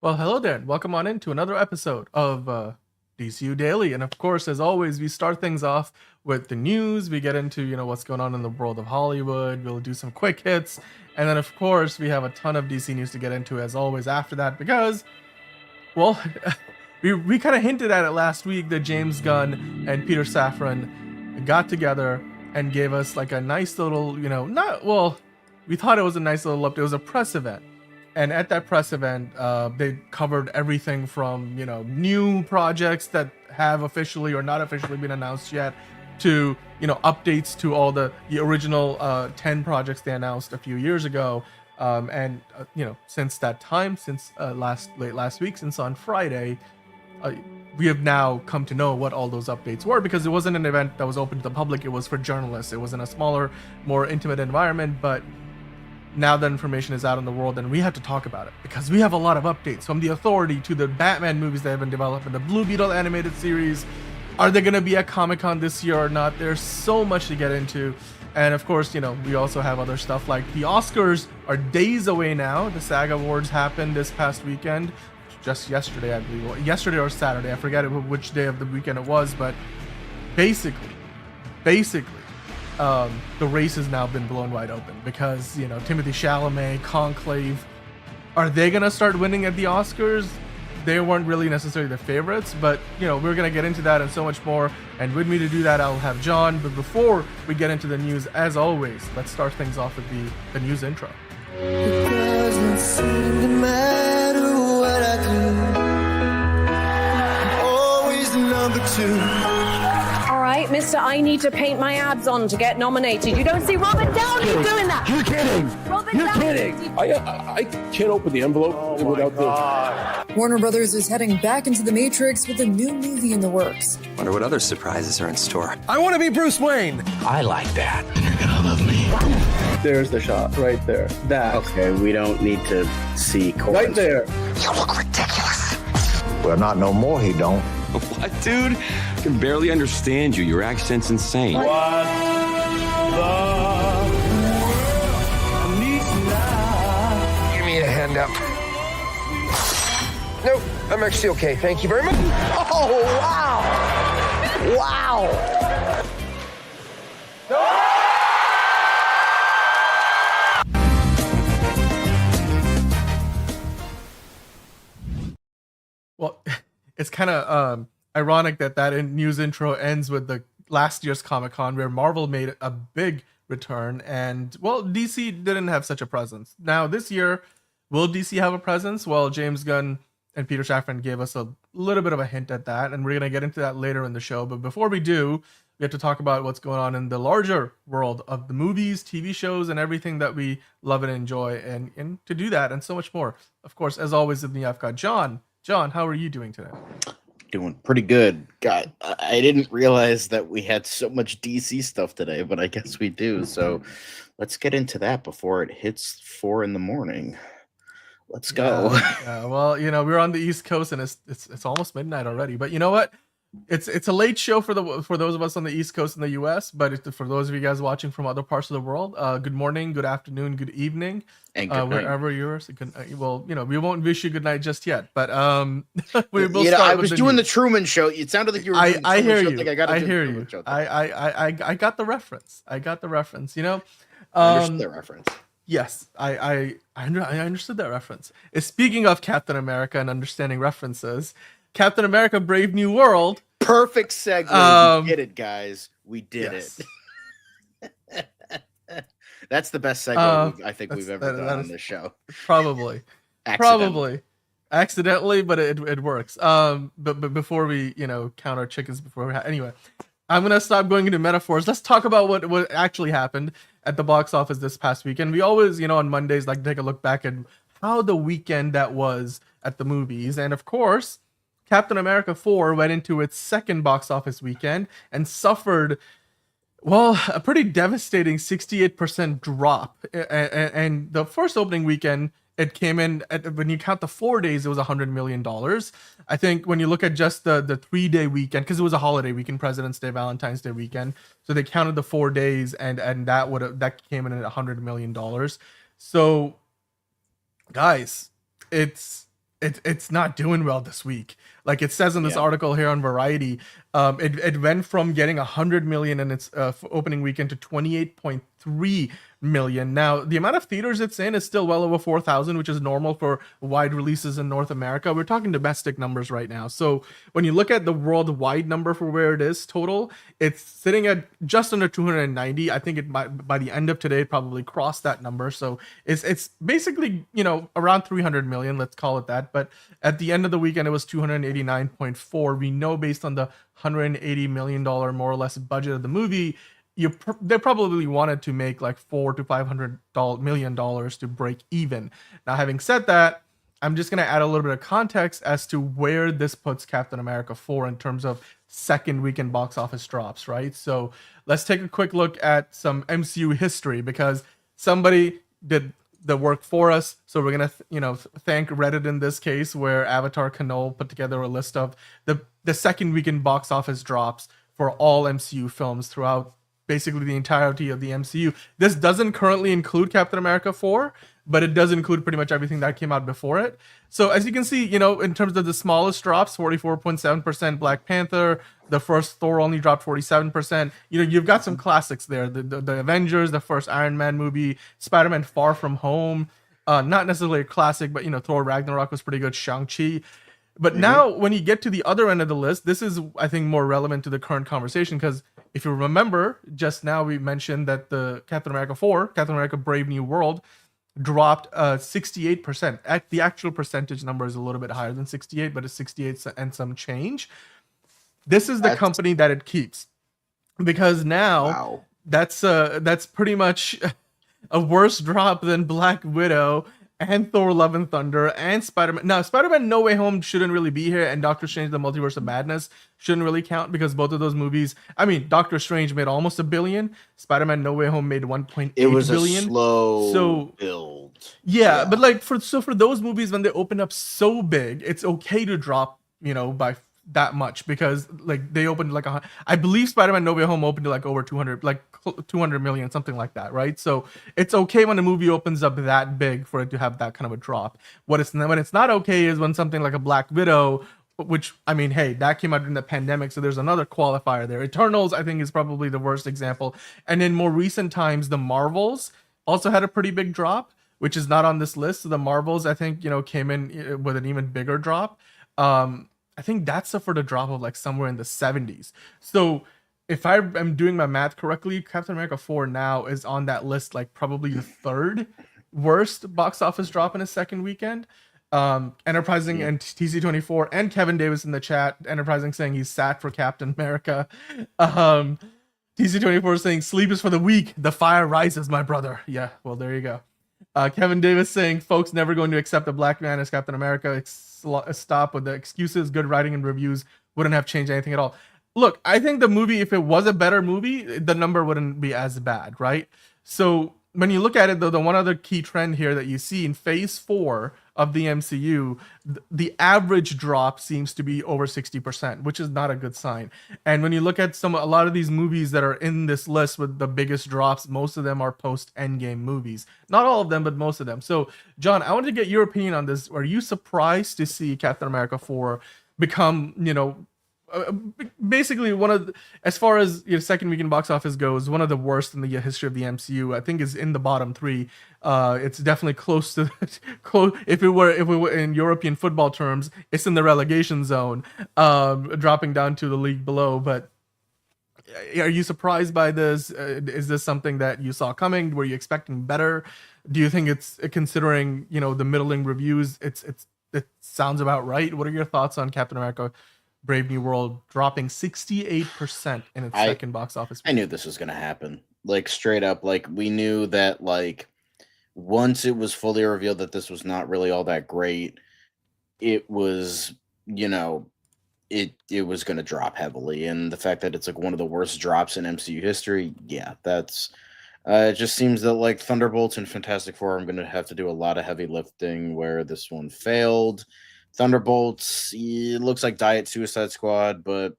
Well, hello there, and welcome on into another episode of DCU Daily. And of course, as always, we start things off with the news. We get into what's going on in the world of Hollywood. We'll do some quick hits, and then of course we have a ton of DC news to get into as always after that because, well, we kind of hinted at it last week that James Gunn and Peter Safran got together and gave us like a nice little, not well, we thought it was a nice little update. It was a press event. And at that press event, they covered everything from new projects that have officially or not officially been announced yet, to updates to all the original 10 projects they announced a few years ago. And since that time, since late last week, since on Friday, we have now come to know what all those updates were, because it wasn't an event that was open to the public. It was for journalists. It was in a smaller, more intimate environment, but now that information is out in the world, and we have to talk about it because we have a lot of updates from the Authority to the Batman movies that have been developed and the Blue Beetle animated series. Are they going to be at Comic-Con this year or not? There's so much to get into. And of course, we also have other stuff like the Oscars are days away now. The SAG Awards happened this past weekend, just yesterday, I believe. Yesterday or Saturday. I forget which day of the weekend it was, but basically, the race has now been blown wide open because Timothée Chalamet, Conclave, are they gonna start winning at the Oscars? They weren't really necessarily the favorites, but we're gonna get into that and so much more. And with me to do that, I'll have John. But before we get into the news, as always, let's start things off with the news intro. It doesn't seem to matter what I do. I'm always number two. All right, Mr. I need to paint my abs on to get nominated. You don't see Robert Downey doing that. You're kidding. You're kidding. I can't open the envelope without the... Warner Brothers is heading back into the Matrix with a new movie in the works. Wonder what other surprises are in store. I want to be Bruce Wayne. I like that. And you're gonna love me. There's the shot right there. That. Okay, we don't need to see chords. Right there. You look ridiculous. Well, not no more, he don't. What, dude? I can barely understand you. Your accent's insane. What the needs now? Give me a hand up. Nope, I'm actually okay. Thank you very much. Oh, wow. Wow. Well, it's kind of ironic that news intro ends with the last year's Comic-Con where Marvel made a big return, and well, DC didn't have such a presence. Now this year, will DC have a presence? Well, James Gunn and Peter Safran gave us a little bit of a hint at that, and we're gonna get into that later in the show. But before we do, we have to talk about what's going on in the larger world of the movies, TV shows, and everything that we love and enjoy. And to do that and so much more, of course, as always, with me, I've got John. John, how are you doing today? Doing pretty good. God, I didn't realize that we had so much DC stuff today, but I guess we do. So let's get into that before it hits 4 a.m. Let's go. Yeah, well, we're on the East Coast and it's almost midnight already. But you know what? It's a late show for those of us on the East Coast in the U.S. But for those of you guys watching from other parts of the world, good morning, good afternoon, good evening, And good night. wherever you're. Well, we won't wish you good night just yet, but we will. I was doing the Truman Show. It sounded like you were. Doing I Truman hear Show you. thing. I hear you. I got the reference. I understood the reference. Yes, I understood that reference. Speaking of Captain America and understanding references, Captain America: Brave New World. Perfect segue. We did it, guys. We did it. That's the best segue I think we've ever done on this show. Probably. Accidentally, but it works. But before we count our chickens anyway, I'm gonna stop going into metaphors. Let's talk about what actually happened at the box office this past weekend. We always on Mondays like to take a look back at how the weekend that was at the movies, and of course, Captain America 4 went into its second box office weekend and suffered, well, a pretty devastating 68% drop. And the first opening weekend, it came in when you count the 4 days, it was $100 million. I think when you look at just the 3-day weekend, because it was a holiday weekend, President's Day, Valentine's Day weekend, so they counted the 4 days, and that came in at $100 million. So, guys, it's it's not doing well this week. Like it says in this Yeah. article here on Variety, it went from getting 100 million in its opening weekend to 28.3 million. Now, the amount of theaters it's in is still well over 4,000, which is normal for wide releases in North America. We're talking domestic numbers right now. So when you look at the worldwide number for where it is total, it's sitting at just under 290. I think it might, by the end of today, probably cross that number. So it's basically, around 300 million, let's call it that. But at the end of the weekend, it was 289.4. We know based on the $180 million more or less budget of the movie, they probably wanted to make like $400 to $500 million to break even. Now, having said that, I'm just going to add a little bit of context as to where this puts Captain America 4 in terms of second weekend box office drops, right? So let's take a quick look at some MCU history, because somebody did the work for us. So we're going to, thank Reddit in this case, where Avatar Canole put together a list of the second weekend box office drops for all MCU films throughout basically the entirety of the MCU. This doesn't currently include Captain America 4, but it does include pretty much everything that came out before it. So as you can see, in terms of the smallest drops, 44.7% Black Panther, the first Thor only dropped 47%. You've got some classics there. The Avengers, the first Iron Man movie, Spider-Man Far From Home, not necessarily a classic, but Thor Ragnarok was pretty good, Shang-Chi. But now when you get to the other end of the list, this is, I think, more relevant to the current conversation, because if you remember, just now we mentioned that the Captain America 4, Captain America Brave New World, dropped 68%. The actual percentage number is a little bit higher than 68, but it's 68 and some change. This is the company that it keeps, because now that's pretty much a worse drop than Black Widow and Thor Love and Thunder and Spider-Man. Now, Spider-Man No Way Home shouldn't really be here, and Doctor Strange The Multiverse of Madness shouldn't really count, because both of those movies, Doctor Strange made almost $1 billion. Spider-Man No Way Home made 1.8 billion. It was a slow build. Yeah, but for those movies, when they open up so big, it's okay to drop, by that much, because they opened I believe Spider-Man No Way Home opened to over 200 million, something like that, right? So it's okay when a movie opens up that big for it to have that kind of a drop. When it's not okay is when something like a Black Widow, which hey, that came out during the pandemic, so there's another qualifier there. Eternals, I think, is probably the worst example. And in more recent times, the Marvels also had a pretty big drop, which is not on this list. So the Marvels, I think, came in with an even bigger drop. I think that suffered a drop of somewhere in the 70s. So if I am doing my math correctly, Captain America 4 now is on that list, probably the third worst box office drop in a second weekend. Enterprising and TC24 and Kevin Davis in the chat, Enterprising saying he's sad for Captain America. TC24 saying sleep is for the weak, the fire rises, my brother. Yeah, well, there you go. Kevin Davis saying folks never going to accept a black man as Captain America. Stop with the excuses. Good writing and reviews wouldn't have changed anything at all. Look, I think the movie, if it was a better movie, the number wouldn't be as bad, right? So when you look at it, though, the one other key trend here that you see in phase 4 of the MCU, the average drop seems to be over 60%, which is not a good sign. And when you look at a lot of these movies that are in this list with the biggest drops, most of them are post-Endgame movies. Not all of them, but most of them. So, John, I wanted to get your opinion on this. Are you surprised to see Captain America 4 become, basically one of as far as second weekend box office goes, one of the worst in the history of the MCU? I think is in the bottom 3. It's definitely close to if it were in European football terms, it's in the relegation zone, dropping down to the league below. But are you surprised by this? Is this something that you saw coming? Were you expecting better? Do you think it's, considering the middling reviews, it sounds about right? What are your thoughts on Captain America Brave New World dropping 68% in its second box office? I knew this was going to happen. Straight up, we knew that once it was fully revealed that this was not really all that great, it was, it was going to drop heavily. And the fact that it's one of the worst drops in MCU history, yeah, that's it just seems that Thunderbolts and Fantastic Four, I'm going to have to do a lot of heavy lifting, where this one failed. Thunderbolts, it looks like Diet Suicide Squad, but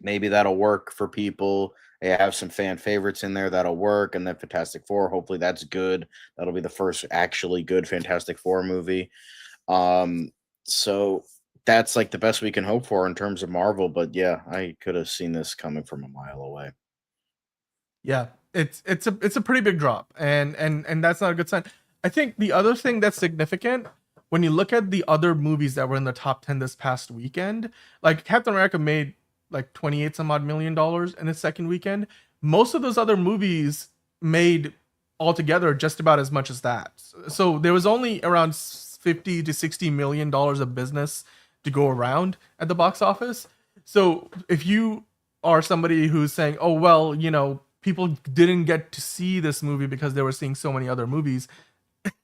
maybe that'll work for people. They have some fan favorites in there that'll work, and then Fantastic Four, hopefully that's good. That'll be the first actually good Fantastic Four movie. So that's like the best we can hope for in terms of Marvel. But yeah, I could have seen this coming from a mile away. Yeah, it's a pretty big drop, and that's not a good sign. I think the other thing that's significant when you look at the other movies that were in the top 10 this past weekend, like Captain America made like 28 some odd $million in its second weekend. Most of those other movies made altogether just about as much as that. So there was only around 50 to 60 million dollars of business to go around at the box office. So if you are somebody who's saying, "Oh well, you know, people didn't get to see this movie because they were seeing so many other movies,"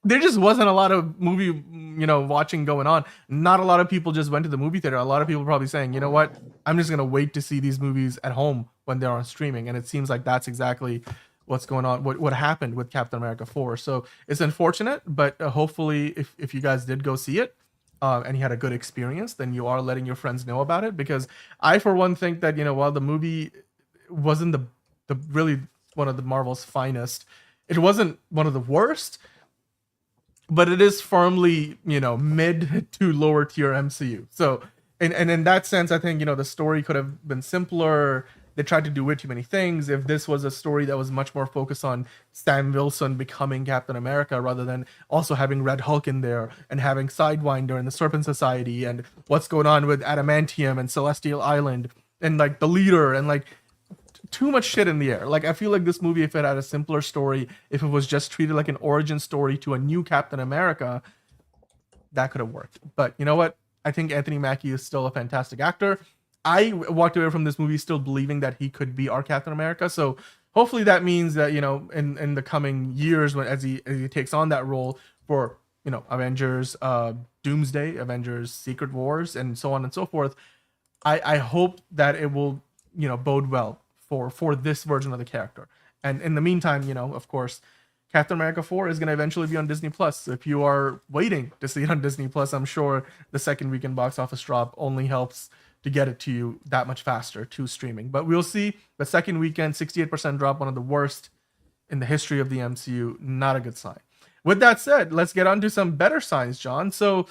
there just wasn't a lot of movie, watching going on. Not a lot of people just went to the movie theater. A lot of people probably saying, "You know what? I'm just gonna wait to see these movies at home when they're on streaming." And it seems like that's exactly what's going on. What happened with Captain America 4. So it's unfortunate, but hopefully, if you guys did go see it, and you had a good experience, then you are letting your friends know about it. Because I, for one, think that while the movie wasn't the really one of the Marvel's finest, it wasn't one of the worst, but it is firmly, mid to lower tier MCU. So, and in that sense, I think, the story could have been simpler. They tried to do way too many things. If this was a story that was much more focused on Sam Wilson becoming Captain America, rather than also having Red Hulk in there and having Sidewinder and the Serpent Society and what's going on with Adamantium and Celestial Island and like the leader and like too much shit in the air. Like, I feel like this movie, if it had a simpler story, if it was just treated like an origin story to a new Captain America, that could have worked. But you know what? I think Anthony Mackie is still a fantastic actor. I walked away from this movie still believing that he could be our Captain America. So hopefully that means that, in the coming years, as he takes on that role for, Avengers, Doomsday, Avengers, Secret Wars, and so on and so forth, I hope that it will, bode well for this version of the character. And in the meantime, of course, Captain America 4 is going to eventually be on Disney Plus. So if you are waiting to see it on Disney Plus, I'm sure the second weekend box office drop only helps to get it to you that much faster to streaming. But we'll see. The second weekend, 68% drop, one of the worst in the history of the MCU. Not a good sign. With that said, let's get on to some better signs, John. So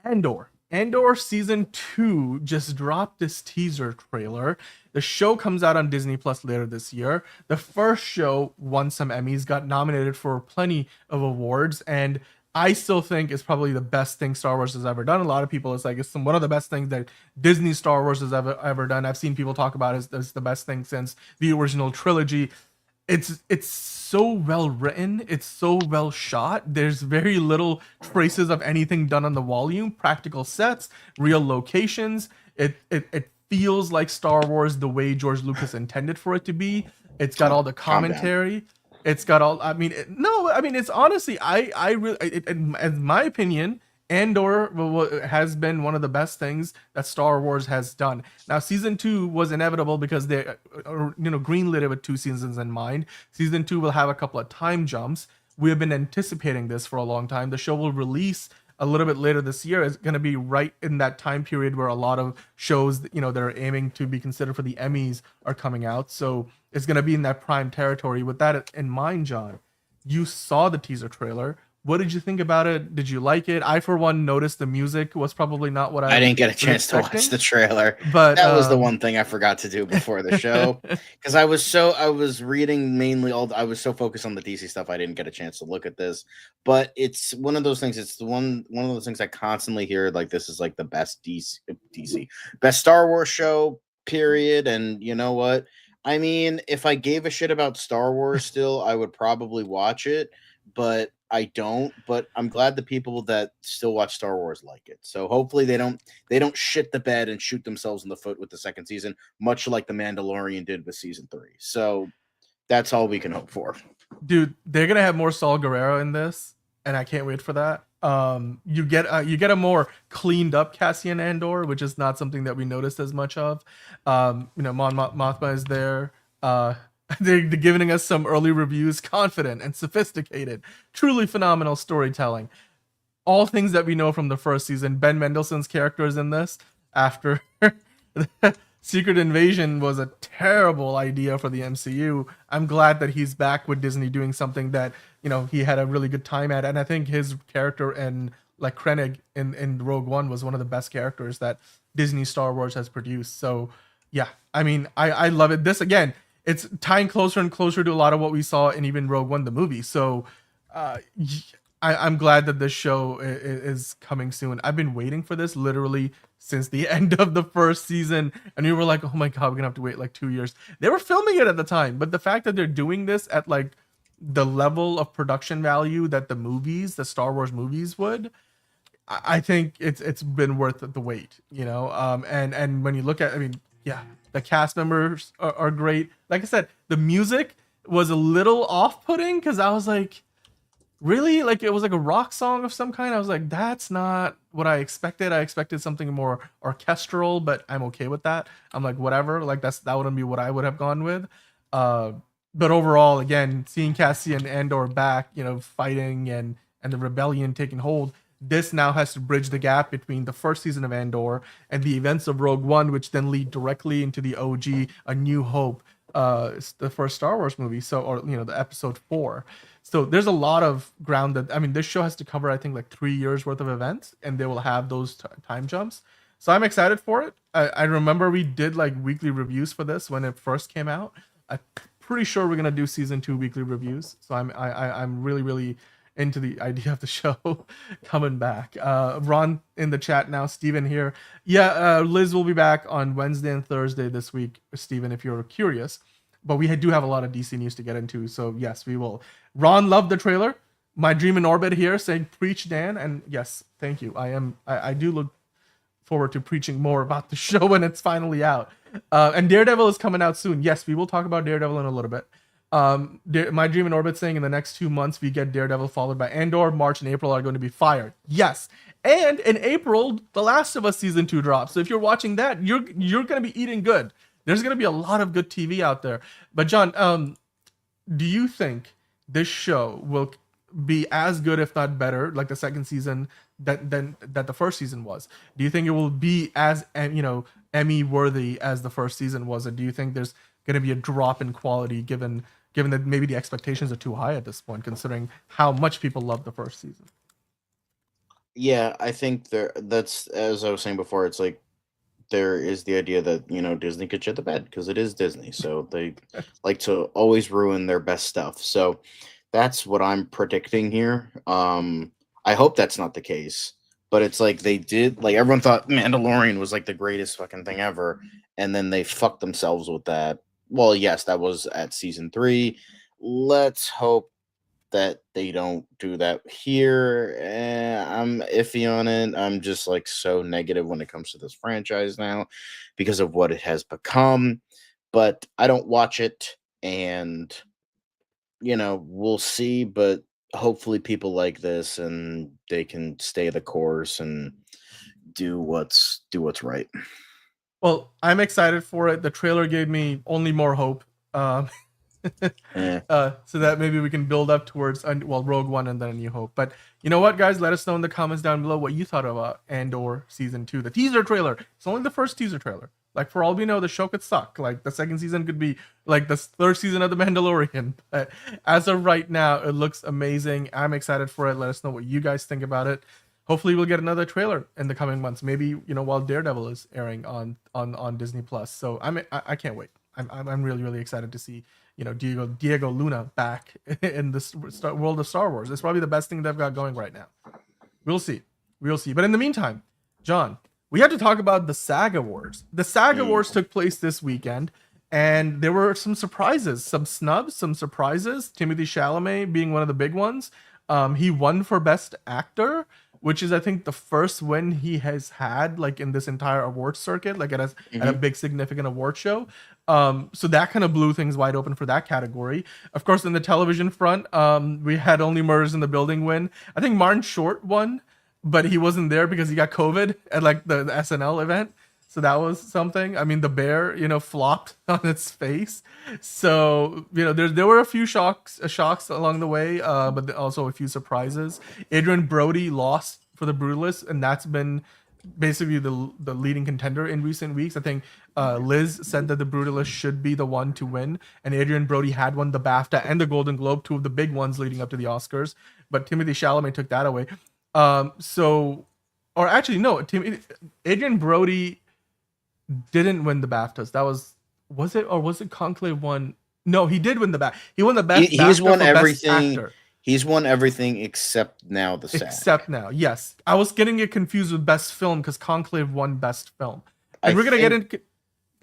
Andor season 2 just dropped this teaser trailer. The show comes out on Disney Plus later this year. The first show won some Emmys, got nominated for plenty of awards, and I still think it's probably the best thing Star Wars has ever done. A lot of people, it's like it's one of the best things that Disney Star Wars has ever done. I've seen people talk about it as the best thing since the original trilogy. It's so well written, it's so well shot. There's very little traces of anything done on the volume. Practical sets, real locations. It feels like Star Wars the way George Lucas intended for it to be. It's got all the commentary. It's got all. It's honestly, I really, in my opinion, Andor has been one of the best things that Star Wars has done. Now, season 2 was inevitable because they, greenlit it with 2 seasons in mind. Season 2 will have a couple of time jumps. We have been anticipating this for a long time. The show will release a little bit later this year. It's going to be right in that time period where a lot of shows, that are aiming to be considered for the Emmys are coming out. So it's going to be in that prime territory. With that in mind, John, you saw the teaser trailer. What did you think about it? Did you like it? I, for one, noticed the music was probably not what I didn't get a chance to watch the trailer, but that was the one thing I forgot to do before the show because I was reading mainly I was so focused on the DC stuff I didn't get a chance to look at this. But it's one of those things. It's one of those things I constantly hear, like this is like the best DC best Star Wars show, period. And you know what? I mean, if I gave a shit about Star Wars still, I would probably watch it, but I don't. But I'm glad the people that still watch Star Wars like it. So hopefully they don't shit the bed and shoot themselves in the foot with the second season, much like The Mandalorian did with season 3. So that's all we can hope for. Dude, they're gonna have more Saul Guerrero in this, and I can't wait for that. You get a more cleaned up Cassian Andor, which is not something that we noticed as much of. Mon Mothma is there. They're giving us some early reviews, confident and sophisticated, truly phenomenal storytelling. All things that we know from the first season. Ben Mendelsohn's character is in this after Secret Invasion was a terrible idea for the MCU. I'm glad that he's back with Disney doing something that, he had a really good time at. And I think his character and like Krennic in Rogue One was one of the best characters that Disney Star Wars has produced. So yeah, I mean, I love it. This again, it's tying closer and closer to a lot of what we saw in even Rogue One, the movie. So I'm glad that this show is coming soon. I've been waiting for this literally since the end of the first season, and we were like, oh my god, we're gonna have to wait like 2 years. They were filming it at the time, but the fact that they're doing this at like the level of production value that the Star Wars movies would, I think it's been worth the wait, you know. And when you look at, I mean, yeah, the cast members are great. Like I said, the music was a little off-putting because I was like, really, like it was like a rock song of some kind. I was like, that's not what I expected. I expected something more orchestral, but I'm okay with that. I'm like, whatever, like that wouldn't be what I would have gone with. But overall, again, seeing Cassian and Andor back, you know, fighting and the rebellion taking hold, this now has to bridge the gap between the first season of Andor and the events of Rogue One, which then lead directly into the OG A New Hope, the first Star Wars movie. So, or you know, the episode 4. So there's a lot of ground that, I mean, this show has to cover, I think, like 3 years worth of events, and they will have those time jumps. So I'm excited for it. I remember we did like weekly reviews for this when it first came out. I'm pretty sure we're gonna do season 2 weekly reviews. So I'm really into the idea of the show coming back. Ron in the chat now, Steven here. Yeah, Liz will be back on Wednesday and Thursday this week, Steven, if you're curious. But we do have a lot of DC news to get into, so yes, we will. Ron loved the trailer. My Dream in Orbit here saying, preach, Dan. And yes, thank you. I do look forward to preaching more about the show when it's finally out. And Daredevil is coming out soon. Yes, we will talk about Daredevil in a little bit. My Dream in Orbit saying in the next 2 months we get Daredevil followed by Andor. March and April are going to be fired. Yes. And in April, The Last of Us season 2 drops. So if you're watching that, you're going to be eating good. There's going to be a lot of good TV out there. But John, do you think this show will be as good, if not better, like the second season that the first season was? Do you think it will be as, you know, Emmy worthy as the first season was? And do you think there's going to be a drop in quality given that maybe the expectations are too high at this point, considering how much people love the first season? Yeah, I think that's, as I was saying before, it's like there is the idea that, you know, Disney could shit the bed because it is Disney. So they like to always ruin their best stuff. So that's what I'm predicting here. I hope that's not the case, but it's like they did, like everyone thought Mandalorian was like the greatest fucking thing ever. And then they fucked themselves with that. Well, yes, that was at season 3. Let's hope that they don't do that here. I'm iffy on it. I'm just like so negative when it comes to this franchise now because of what it has become. But I don't watch it, and you know, we'll see. But hopefully people like this and they can stay the course and do what's right. Well, I'm excited for it. The trailer gave me only more hope. So that maybe we can build up towards Rogue One and then A New Hope. But you know what, guys? Let us know in the comments down below what you thought about Andor season 2. The teaser trailer. It's only the first teaser trailer. Like, for all we know, the show could suck. Like, the second season could be like the third season of The Mandalorian. But as of right now, it looks amazing. I'm excited for it. Let us know what you guys think about it. Hopefully we'll get another trailer in the coming months. Maybe, you know, while Daredevil is airing on Disney Plus. So I can't wait. I'm really excited to see, you know, Diego Luna back in this world of Star Wars. It's probably the best thing they've got going right now. We'll see. But in the meantime, John, we have to talk about the SAG Awards. The SAG Awards took place this weekend, and there were some surprises, some snubs, some surprises. Timothée Chalamet being one of the big ones. He won for Best Actor, which is, I think, the first win he has had like in this entire award circuit, like at a big significant award show. So that kind of blew things wide open for that category. Of course, in the television front, we had Only Murders in the Building win. I think Martin Short won, but he wasn't there because he got COVID at like the SNL event. So that was something. I mean, the bear, you know, flopped on its face. So, you know, there were a few shocks along the way, but also a few surprises. Adrian Brody lost for The Brutalist, and that's been basically the leading contender in recent weeks. I think Liz said that The Brutalist should be the one to win, and Adrian Brody had won the BAFTA and the Golden Globe, two of the big ones leading up to the Oscars. But Timothée Chalamet took that away. So, or actually, no, Adrian Brody didn't win the BAFTAs. That was it Conclave won? No, he did win the BAFTA. He won the best. He's BAFTA won for Best everything. Actor. He's won everything except now the SAG. Except now, yes. I was getting it confused with Best Film because Conclave won Best Film. And we're gonna get into.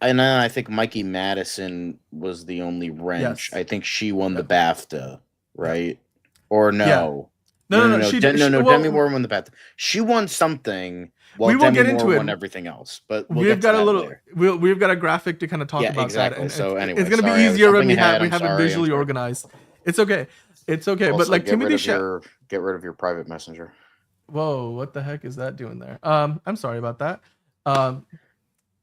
And then I think Mikey Madison was the only wrench. Yes. I think she won the BAFTA, right? Or no? No. Demi Moore won the BAFTA. She won something. Well, we will Demi get Moore into it. won everything else, but we've got a little. We've got a graphic to kind of talk about exactly. that. And So anyway, it's gonna be easier when we have it visually organized. It's okay. It's okay. Also, but like get Timothy get rid of your private messenger. Whoa, what the heck is that doing there? I'm sorry about that.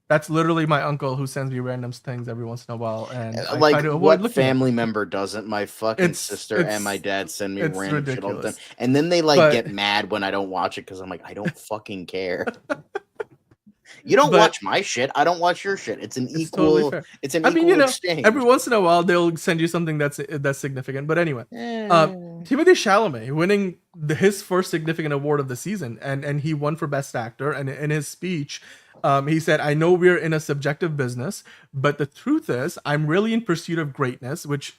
That's literally my uncle who sends me random things every once in a while, and I try to avoid what family member doesn't? My fucking sister and my dad send me random shit all the time, and then they get mad when I don't watch it because I'm like, I don't fucking care. You don't watch my shit. I don't watch your shit. It's an equal. Totally fair. It's an equal exchange. Every once in a while they'll send you something that's significant. But anyway, Timothée Chalamet winning his first significant award of the season, and he won for Best Actor. And in his speech, he said, "I know we're in a subjective business, but the truth is, I'm really in pursuit of greatness." Which,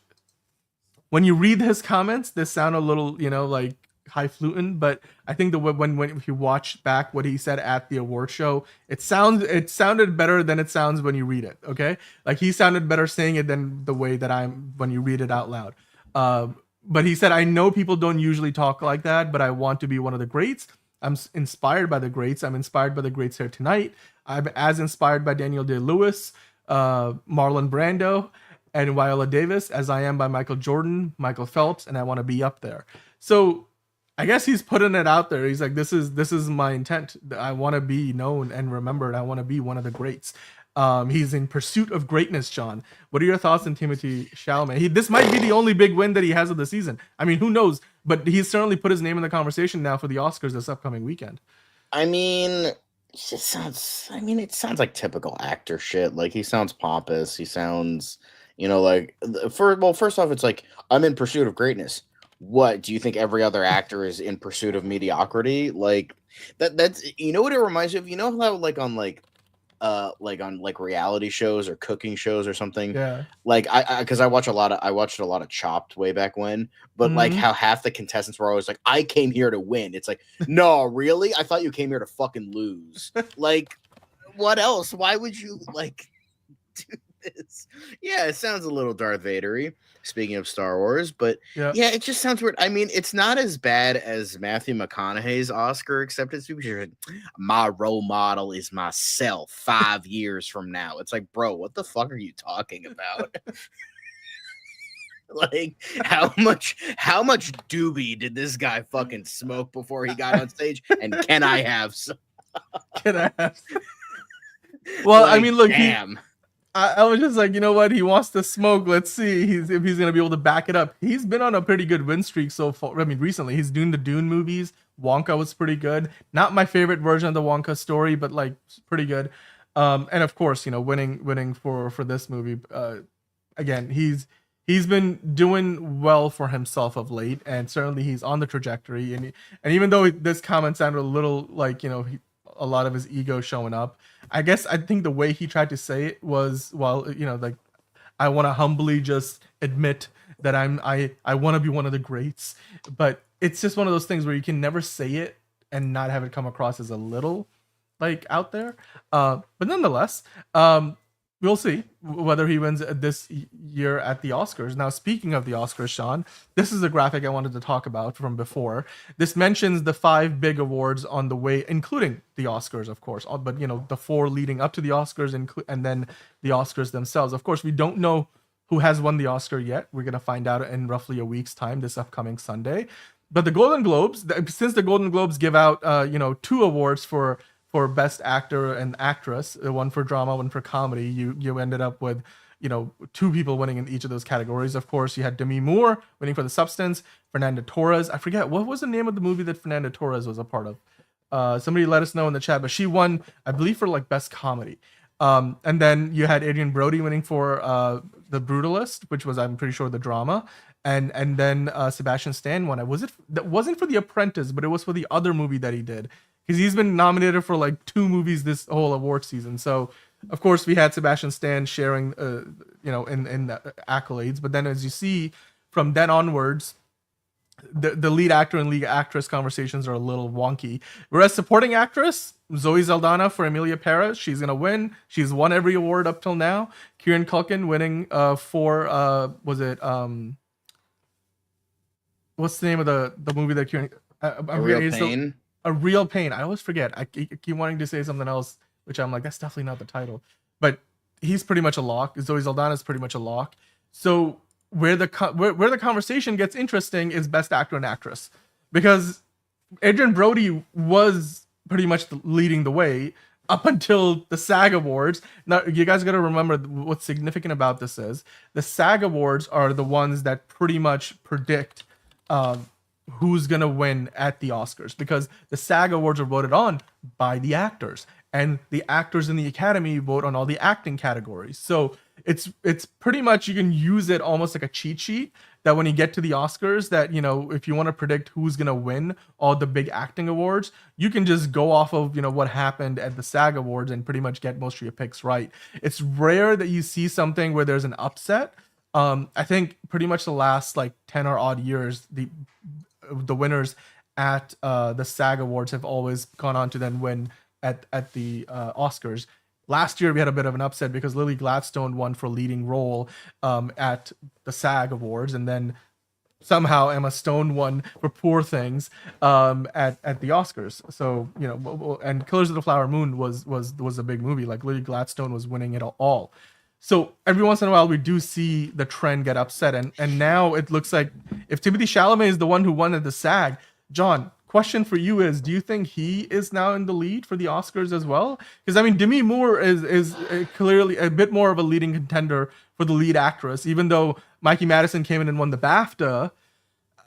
when you read his comments, they sound a little, like highfalutin, but I think when you watch back what he said at the award show, it sounded better than it sounds when you read it. Okay, like he sounded better saying it than the way that I'm when you read it out loud. But he said, "I know people don't usually talk like that, but I want to be one of the greats. I'm inspired by the greats. I'm inspired by the greats here tonight. I'm as inspired by Daniel Day-Lewis, Marlon Brando, and Viola Davis as I am by Michael Jordan, Michael Phelps, and I want to be up there." So I guess he's putting it out there. He's like, this is my intent. I want to be known and remembered. I want to be one of the greats. He's in pursuit of greatness, John. What are your thoughts on Timothée Chalamet? This might be the only big win that he has of the season. I mean, who knows? But he's certainly put his name in the conversation now for the Oscars this upcoming weekend. I mean, it sounds like typical actor shit. Like, he sounds pompous. He sounds, first off, it's like, I'm in pursuit of greatness. What, do you think every other actor is in pursuit of mediocrity? Like, that's, what it reminds me of? You know how on reality shows or cooking shows or something. Yeah. Like because I watched a lot of Chopped way back when, but like how half the contestants were always like, I came here to win. It's like, no, really? I thought you came here to fucking lose. Like, what else? Why would you do this? Yeah, it sounds a little Darth Vader-y. Speaking of Star Wars, but yeah, it just sounds weird. I mean, it's not as bad as Matthew McConaughey's Oscar acceptance speech. My role model is myself 5 years from now. It's like, bro, what the fuck are you talking about? Like, how much doobie did this guy fucking smoke before he got on stage? And can I have some? Can I have some? Well, I mean, look, damn. I was just like, you know what? He wants to smoke. Let's see if he's going to be able to back it up. He's been on a pretty good win streak so far. I mean, recently he's doing the Dune movies. Wonka was pretty good. Not my favorite version of the Wonka story, but pretty good. And of course, winning for this movie. Again, he's been doing well for himself of late, and certainly he's on the trajectory. And even though this comment sounded a little like, a lot of his ego showing up, I think the way he tried to say it was, I want to humbly just admit that I want to be one of the greats. But it's just one of those things where you can never say it and not have it come across as a little out there. But nonetheless, we'll see whether he wins this year at the Oscars. Now, speaking of the Oscars, Sean, this is a graphic I wanted to talk about from before. This mentions the 5 big awards on the way, including the Oscars, of course, but the 4 leading up to the Oscars and then the Oscars themselves. Of course, we don't know who has won the Oscar yet. We're going to find out in roughly a week's time, this upcoming Sunday. But the Golden Globes, since the Golden Globes give out, 2 awards for Best Actor and Actress, one for drama, one for comedy, you ended up with 2 people winning in each of those categories. Of course, you had Demi Moore winning for The Substance, Fernando Torres. I forget what was the name of the movie that Fernando Torres was a part of. Somebody let us know in the chat, but she won, I believe, for Best Comedy. And then you had Adrian Brody winning for The Brutalist, which was, I'm pretty sure, the drama. And then Sebastian Stan won. That wasn't for The Apprentice, but it was for the other movie that he did, because he's been nominated for like 2 movies this whole award season. So of course we had Sebastian Stan sharing in the accolades. But then, as you see, from then onwards, the lead actor and lead actress conversations are a little wonky. Whereas supporting actress, Zoe Saldana for Emilia Perez, she's gonna win. She's won every award up till now. Kieran Culkin winning for what's the name of the movie that Kieran? A Real Pain. A Real Pain. I always forget. I keep wanting to say something else, which I'm like, that's definitely not the title. But he's pretty much a lock. Zoe Saldana is pretty much a lock. So where the conversation gets interesting is best actor and actress, because Adrian Brody was pretty much leading the way up until the SAG Awards. Now, you guys got to remember what's significant about this is the SAG Awards are the ones that pretty much predict who's going to win at the Oscars, because the SAG Awards are voted on by the actors, and the actors in the Academy vote on all the acting categories. So it's pretty much, you can use it almost like a cheat sheet, that when you get to the Oscars, that, if you want to predict who's going to win all the big acting awards, you can just go off of, what happened at the SAG Awards and pretty much get most of your picks right. It's rare that you see something where there's an upset. I think pretty much the last like 10 or odd years, the winners at the SAG Awards have always gone on to then win at the Oscars. Last year we had a bit of an upset because Lily Gladstone won for leading role at the SAG Awards, and then somehow Emma Stone won for Poor Things at the Oscars. So and Killers of the Flower Moon was a big movie. Like, Lily Gladstone was winning it all. So every once in a while we do see the trend get upset, and now it looks like if Timothée Chalamet is the one who won at the SAG, John, question for you is, do you think he is now in the lead for the Oscars as well? Because I mean, Demi Moore is clearly a bit more of a leading contender for the lead actress, even though Mikey Madison came in and won the BAFTA.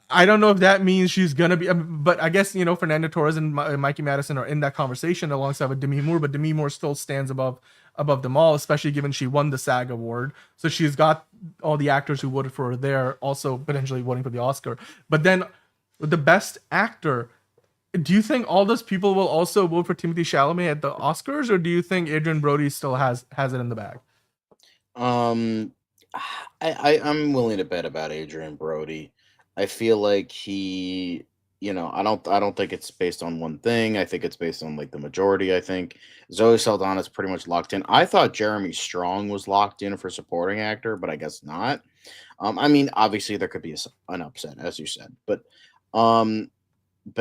I don't know if that means she's gonna be, but I guess Fernanda Torres and Mikey Madison are in that conversation alongside with Demi Moore, but Demi Moore still stands above them all, especially given she won the SAG Award. So she's got all the actors who voted for her there also potentially voting for the Oscar. But then with the best actor, do you think all those people will also vote for Timothée Chalamet at the Oscars, or do you think Adrian Brody still has it in the bag? I'm willing to bet about Adrian Brody. I feel like he, I don't think it's based on one thing. I think it's based on like the majority. I think Zoe Saldana is pretty much locked in. I thought Jeremy Strong was locked in for supporting actor, but I guess not. I mean, obviously there could be an upset, as you said, but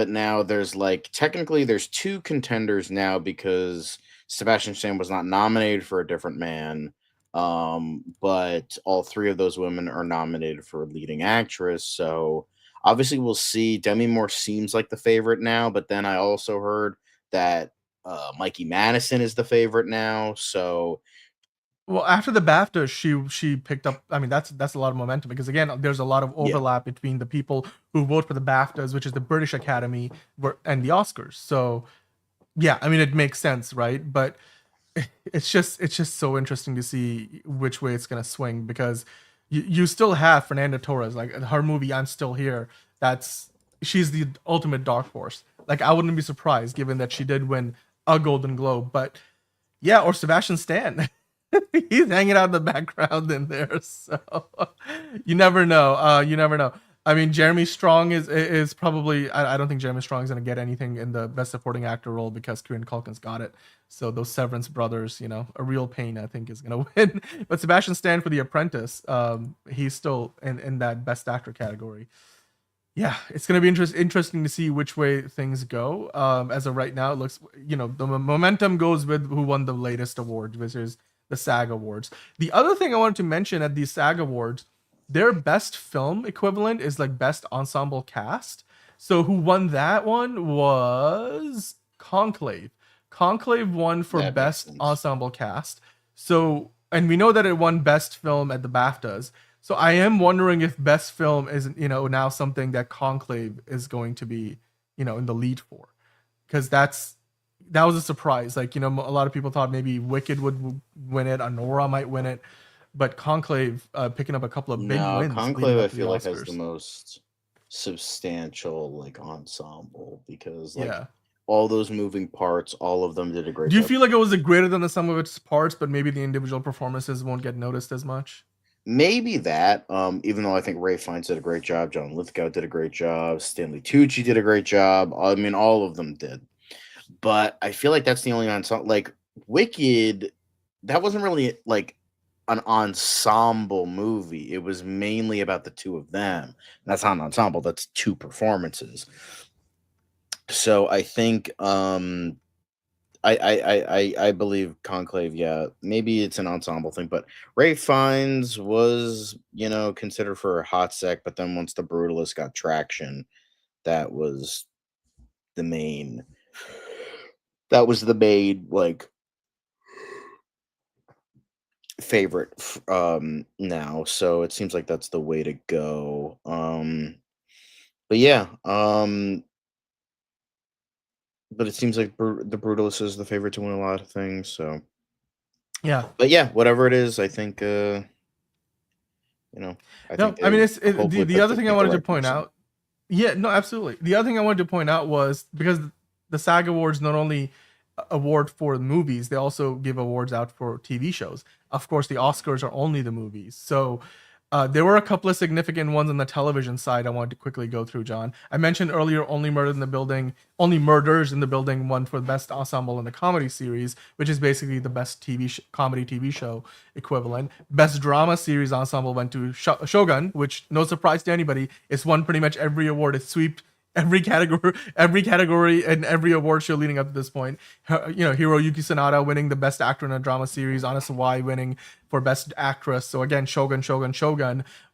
now there's technically there's 2 contenders now, because Sebastian Stan was not nominated for A Different Man. But all 3 of those women are nominated for leading actress. So obviously we'll see. Demi Moore seems like the favorite now, but then I also heard that Mikey Madison is the favorite now. So well, after the BAFTA, she picked up. I mean, that's a lot of momentum, because again, there's a lot of overlap between the people who vote for the BAFTAs, which is the British Academy, and the Oscars. So yeah, I mean, it makes sense, right? But it's just so interesting to see which way it's gonna swing, because you still have Fernanda Torres, like her movie I'm Still Here. She's the ultimate dark horse. Like, I wouldn't be surprised given that she did win a Golden Globe. But yeah, or Sebastian Stan. He's hanging out in the background in there, so you never know. I mean, Jeremy Strong is probably. I don't think Jeremy Strong is going to get anything in the Best Supporting Actor role, because Kieran Culkin's got it. So those Severance brothers, A Real Pain, I think, is going to win. But Sebastian Stan for The Apprentice, he's still in that Best Actor category. Yeah, it's going to be interesting to see which way things go. As of right now, it looks, the momentum goes with who won the latest award, which is the SAG Awards. The other thing I wanted to mention at these SAG Awards, their best film equivalent is like Best Ensemble Cast. So who won that one was Conclave. Conclave won for Best Ensemble Cast. So, and we know that it won Best Film at the BAFTAs. So I am wondering if Best Film is, now something that Conclave is going to be, in the lead for. Because that's, that was a surprise. Like, a lot of people thought maybe Wicked would win it, Anora might win it, but Conclave picking up a couple of big No, wins. Conclave leading I up to the feel like has the Oscars. most substantial like ensemble because like Yeah. all those moving parts, all of them did a great Do you job. feel like it was a greater than the sum of its parts, but maybe the individual performances won't get noticed as much? Maybe that, even though I think Ray Fiennes did a great job, John Lithgow did a great job, Stanley Tucci did a great job. I mean, all of them did. But I feel like that's the only ensemble. Like Wicked, that wasn't really like an ensemble movie. It was mainly about the two of them. That's not an ensemble. That's two performances. So I think I believe Conclave, yeah, maybe it's an ensemble thing, but Ray Fiennes was, considered for a hot sec, but then once the Brutalist got traction, that was the main like favorite now. So it seems like that's the way to go. But yeah, but it seems like the Brutalist is the favorite to win a lot of things. So Yeah. but yeah, whatever it is, I think I No, think I mean, hopefully the other thing I picked the wanted to right point person. out. Yeah, no, absolutely. The other thing I wanted to point out was because the SAG Awards not only award for movies, they also give awards out for TV shows. Of course, the Oscars are only the movies. So there were a couple of significant ones on the television side I wanted to quickly go through, John. I mentioned earlier Only Murders in the Building won for Best Ensemble in the Comedy Series, which is basically the best comedy TV show equivalent. Best Drama Series Ensemble went to Shogun, which, no surprise to anybody, it's won pretty much every award. It swept every category and every award show leading up to this point. Hiroyuki Sanada winning the best actor in a drama series, Anna Sawai winning for best actress. So again, Shogun.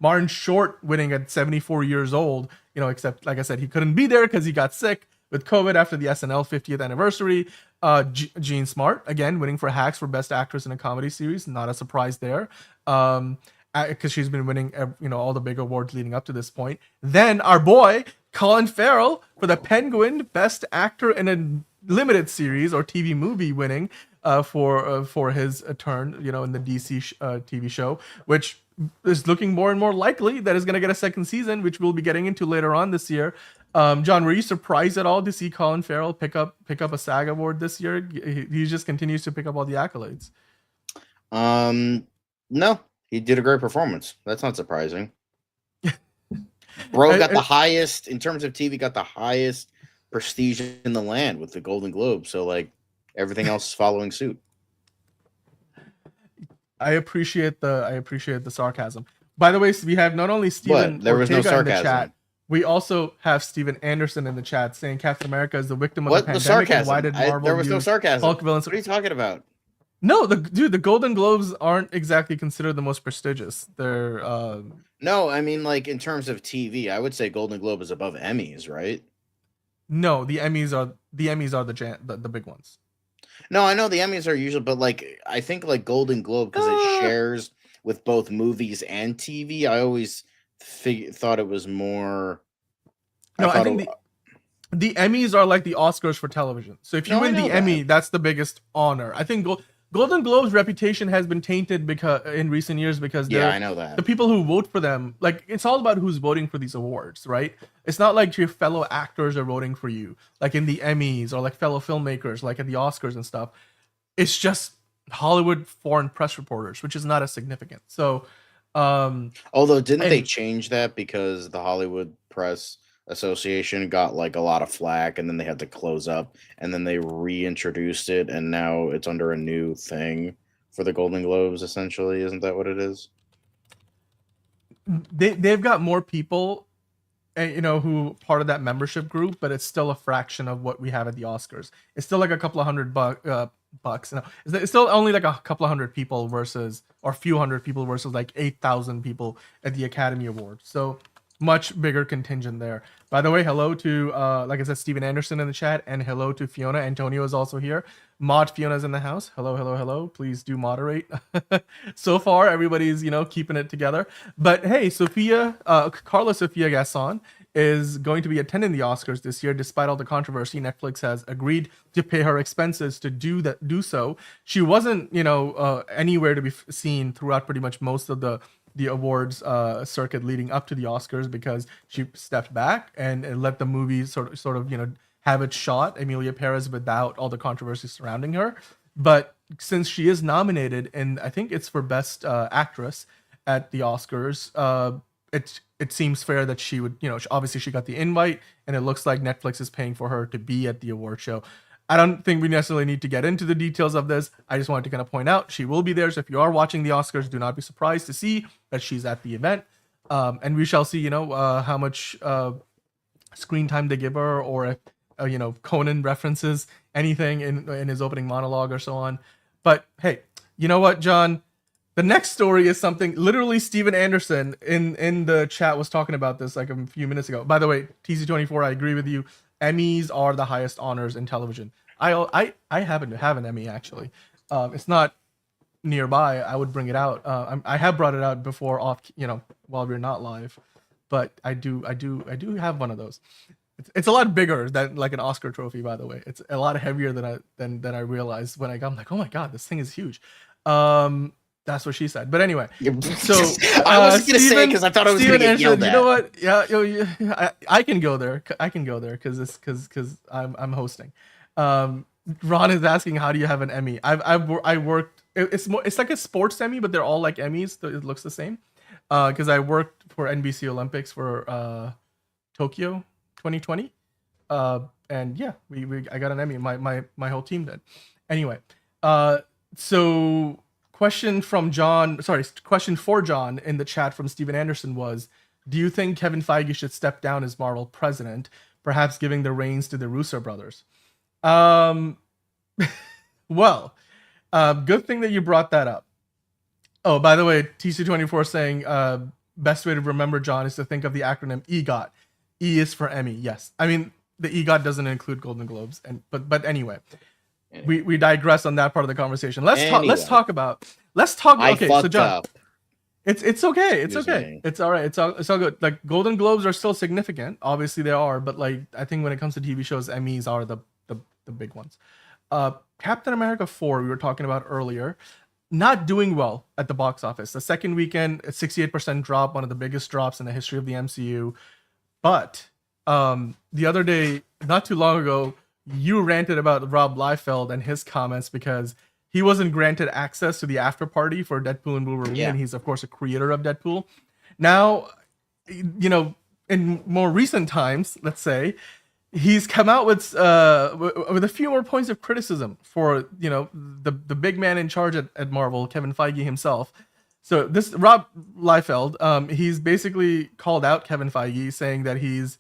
Martin Short winning at 74 years old, except like I said, he couldn't be there because he got sick with COVID after the SNL 50th anniversary. Jean Smart again winning for Hacks for best actress in a comedy series, not a surprise there. Because she's been winning, all the big awards leading up to this point. Then our boy Colin Farrell for The Penguin, best actor in a limited series or TV movie, winning for his turn, in the DC TV show, which is looking more and more likely that is going to get a second season, which we'll be getting into later on this year. John, were you surprised at all to see Colin Farrell pick up a SAG award this year? He just continues to pick up all the accolades. No, he did a great performance. That's not surprising. Bro got the highest, in terms of TV, got the highest prestige in the land with the Golden Globe. So like everything else is following suit. I appreciate the sarcasm. By the way, we have not only Steven There was no Ortega in the sarcasm. chat, we also have Steven Anderson in the chat saying Captain America is the victim of What the the pandemic. sarcasm? And why did Marvel there was no use sarcasm. Hulk villains? What are you talking about? No, the Golden Globes aren't exactly considered the most prestigious. They're No, I mean like in terms of TV, I would say Golden Globe is above Emmys, right? no, the Emmys are the big ones. No, I know the Emmys are usually, but like I think like Golden Globe because it shares with both movies and TV. I always thought it was more. No, I think the Emmys are like the Oscars for television. So if you No, I win the know Emmy, that. that's the biggest honor. I think Golden Globes' reputation has been tainted because in recent years because Yeah, I know that. the people who vote for them, like it's all about who's voting for these awards, right? It's not like your fellow actors are voting for you, like in the Emmys or like fellow filmmakers, like at the Oscars and stuff. It's just Hollywood foreign press reporters, which is not as significant. So, Although didn't they change that because the Hollywood Press Association got like a lot of flack and then they had to close up and then they reintroduced it and now it's under a new thing for the Golden Globes essentially, isn't that what it is? they've got more people, who part of that membership group, but it's still a fraction of what we have at the Oscars. It's still like a couple of hundred bucks. No, it's still only like a couple of hundred people versus, or a few hundred people versus like 8,000 people at the Academy Awards. So much bigger contingent there. By the way, hello to like I said, Steven Anderson in the chat, and hello to Fiona. Antonio is also here. Mod Fiona's in the house. Hello. Please do moderate. So far, everybody's keeping it together. But hey, Carla Sofia Gasson is going to be attending the Oscars this year. Despite all the controversy, Netflix has agreed to pay her expenses to do so. She wasn't, anywhere to be seen throughout pretty much most of the awards circuit leading up to the Oscars because she stepped back and let the movie sort of have its shot, Emilia Perez, without all the controversy surrounding her. But since she is nominated, and I think it's for Best Actress at the Oscars, it seems fair that she would, obviously she got the invite, and it looks like Netflix is paying for her to be at the award show. I don't think we necessarily need to get into the details of this. I just wanted to kind of point out she will be there. So if you are watching the Oscars, do not be surprised to see that she's at the event. And we shall see, how much screen time they give her, or if, Conan references anything in his opening monologue or so on. But hey, you know what, John? The next story is something literally Steven Anderson in the chat was talking about this like a few minutes ago. By the way, TC24, I agree with you. Emmys are the highest honors in television. I happen to have an Emmy actually. It's not nearby. I would bring it out. I have brought it out before off, while we're not live, but I do have one of those. It's a lot bigger than like an Oscar trophy, by the way. It's a lot heavier than I realized when I got. I'm like, oh my god, this thing is huge. That's what she said. But anyway, so I wasn't gonna say because I thought I was gonna get yelled at. You know what? Yeah, I can go there. I can go there because I'm hosting. Ron is asking, how do you have an Emmy? I worked. It's like a sports Emmy, but they're all like Emmys. So it looks the same. Because I worked for NBC Olympics for Tokyo 2020. And yeah, I got an Emmy. My whole team did. Anyway, so. Question for John in the chat from Steven Anderson was, do you think Kevin Feige should step down as Marvel president, perhaps giving the reins to the Russo brothers? Well, good thing that you brought that up. Oh, by the way, TC24 saying, best way to remember, John, is to think of the acronym EGOT. E is for Emmy, yes. I mean, the EGOT doesn't include Golden Globes, but anyway. We digress on that part of the conversation. Let's talk about. Okay, so John, up. it's okay. It's okay. It's all right. It's all good. Like Golden Globes are still significant. Obviously they are, but like I think when it comes to TV shows, Emmys are the big ones. Captain America 4 we were talking about earlier, not doing well at the box office. The second weekend, a 68% drop, one of the biggest drops in the history of the MCU. But the other day, not too long ago, you ranted about Rob Liefeld and his comments because he wasn't granted access to the after party for Deadpool and Wolverine, and he's of course a creator of Deadpool. Now, in more recent times, let's say, he's come out with a few more points of criticism for the big man in charge at Marvel, Kevin Feige himself. So this Rob Liefeld, he's basically called out Kevin Feige, saying that he's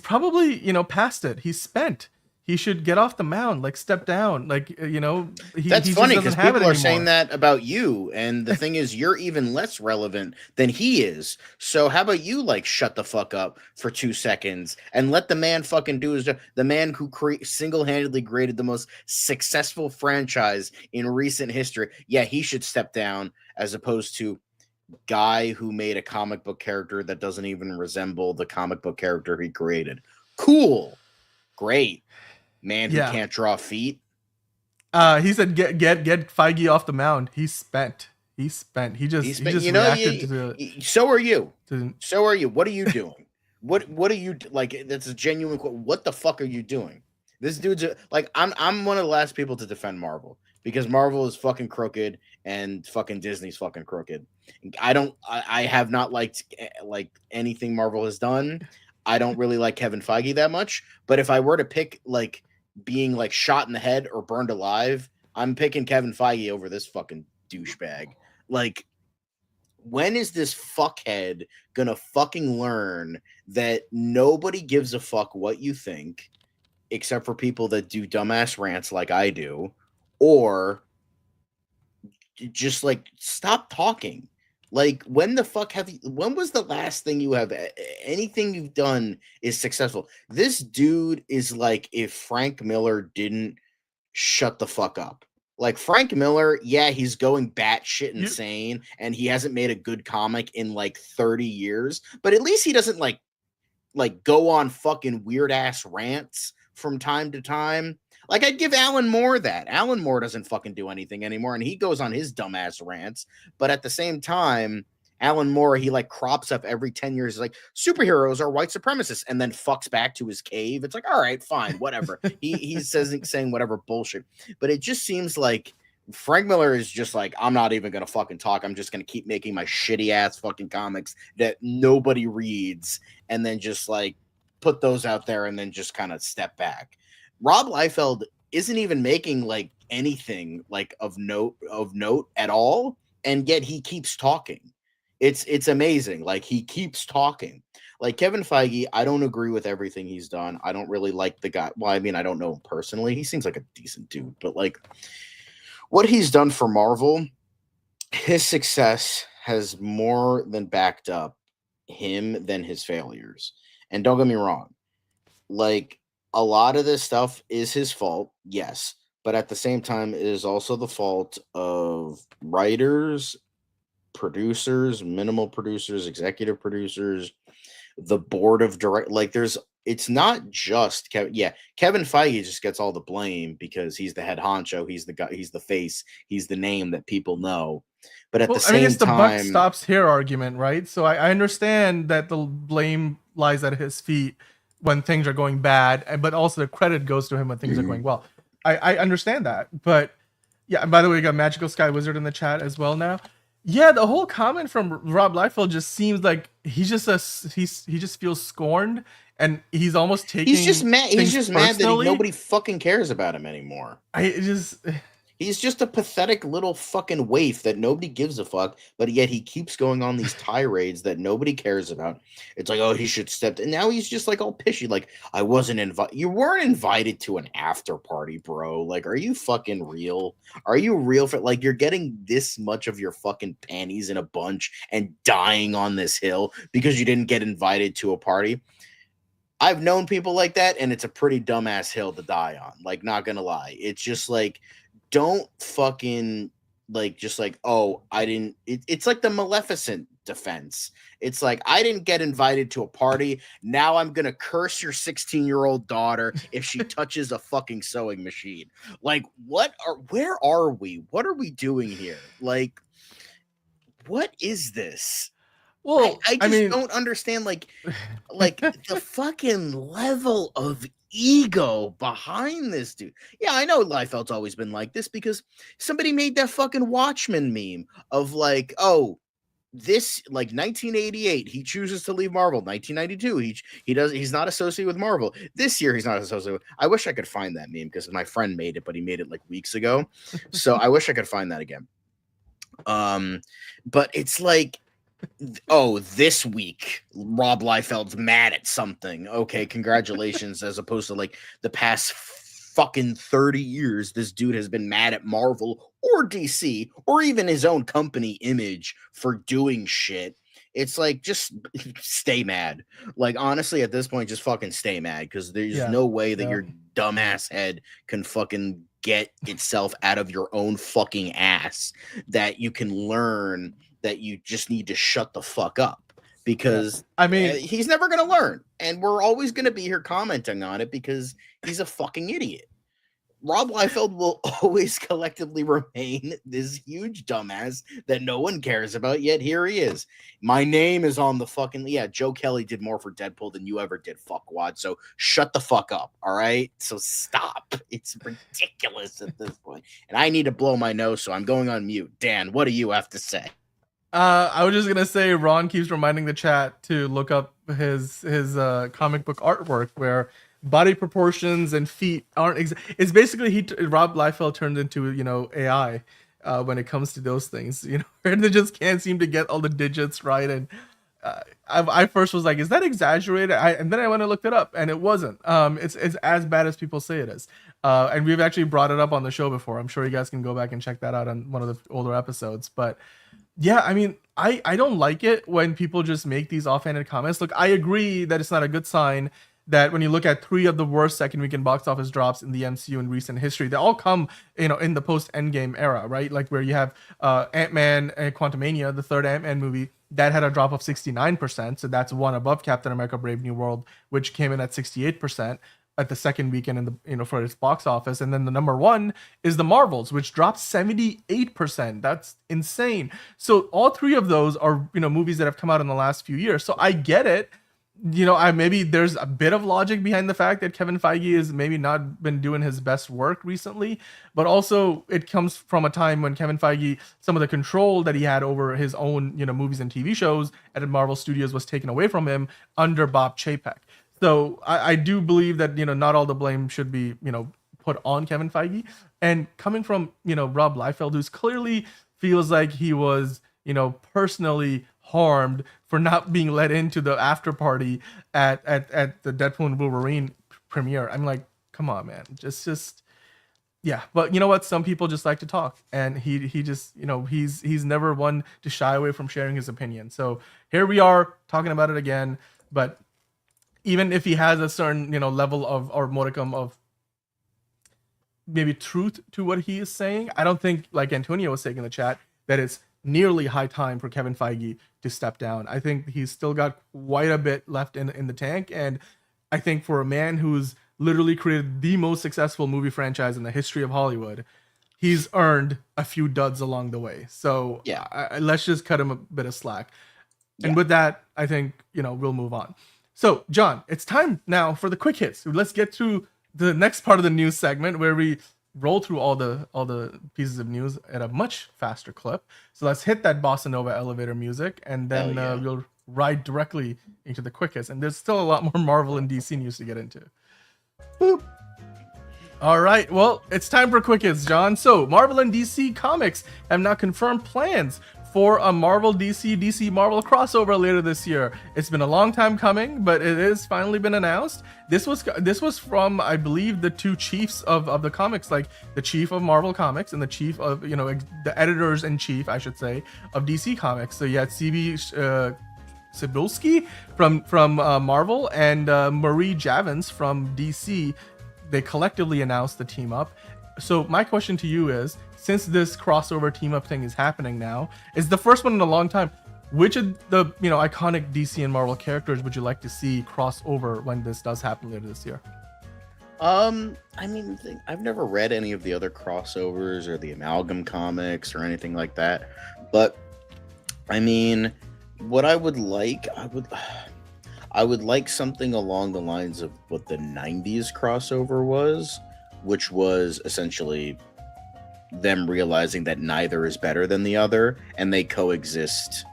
probably past it. He's spent. He should get off the mound, like step down, like That's funny because people are saying that about you, and the thing is, you're even less relevant than he is. So how about you shut the fuck up for 2 seconds and let the man fucking do his job? The man who single-handedly created the most successful franchise in recent history. Yeah, he should step down as opposed to guy who made a comic book character that doesn't even resemble the comic book character he created. Cool, great. Man who can't draw feet. He said, "Get Feige off the mound. He's spent. He just reacted to it. So are you. So are you. What are you doing? What are you That's a genuine quote. What the fuck are you doing? This dude's I'm one of the last people to defend Marvel because Marvel is fucking crooked and fucking Disney's fucking crooked. I have not liked anything Marvel has done. I don't really like Kevin Feige that much, but if I were to pick being shot in the head or burned alive, I'm picking Kevin Feige over this fucking douchebag. When is this fuckhead gonna fucking learn that nobody gives a fuck what you think except for people that do dumbass rants like I do, or just stop talking? When the fuck when was the last thing anything you've done is successful? This dude is if Frank Miller didn't shut the fuck up. Frank Miller, yeah, he's going batshit insane and he hasn't made a good comic in 30 years, but at least he doesn't like go on fucking weird ass rants from time to time. Like I'd give Alan Moore that. Alan Moore doesn't fucking do anything anymore, and he goes on his dumbass rants. But at the same time, Alan Moore, he like crops up every 10 years, like superheroes are white supremacists, and then fucks back to his cave. It's like, all right, fine, whatever. he says saying whatever bullshit. But it just seems like Frank Miller is just like, I'm not even gonna fucking talk. I'm just gonna keep making my shitty ass fucking comics that nobody reads, and then just like put those out there and then just kind of step back. Rob Liefeld isn't even making like anything like of note at all, and yet he keeps talking. It's amazing. Like he keeps talking. Like Kevin Feige, I don't agree with everything he's done. I don't really like the guy. Well, I mean, I don't know him personally. He seems like a decent dude, but like what he's done for Marvel, his success has more than backed up him than his failures. And don't get me wrong, like a lot of this stuff is his fault, yes, but at the same time, it is also the fault of writers, producers, minimal producers, executive producers, the board of direct. Like, it's not just Kevin. Yeah, Kevin Feige just gets all the blame because he's the head honcho, he's the guy, he's the face, he's the name that people know. But at the same it's the buck time, stops here argument, right? So I understand that the blame lies at his feet when things are going bad, but also the credit goes to him when things are going well. I understand that, but yeah. And by the way, we got Magical Sky Wizard in the chat as well now. Yeah, the whole comment from Rob Liefeld just seems like he just feels scorned, and he's almost taking. He's just mad. He's just mad that nobody fucking cares about him anymore. He's just a pathetic little fucking waif that nobody gives a fuck, but yet he keeps going on these tirades that nobody cares about. It's like, oh, he should step. And now he's just like all pishy. Like, I wasn't invited. You weren't invited to an after party, bro. Like, are you fucking real? Are you real for like you're getting this much of your fucking panties in a bunch and dying on this hill because you didn't get invited to a party? I've known people like that, and it's a pretty dumbass hill to die on. Like, not gonna lie. It's just like, don't fucking like just like, oh, I didn't. It's like the Maleficent defense. It's like, I didn't get invited to a party. Now I'm gonna curse your 16-year-old daughter if she touches a fucking sewing machine. Like, where are we? What are we doing here? Like, what is this? Well, I just don't understand like the fucking level of ego behind this dude. Yeah, I know Liefeld's always been like this because somebody made that fucking Watchmen meme of like, oh, this like 1988 he chooses to leave Marvel. 1992 he's not associated with Marvel. This year he's not associated with. I wish I could find that meme because my friend made it, but he made it like weeks ago. So I wish I could find that again. But it's like, oh, this week Rob Liefeld's mad at something. Okay, congratulations. As opposed to like the past fucking 30 years, this dude has been mad at Marvel or DC or even his own company Image for doing shit. It's like, just stay mad. Like, honestly, at this point, just fucking stay mad because there's no way that your dumbass head can fucking get itself out of your own fucking ass that you can learn that you just need to shut the fuck up, because he's never going to learn, and we're always going to be here commenting on it because he's a fucking idiot. Rob Liefeld will always collectively remain this huge dumbass that no one cares about, yet here he is. My name is on the fucking... Yeah, Joe Kelly did more for Deadpool than you ever did, fuckwad, so shut the fuck up, all right? So stop. It's ridiculous at this point. And I need to blow my nose, so I'm going on mute. Dan, what do you have to say? I was just gonna say, Ron keeps reminding the chat to look up his comic book artwork where body proportions and feet aren't it's basically Rob Liefeld turned into, AI when it comes to those things, and they just can't seem to get all the digits right. And I first was like, is that exaggerated? And then I went and looked it up, and it wasn't. It's as bad as people say it is. And we've actually brought it up on the show before. I'm sure you guys can go back and check that out on one of the older episodes. But yeah, I don't like it when people just make these offhanded comments. Look, I agree that it's not a good sign that when you look at 3 of the worst second weekend box office drops in the MCU in recent history, they all come, in the post Endgame era, right? Like where you have Ant-Man and Quantumania, the third Ant-Man movie, that had a drop of 69%. So that's one above Captain America: Brave New World, which came in at 68% at the second weekend in the for its box office. And then the number 1 is the Marvels, which dropped 78%. That's insane. So all 3 of those are movies that have come out in the last few years. So I get it. Maybe there's a bit of logic behind the fact that Kevin Feige has maybe not been doing his best work recently, but also it comes from a time when Kevin Feige, some of the control that he had over his own, movies and TV shows at Marvel Studios was taken away from him under Bob Chapek. So I do believe that, not all the blame should be, put on Kevin Feige. And coming from, Rob Liefeld, who's clearly feels like he was, personally harmed for not being let into the after party at the Deadpool and Wolverine premiere. I'm like, come on, man. Just yeah. But you know what? Some people just like to talk, and he just, he's never one to shy away from sharing his opinion. So here we are talking about it again. But even if he has a certain, level of, or modicum of maybe truth to what he is saying, I don't think, like Antonio was saying in the chat, that it's nearly high time for Kevin Feige to step down. I think he's still got quite a bit left in the tank. And I think for a man who's literally created the most successful movie franchise in the history of Hollywood, he's earned a few duds along the way. So yeah, let's just cut him a bit of slack. And with that, I think, we'll move on. So, John, it's time now for the quick hits. Let's get to the next part of the news segment where we roll through all the pieces of news at a much faster clip. So let's hit that bossa nova elevator music, and then we'll ride directly into the quick hits. And there's still a lot more Marvel and DC news to get into. Boop. All right, well, it's time for quick hits, John. So Marvel and DC Comics have now confirmed plans for a Marvel DC Marvel crossover later this year. It's been a long time coming, but it has finally been announced. This was from, I believe, the 2 chiefs of the comics, like the chief of Marvel Comics and the chief of, the editors in chief, I should say, of DC Comics. So you had CB Cebulski from Marvel and Marie Javins from DC. They collectively announced the team up. So my question to you is, since this crossover team up thing is happening now, is the first one in a long time, which of the iconic DC and Marvel characters would you like to see cross over when this does happen later this year? I mean, I've never read any of the other crossovers or the Amalgam comics or anything like that, but I mean, what I would like something along the lines of what the 90s crossover was, which was essentially them realizing that neither is better than the other and they coexist,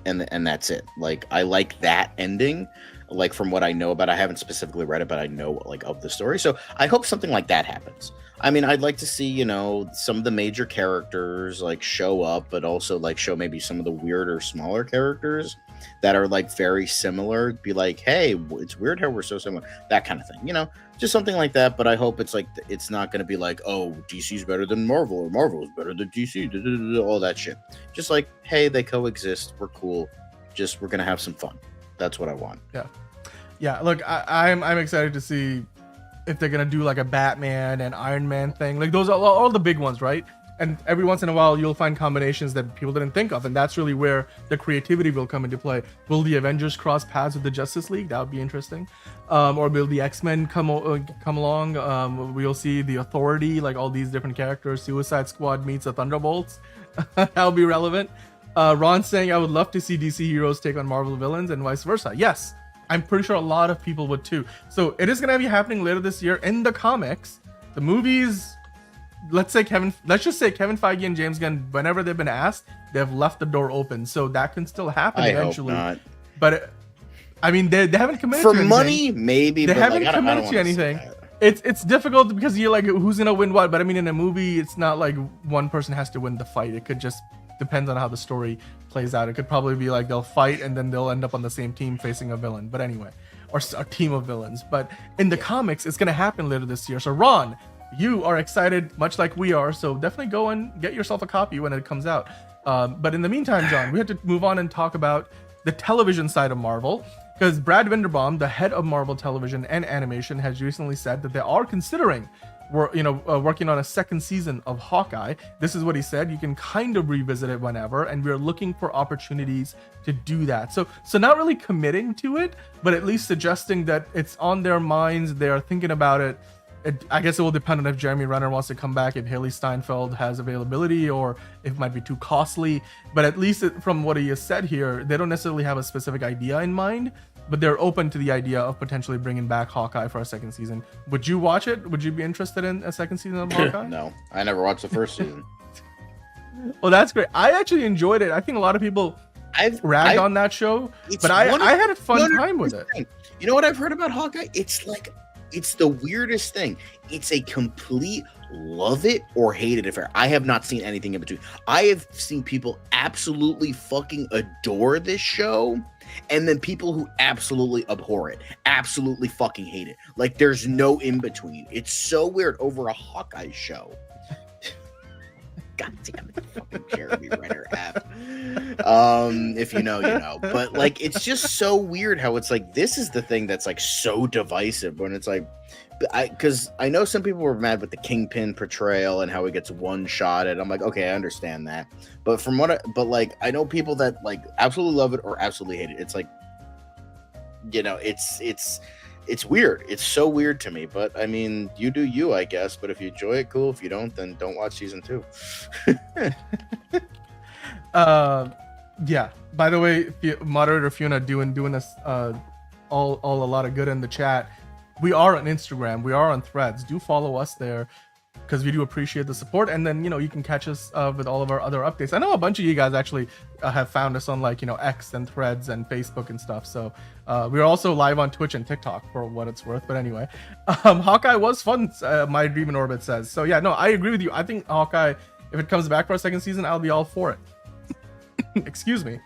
and that's it. Like, I like that ending, like, from what I know about. I haven't specifically read it, but I know, like, of the story. So I hope something like that happens. I mean, I'd like to see, some of the major characters like show up, but also like show maybe some of the weirder, smaller characters that are like very similar. Be like, hey, it's weird how we're so similar. That kind of thing, just something like that. But I hope it's like, it's not going to be like, oh, DC's better than Marvel or Marvel is better than DC, all that shit. Just like, hey, they coexist. We're cool. Just, we're going to have some fun. That's what I want. Yeah. Look, I'm excited to see if they're gonna do like a Batman and Iron Man thing. Like, those are all the big ones, right? And every once in a while you'll find combinations that people didn't think of, and that's really where the creativity will come into play. Will the Avengers cross paths with the Justice League? That would be interesting. Or will the X-Men come along? We'll see the Authority, like all these different characters. Suicide Squad meets the Thunderbolts. That'll be relevant. Ron saying, I would love to see DC heroes take on Marvel villains and vice versa. Yes, I'm pretty sure a lot of people would too. So it is going to be happening later this year in the comics. The movies, let's just say Kevin Feige and James Gunn, whenever they've been asked, they've left the door open. So that can still happen eventually. I hope not. But I mean, they haven't committed for to anything. Money, maybe. They haven't committed to anything. It's difficult because you're like, who's gonna win what? But I mean, in a movie, it's not like one person has to win the fight. It could just depends on how the story plays out. It could probably be like they'll fight and then they'll end up on the same team facing a villain. But anyway, or a team of villains. But in the comics, it's gonna happen later this year. So Ron, you are excited, much like we are. So definitely go and get yourself a copy when it comes out. But in the meantime, John, we have to move on and talk about the television side of Marvel. because Brad Vinderbaum, the head of Marvel Television and Animation, has recently said that they are considering working on a second season of Hawkeye. This is what he said: you can kind of revisit it whenever, and we're looking for opportunities to do that. So not really committing to it, but at least suggesting that it's on their minds. They are thinking about it. I guess it will depend on if Jeremy Renner wants to come back, if Haley Steinfeld has availability, or if it might be too costly. But at least from what he has said here, they don't necessarily have a specific idea in mind, but they're open to the idea of potentially bringing back Hawkeye for a second season. Would you watch it? Would you be interested in a second season of Hawkeye? No, I never watched the first season. Well, that's great. I actually enjoyed it. I think a lot of people ragged on that show, but I had a fun time with it. You know what I've heard about Hawkeye? It's the weirdest thing. It's a complete love it or hate it affair. I have not seen anything in between. I have seen people absolutely fucking adore this show, and then people who absolutely abhor it, absolutely fucking hate it. Like, there's no in between. It's so weird over a Hawkeye show. God damn it, fucking Jeremy Renner app. If you know, you know. But like, it's just so weird how it's like, this is the thing that's like so divisive when it's like, because I know some people were mad with the Kingpin portrayal and how he gets one shot at. I'm like, okay, I understand that. But I know people that like absolutely love it or absolutely hate it. It's like, you know, it's weird. It's so weird to me, but I mean, you do you, I guess. But if you enjoy it, cool. If you don't, then don't watch season 2. Yeah. By the way, moderator Fiona doing us all a lot of good in the chat. We are on Instagram. We are on Threads. Do follow us there, because we do appreciate the support. And then, you know, you can catch us with all of our other updates. I know a bunch of you guys actually have found us on, like, you know, X and Threads and Facebook and stuff. So we're also live on Twitch and TikTok for what it's worth. But anyway, Hawkeye was fun, My Dream in Orbit says. So yeah, no, I agree with you. I think Hawkeye, if it comes back for a second season, I'll be all for it. Excuse me.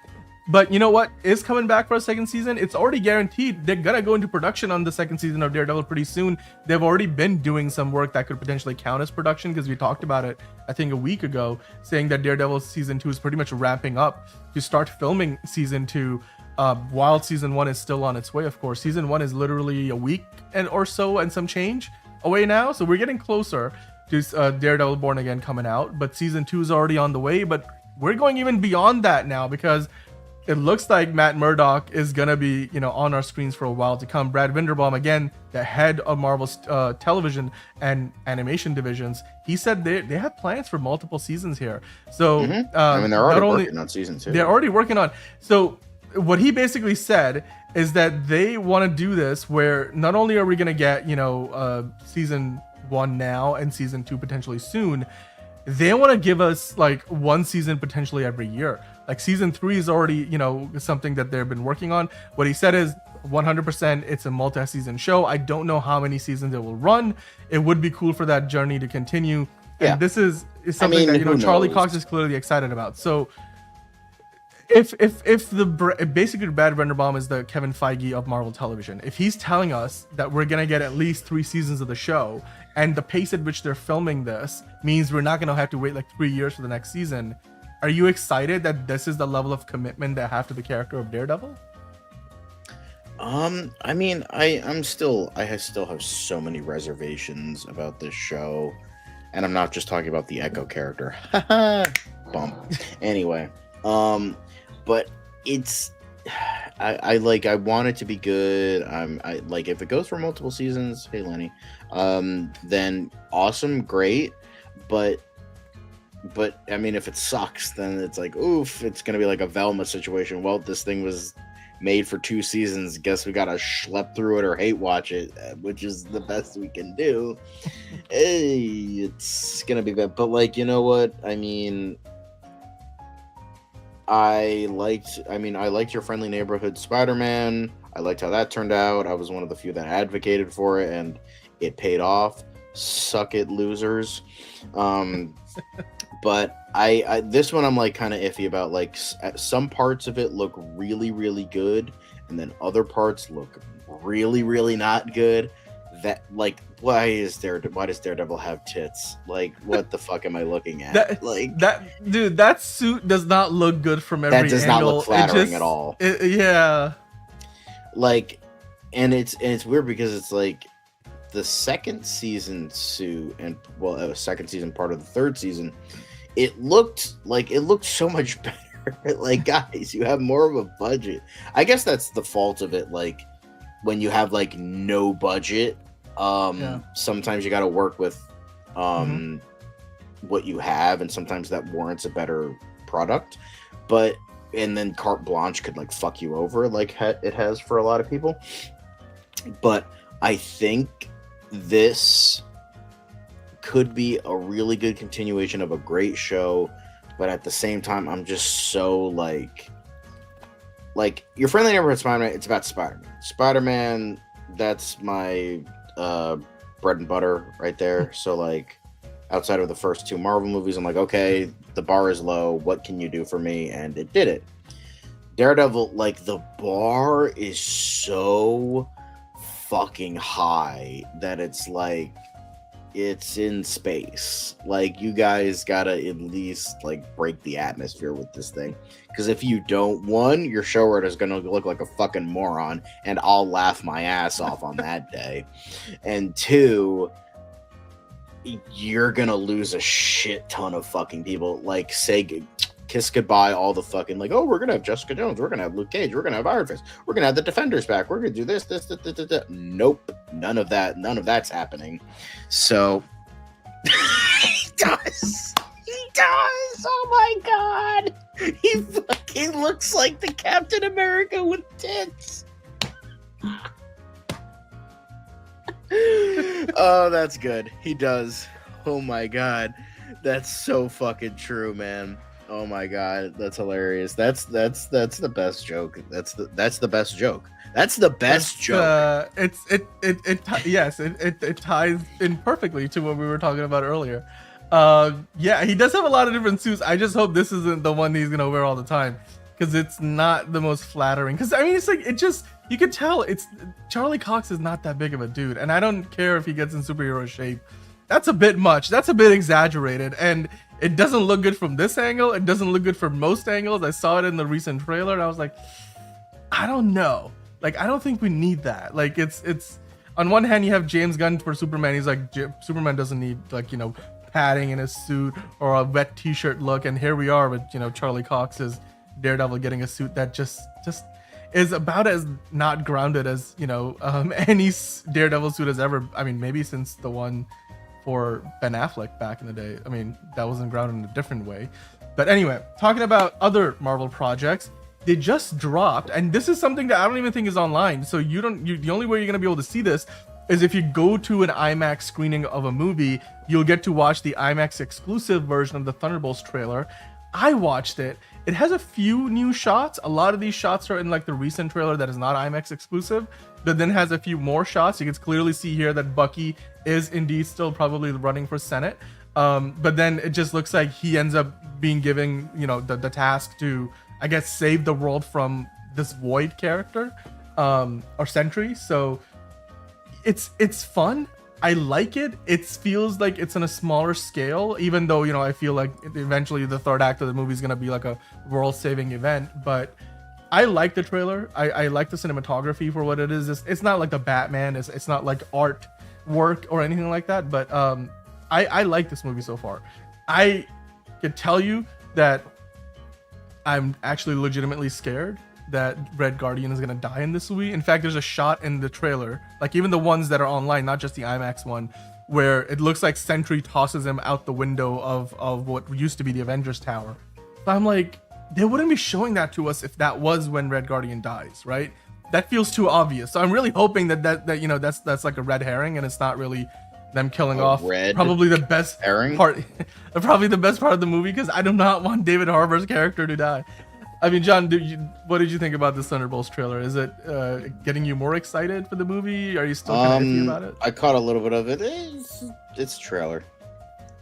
But you know what is coming back for a second season? It's already guaranteed. They're gonna go into production on the second season of Daredevil pretty soon. They've already been doing some work that could potentially count as production, because we talked about it, I think, a week ago, saying that Daredevil season 2 is pretty much wrapping up to start filming season 2, while season 1 is still on its way. Of course, season 1 is literally a week or so and some change away now, so we're getting closer to Daredevil Born Again coming out. But season 2 is already on the way. But we're going even beyond that now, because it looks like Matt Murdock is gonna be, you know, on our screens for a while to come. Brad Vinderbaum, again, the head of Marvel's television and animation divisions, he said they have plans for multiple seasons here. So I mean, they're already working on season 2. They're already working on. So what he basically said is that they want to do this where not only are we gonna get, you know, season 1 now and season 2 potentially soon, they want to give us like one season potentially every year. Like season 3 is already, you know, something that they've been working on. What he said is 100% it's a multi-season show. I don't know how many seasons it will run. It would be cool for that journey to continue. Yeah. And this is something that, you know, Charlie Cox is clearly excited about. So if basically Brad Vinderbaum is the Kevin Feige of Marvel Television, if he's telling us that we're gonna get at least 3 seasons of the show, and the pace at which they're filming this means we're not gonna have to wait like 3 years for the next season, are you excited that this is the level of commitment they have to the character of Daredevil? I mean, I still have so many reservations about this show, and I'm not just talking about the Echo character. Bump. Anyway, but it's I want it to be good. I like, if it goes for multiple seasons, hey Lenny, then awesome, great. But I mean, if it sucks, then it's like, oof, it's gonna be like a Velma situation. Well, this thing was made for 2 seasons. Guess we gotta schlep through it or hate watch it, which is the best we can do. Hey, it's gonna be bad. But like, you know what? I mean, I liked Your Friendly Neighborhood Spider-Man. I liked how that turned out. I was one of the few that advocated for it, and it paid off. Suck it, losers. But I this one I'm like kind of iffy about. Like, some parts of it look really, really good, and then other parts look really, really not good. That, like, why does Daredevil have tits? Like, what the fuck am I looking at? That suit does not look good from every angle. That does not look flattering at all. Yeah. like, and it's weird because it's like the second season suit and second season part of the third season, it looked so much better. Like, guys, you have more of a budget. I guess that's the fault of it. Like, when you have like no budget, sometimes you got to work with what you have, and sometimes that warrants a better product. And then carte blanche could like fuck you over, like it has for a lot of people. But I think this could be a really good continuation of a great show. But at the same time, I'm just so like Your Friendly Neighborhood Spider-Man, it's about Spider-Man. Spider-Man, that's my bread and butter right there. So like, outside of the first two Marvel movies, I'm like, okay, the bar is low. What can you do for me? And it did it. Daredevil, like, the bar is so fucking high that it's like, it's in space. Like, you guys gotta at least like break the atmosphere with this thing, because if you don't, one, your showrunner is gonna look like a fucking moron, and I'll laugh my ass off on that day, and two, you're gonna lose a shit ton of fucking people. Like, say kiss goodbye all the fucking like, oh, we're gonna have Jessica Jones, we're gonna have Luke Cage, we're gonna have Iron Fist, we're gonna have the Defenders back, we're gonna do this. Nope, none of that's happening. So he does, oh my god, he fucking looks like the Captain America with tits. Oh, that's good. He does. Oh my god, that's so fucking true, man. Oh my god, that's hilarious. That's the best joke. That's the best joke. That's the best joke. It ties in perfectly to what we were talking about earlier. Yeah, he does have a lot of different suits. I just hope this isn't the one he's gonna wear all the time, because it's not the most flattering. Because I mean, it's like, you could tell Charlie Cox is not that big of a dude, and I don't care if he gets in superhero shape. That's a bit much. That's a bit exaggerated, and it doesn't look good from this angle. It doesn't look good from most angles. I saw it in the recent trailer, and I was like, I don't know. Like, I don't think we need that. Like, it's on one hand, you have James Gunn for Superman. He's like, Superman doesn't need, like, padding in his suit or a wet t-shirt look. And here we are with, Charlie Cox's Daredevil getting a suit that just is about as not grounded as, any Daredevil suit has ever. I mean, maybe since the one for Ben Affleck back in the day. I mean, that wasn't grounded in a different way. But anyway, talking about other Marvel projects, they just dropped, and this is something that I don't even think is online. So the only way you're gonna be able to see this is if you go to an IMAX screening of a movie. You'll get to watch the IMAX exclusive version of the Thunderbolts trailer. I watched it. It has a few new shots. A lot of these shots are in like the recent trailer that is not IMAX exclusive, but then has a few more shots. You can clearly see here that Bucky is indeed still probably running for Senate. But then it just looks like he ends up being given, the task to, I guess, save the world from this Void character, or Sentry. So it's fun. I like it. It feels like it's on a smaller scale, even though, I feel like eventually the third act of the movie is going to be like a world-saving event. But I like the trailer. I like the cinematography for what it is. It's not like the Batman. It's not like art work or anything like that. But I like this movie so far. I could tell you that I'm actually legitimately scared that Red Guardian is gonna die in this movie. In fact, there's a shot in the trailer, like even the ones that are online, not just the IMAX one, where it looks like Sentry tosses him out the window of what used to be the Avengers Tower. So I'm like, they wouldn't be showing that to us if that was when Red Guardian dies, right? That feels too obvious. So I'm really hoping that that's like a red herring, and it's not really them killing off probably the best part, probably the best part of the movie, because I do not want David Harbour's character to die. I mean, John, what did you think about this Thunderbolts trailer? Is it getting you more excited for the movie? Are you still kind of iffy about it? I caught a little bit of it. It's a trailer.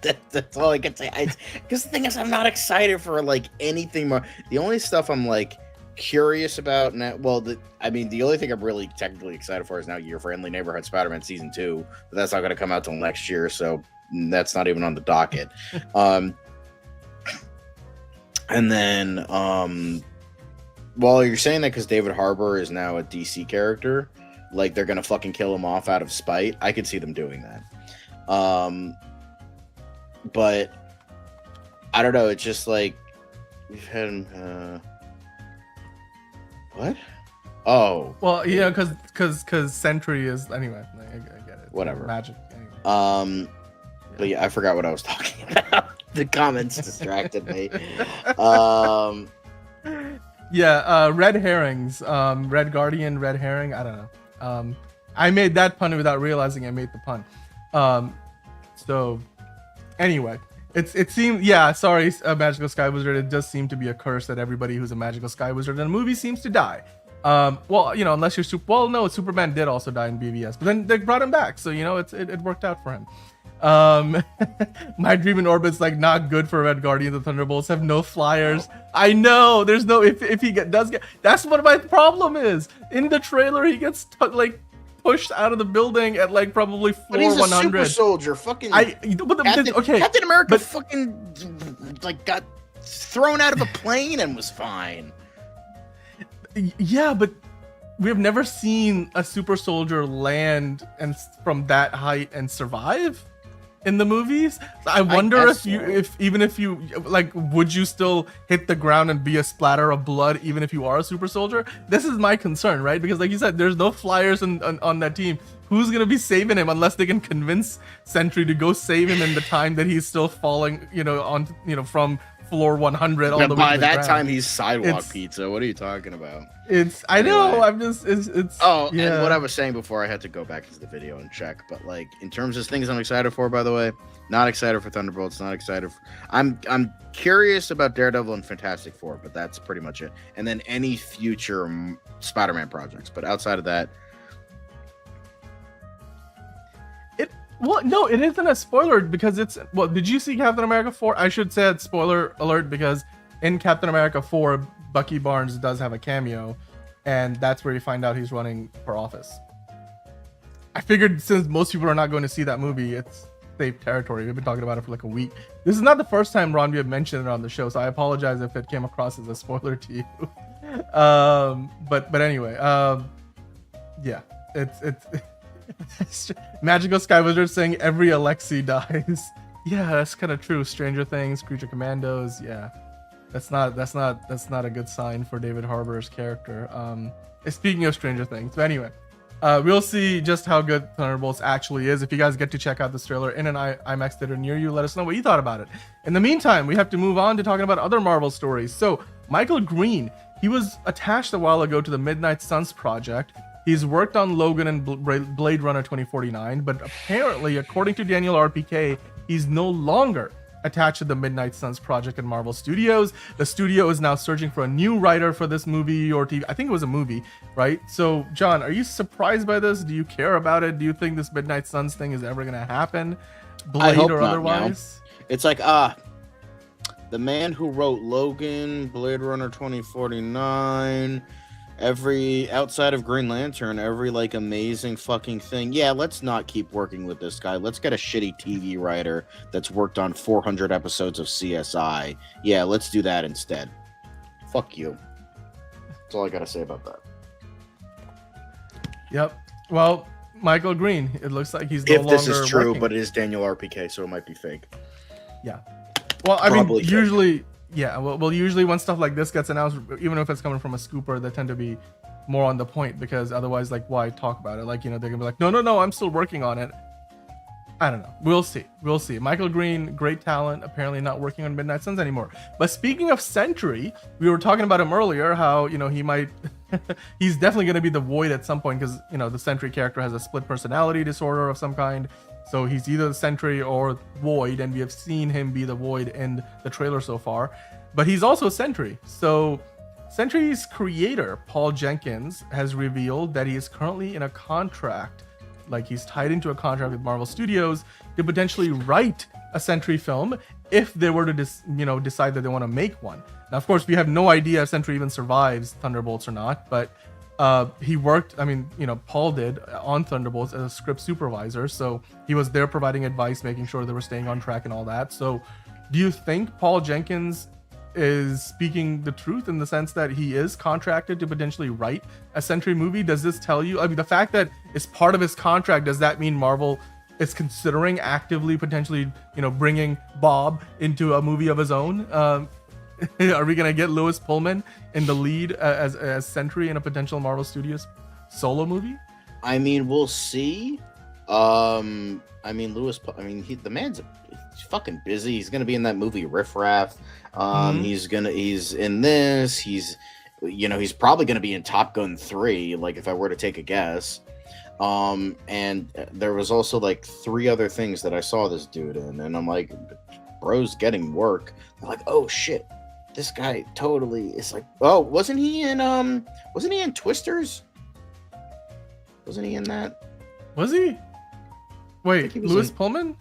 That's all I can say. Because the thing is, I'm not excited for like anything more. The only stuff I'm like curious about now, the only thing I'm really technically excited for is now Your Friendly Neighborhood Spider-Man Season 2, but that's not going to come out till next year, so that's not even on the docket. And then Well, you're saying that because David Harbour is now a DC character, like they're gonna fucking kill him off out of spite. I could see them doing that. But I don't know. It's just like we've had what? Oh, well, yeah, because Sentry is anyway. I get it. Whatever. Magic. Anyway. But yeah, I forgot what I was talking about. The comments distracted me. Yeah, red herrings. Red Guardian, red herring. I don't know. I made that pun without realizing I made the pun. So anyway, it seemed, yeah, sorry, Magical Sky Wizard. It does seem to be a curse that everybody who's a Magical Sky Wizard in a movie seems to die. Well, you know, unless you're well, no, Superman did also die in BVS, but then they brought him back, so you know, it worked out for him. My Dream in Orbit's like not good for Red Guardian. The Thunderbolts have no flyers. I know there's no, if he does get, that's what my problem is. In the trailer, he gets like pushed out of the building at like probably floor but he's a 100. super soldier. Fucking okay, Captain America but, fucking like got thrown out of a plane and was fine. Yeah, but we have never seen a super soldier land and from that height and survive in the movies. I wonder if you, even if you like, would you still hit the ground and be a splatter of blood even if you are a super soldier? This is my concern, right? Because like you said, there's no flyers on that team. Who's gonna be saving him unless they can convince Sentry to go save him in the time that he's still falling, you know, on, you know, from floor 100 all the way to the by that ground. time he's sidewalk pizza. What are you talking about? I know, I'm just it's oh, yeah. And what I was saying before, I had to go back into the video and check, but like in terms of things I'm excited for, by the way, not excited for Thunderbolts, not excited for, I'm curious about Daredevil and Fantastic Four, but that's pretty much it. And then any future Spider-Man projects, but outside of that, well, no, it isn't a spoiler because it's, well, did you see Captain America 4? I should say it's spoiler alert because in Captain America 4, Bucky Barnes does have a cameo, and that's where you find out he's running for office. I figured since most people are not going to see that movie, it's safe territory. We've been talking about it for like a week. This is not the first time Ron we have mentioned it on the show, so I apologize if it came across as a spoiler to you. But anyway, yeah, it's Magical Sky Wizard saying every Alexi dies. Yeah, that's kind of true. Stranger Things, Creature Commandos. Yeah, that's not a good sign for David Harbour's character. Speaking of Stranger Things, but anyway, we'll see just how good Thunderbolts actually is. If you guys get to check out this trailer in an IMAX theater near you, let us know what you thought about it. In the meantime, we have to move on to talking about other Marvel stories. So Michael Green, he was attached a while ago to the Midnight Suns project. He's worked on Logan and Blade Runner 2049, but apparently, according to Daniel RPK, he's no longer attached to the Midnight Suns project in Marvel Studios. The studio is now searching for a new writer for this movie or TV. I think it was a movie, right? So, John, are you surprised by this? Do you care about it? Do you think this Midnight Suns thing is ever going to happen? Blade or otherwise? It's like, the man who wrote Logan, Blade Runner 2049... every outside of Green Lantern, every like amazing fucking thing. Yeah, let's not keep working with this guy. Let's get a shitty TV writer that's worked on 400 episodes of CSI. Yeah, let's do that instead. Fuck you. That's all I gotta say about that. Yep. Well, Michael Green, it looks like he's no if longer this is true, working. but it is Daniel RPK, so it might be fake. Yeah. Well, I Probably mean, fake. usually. Yeah, well, usually when stuff like this gets announced, even if it's coming from a scooper, they tend to be more on the point because otherwise, like, why talk about it? Like, you know, they're gonna be like, no, I'm still working on it. I don't know. We'll see. Michael Green, great talent, apparently not working on Midnight Suns anymore. But speaking of Sentry, we were talking about him earlier, how, you know, he might, he's definitely gonna be the Void at some point because, you know, the Sentry character has a split personality disorder of some kind. So he's either the Sentry or Void, and we have seen him be the Void in the trailer so far. But he's also Sentry. So Sentry's creator, Paul Jenkins, has revealed that he is currently in a contract, like he's tied into a contract with Marvel Studios to potentially write a Sentry film if they were to decide that they want to make one. Now, of course, we have no idea if Sentry even survives Thunderbolts or not, but he worked, I mean, you know, Paul did on Thunderbolts as a script supervisor, so he was there providing advice, making sure they were staying on track and all that. So do you think Paul Jenkins is speaking the truth in the sense that he is contracted to potentially write a Sentry movie? Does this tell you? I mean, the fact that it's part of his contract, does that mean Marvel is considering actively potentially, bringing Bob into a movie of his own? Are we gonna get Lewis Pullman in the lead as Sentry in a potential Marvel Studios solo movie? I mean, we'll see. The man's he's fucking busy. He's gonna be in that movie Riff Raff. He's in this. He's probably gonna be in Top Gun 3. Like, if I were to take a guess. And there was also like 3 other things that I saw this dude in, and I'm like, bro's getting work. I'm like, oh shit, this guy totally is like, oh, wasn't he in Twisters? Wasn't he in that? Was he? Wait, Lewis Pullman?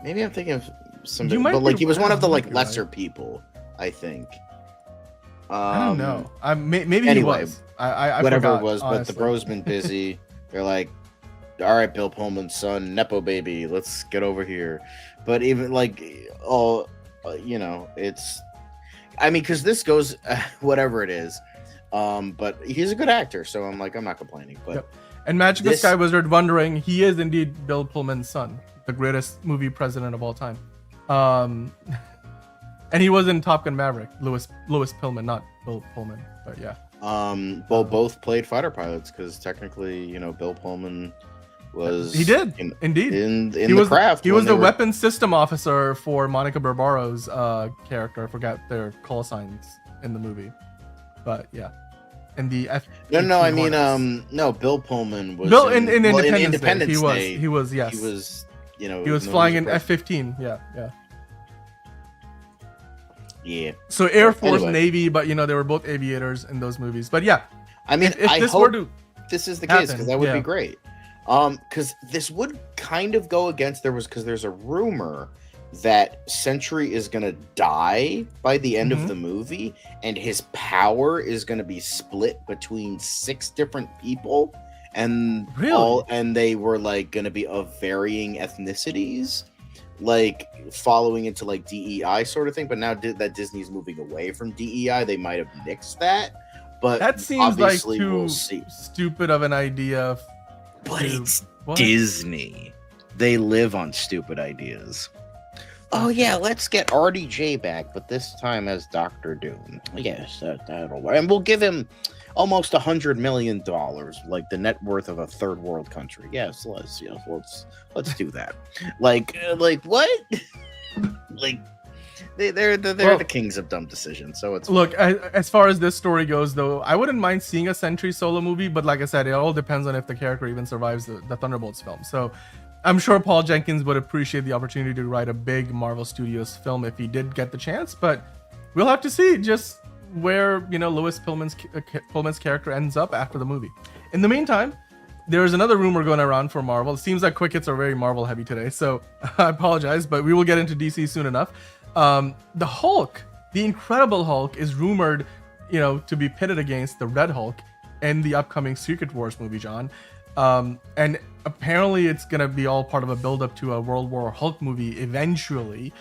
Maybe I'm thinking of some, You might but like be he was one of the right. like lesser people, I think. I don't know. Maybe anyway, he was. I whatever forgot, it was, honestly. but the bro's been busy. They're like, all right, Bill Pullman's son, Nepo baby, let's get over here. But even like, it's, I mean, because this goes, whatever it is. But he's a good actor, so I'm like, I'm not complaining. But Yep. And Magical Sky Wizard wondering, he is indeed Bill Pullman's son, the greatest movie president of all time. And he was in Top Gun Maverick, Lewis Pullman, not Bill Pullman, but yeah. Both played fighter pilots because technically, Bill Pullman was indeed in the craft. He was the weapons system officer for Monica Barbaro's character. I forgot their call signs in the movie, but yeah. And the Bill Pullman was in Independence Day. He was he was flying in F-15. Yeah. So Air Force, Navy, but they were both aviators in those movies. But yeah, I mean, if I this hope were to this is the case, because that would be great. Because this would kind of go against there's a rumor that Sentry is gonna die by the end of the movie, and his power is gonna be split between 6 different people, and they were like gonna be of varying ethnicities, like following into like DEI sort of thing. But now that Disney's moving away from DEI, they might have nixed that. But that seems like we'll too stupid of an idea. But it's Disney. They live on stupid ideas. Oh yeah, let's get RDJ back, but this time as Dr. Doom. Yes, that'll work. And we'll give him almost $100 million, like the net worth of a third world country. Yes, let's do that. like what? Like they're the kings of dumb decisions. So it's look, as far as this story goes, though, I wouldn't mind seeing a Sentry solo movie, but like I said, it all depends on if the character even survives the Thunderbolts film. So I'm sure Paul Jenkins would appreciate the opportunity to write a big Marvel Studios film if he did get the chance, but we'll have to see just where Lewis Pullman's character ends up after the movie. In the meantime, there's another rumor going around for Marvel. It seems like quick hits are very Marvel heavy today, so I apologize, but we will get into DC soon enough. The Hulk, the Incredible Hulk, is rumored, to be pitted against the Red Hulk in the upcoming Secret Wars movie, John. And apparently it's gonna be all part of a build-up to a World War Hulk movie eventually.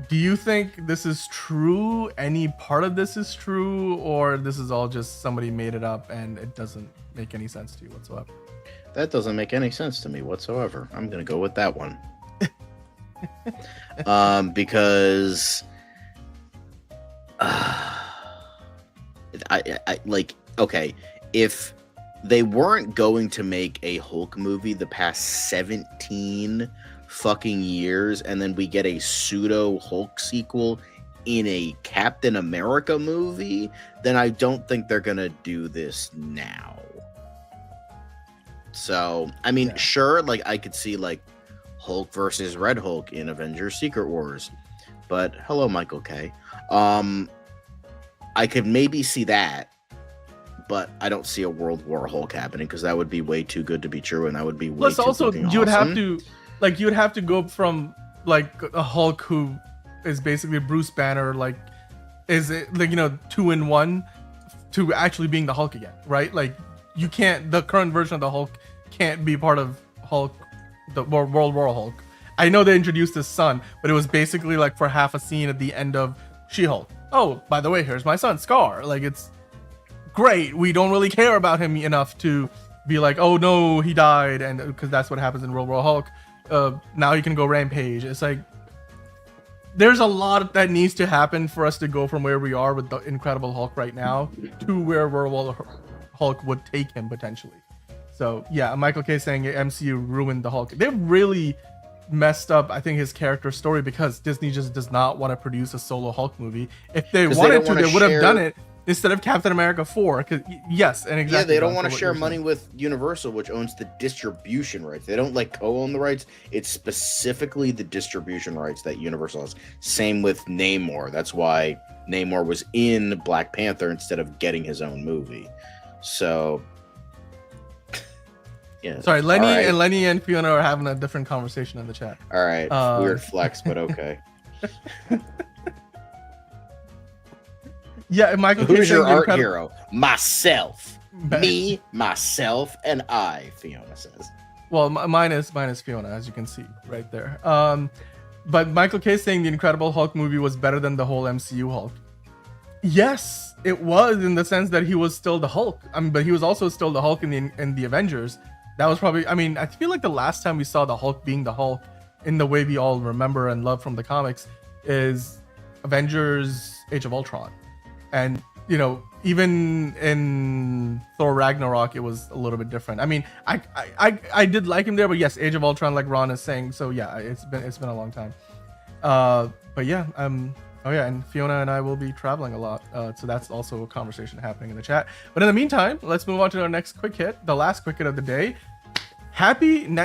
Do you think this is true? Any part of this is true, or this is all just somebody made it up and it doesn't make any sense to you whatsoever? That doesn't make any sense to me whatsoever. I'm gonna go with that one. Because I like, okay, if they weren't going to make a Hulk movie the past 17 fucking years, and then we get a pseudo Hulk sequel in a Captain America movie, then I don't think they're gonna do this now. So, I mean, sure, like I could see like Hulk versus Red Hulk in Avengers Secret Wars, but hello, Michael K. I could maybe see that, but I don't see a World War Hulk happening because that would be way too good to be true, and that would be way Plus, too also fucking you would awesome. have to go from like a Hulk who is basically Bruce Banner, like is it like 2-in-1, to actually being the Hulk again, right? Like you can't, the current version of the Hulk can't be part of Hulk, the World War Hulk. I know they introduced his son, but it was basically like for half a scene at the end of She-Hulk, oh, by the way, here's my son, Scar. Like, it's great. We don't really care about him enough to be like, oh no, he died, and because that's what happens in World War Hulk. Now he can go rampage. It's like there's a lot that needs to happen for us to go from where we are with the Incredible Hulk right now to where World War Hulk would take him potentially. So yeah, Michael K saying MCU ruined the Hulk. They really messed up, I think, his character story because Disney just does not want to produce a solo Hulk movie. If they wanted to, they would have done it instead of Captain America 4. Yes, and exactly. Yeah, they don't want to share money with Universal, which owns the distribution rights. They don't like co-own the rights. It's specifically the distribution rights that Universal has. Same with Namor. That's why Namor was in Black Panther instead of getting his own movie. So, yeah. Sorry, Lenny and Fiona are having a different conversation in the chat. All right, weird flex, but okay. Yeah, Michael. Who's your art hero? Myself. Me, myself, and I. Fiona says. Well, mine is Fiona, as you can see right there. But Michael K saying the Incredible Hulk movie was better than the whole MCU Hulk. Yes, it was in the sense that he was still the Hulk. But he was also still the Hulk in the Avengers. That was probably. I mean, I feel like the last time we saw the Hulk being the Hulk in the way we all remember and love from the comics is Avengers: Age of Ultron. And, you know, even in Thor Ragnarok, it was a little bit different. I mean, I did like him there, but yes, Age of Ultron, like Ron is saying. So yeah, it's been a long time. But yeah, oh yeah, and Fiona and I will be traveling a lot. So that's also a conversation happening in the chat. But in the meantime, let's move on to our next quick hit, the last quick hit of the day.